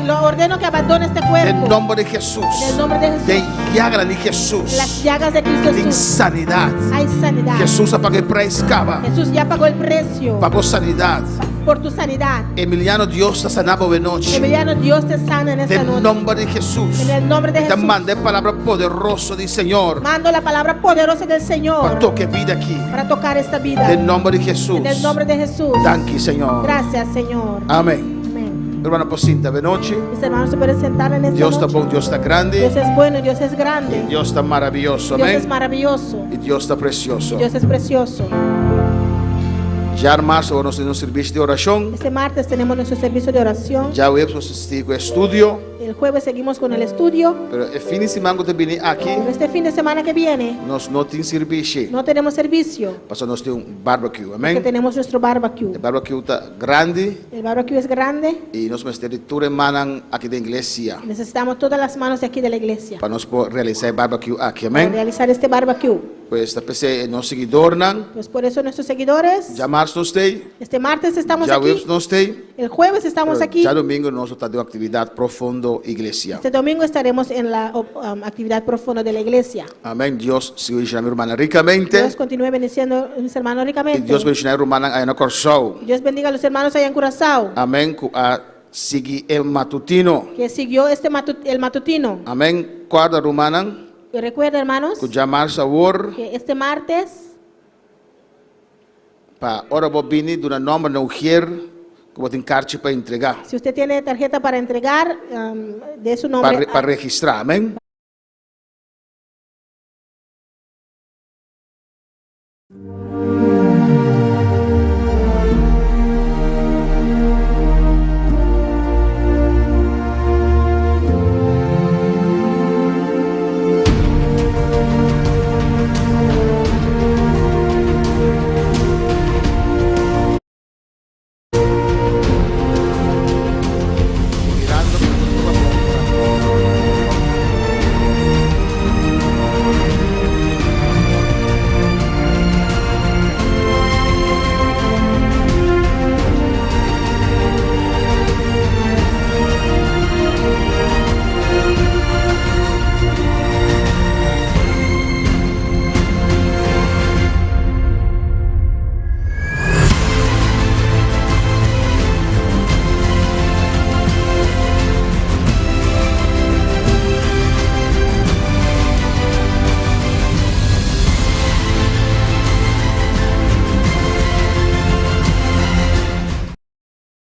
Lo ordeno que abandone este En cuerpo. nombre de Jesús. En el nombre de Jesús. De llaga de Jesús. Las llagas de Cristo De Jesús. insanidad. Hay sanidad. Jesús apaga el precio. Jesús ya pagó el precio Pagó sanidad. por tu sanidad. Emiliano, Dios te sanaba de noche. Emiliano, Dios te sana en esta En noche. nombre de Jesús. En el nombre de Te Jesús. mandé palabra poderosa del Señor. Mando la palabra poderosa del Señor Para toque vida aquí. para tocar esta vida. En nombre de Jesús. En el nombre de Jesús. Danke, Señor. Gracias, Señor. Amén. Amén. Hermano Pocinta, de noche. Mis hermanos se pueden sentar en esta Dios está noche. bueno, Dios está grande. Dios es bueno, Dios es grande. Dios está maravilloso. Dios es Amén. maravilloso. Y Dios está precioso. Dios es precioso. Ya en marzo vamos a tener un servicio de oración. Este martes tenemos nuestro servicio de oración. Ya hoy vamos a tener estudio. El jueves seguimos con el estudio. Pero el fin de semana que viene aquí, Pero este fin de semana que viene nos no tenemos servicio. no tenemos servicio. Pasamos a un barbecue. Porque Amén. tenemos nuestro barbecue. El barbecue está grande. El barbecue es grande. Y nos vamos a tener toda semana aquí de iglesia. Necesitamos todas las manos de aquí de la iglesia Para nos poder realizar el barbecue aquí. para Amén. realizar este barbecue. Pues esta PC nos seguidor. Pues por eso nuestros seguidores, Ya marzo no stay. este martes estamos Ya aquí, jueves no stay. el jueves estamos Pero aquí, ya domingo nosotros tenemos una actividad profundo iglesia. este domingo estaremos en la actividad profunda de la iglesia. Amén. Dios siga bendicionando a mi hermana ricamente. Dios continúe bendiciendo a mis hermanos Y ricamente. Dios bendicionar a mi hermana allá en Corzao. Dios bendiga a los hermanos allá en Curazao, Amén. Sigue el matutino. que siguió el matutino. Amén. Guarda rumana. Y recuerda, hermanos, Ku llamar sabor. que este martes Para hora bobini de una nombre no ujier. Como tem carte para entregar. si usted tiene tarjeta para entregar, de su nombre. Para registrar. Amén.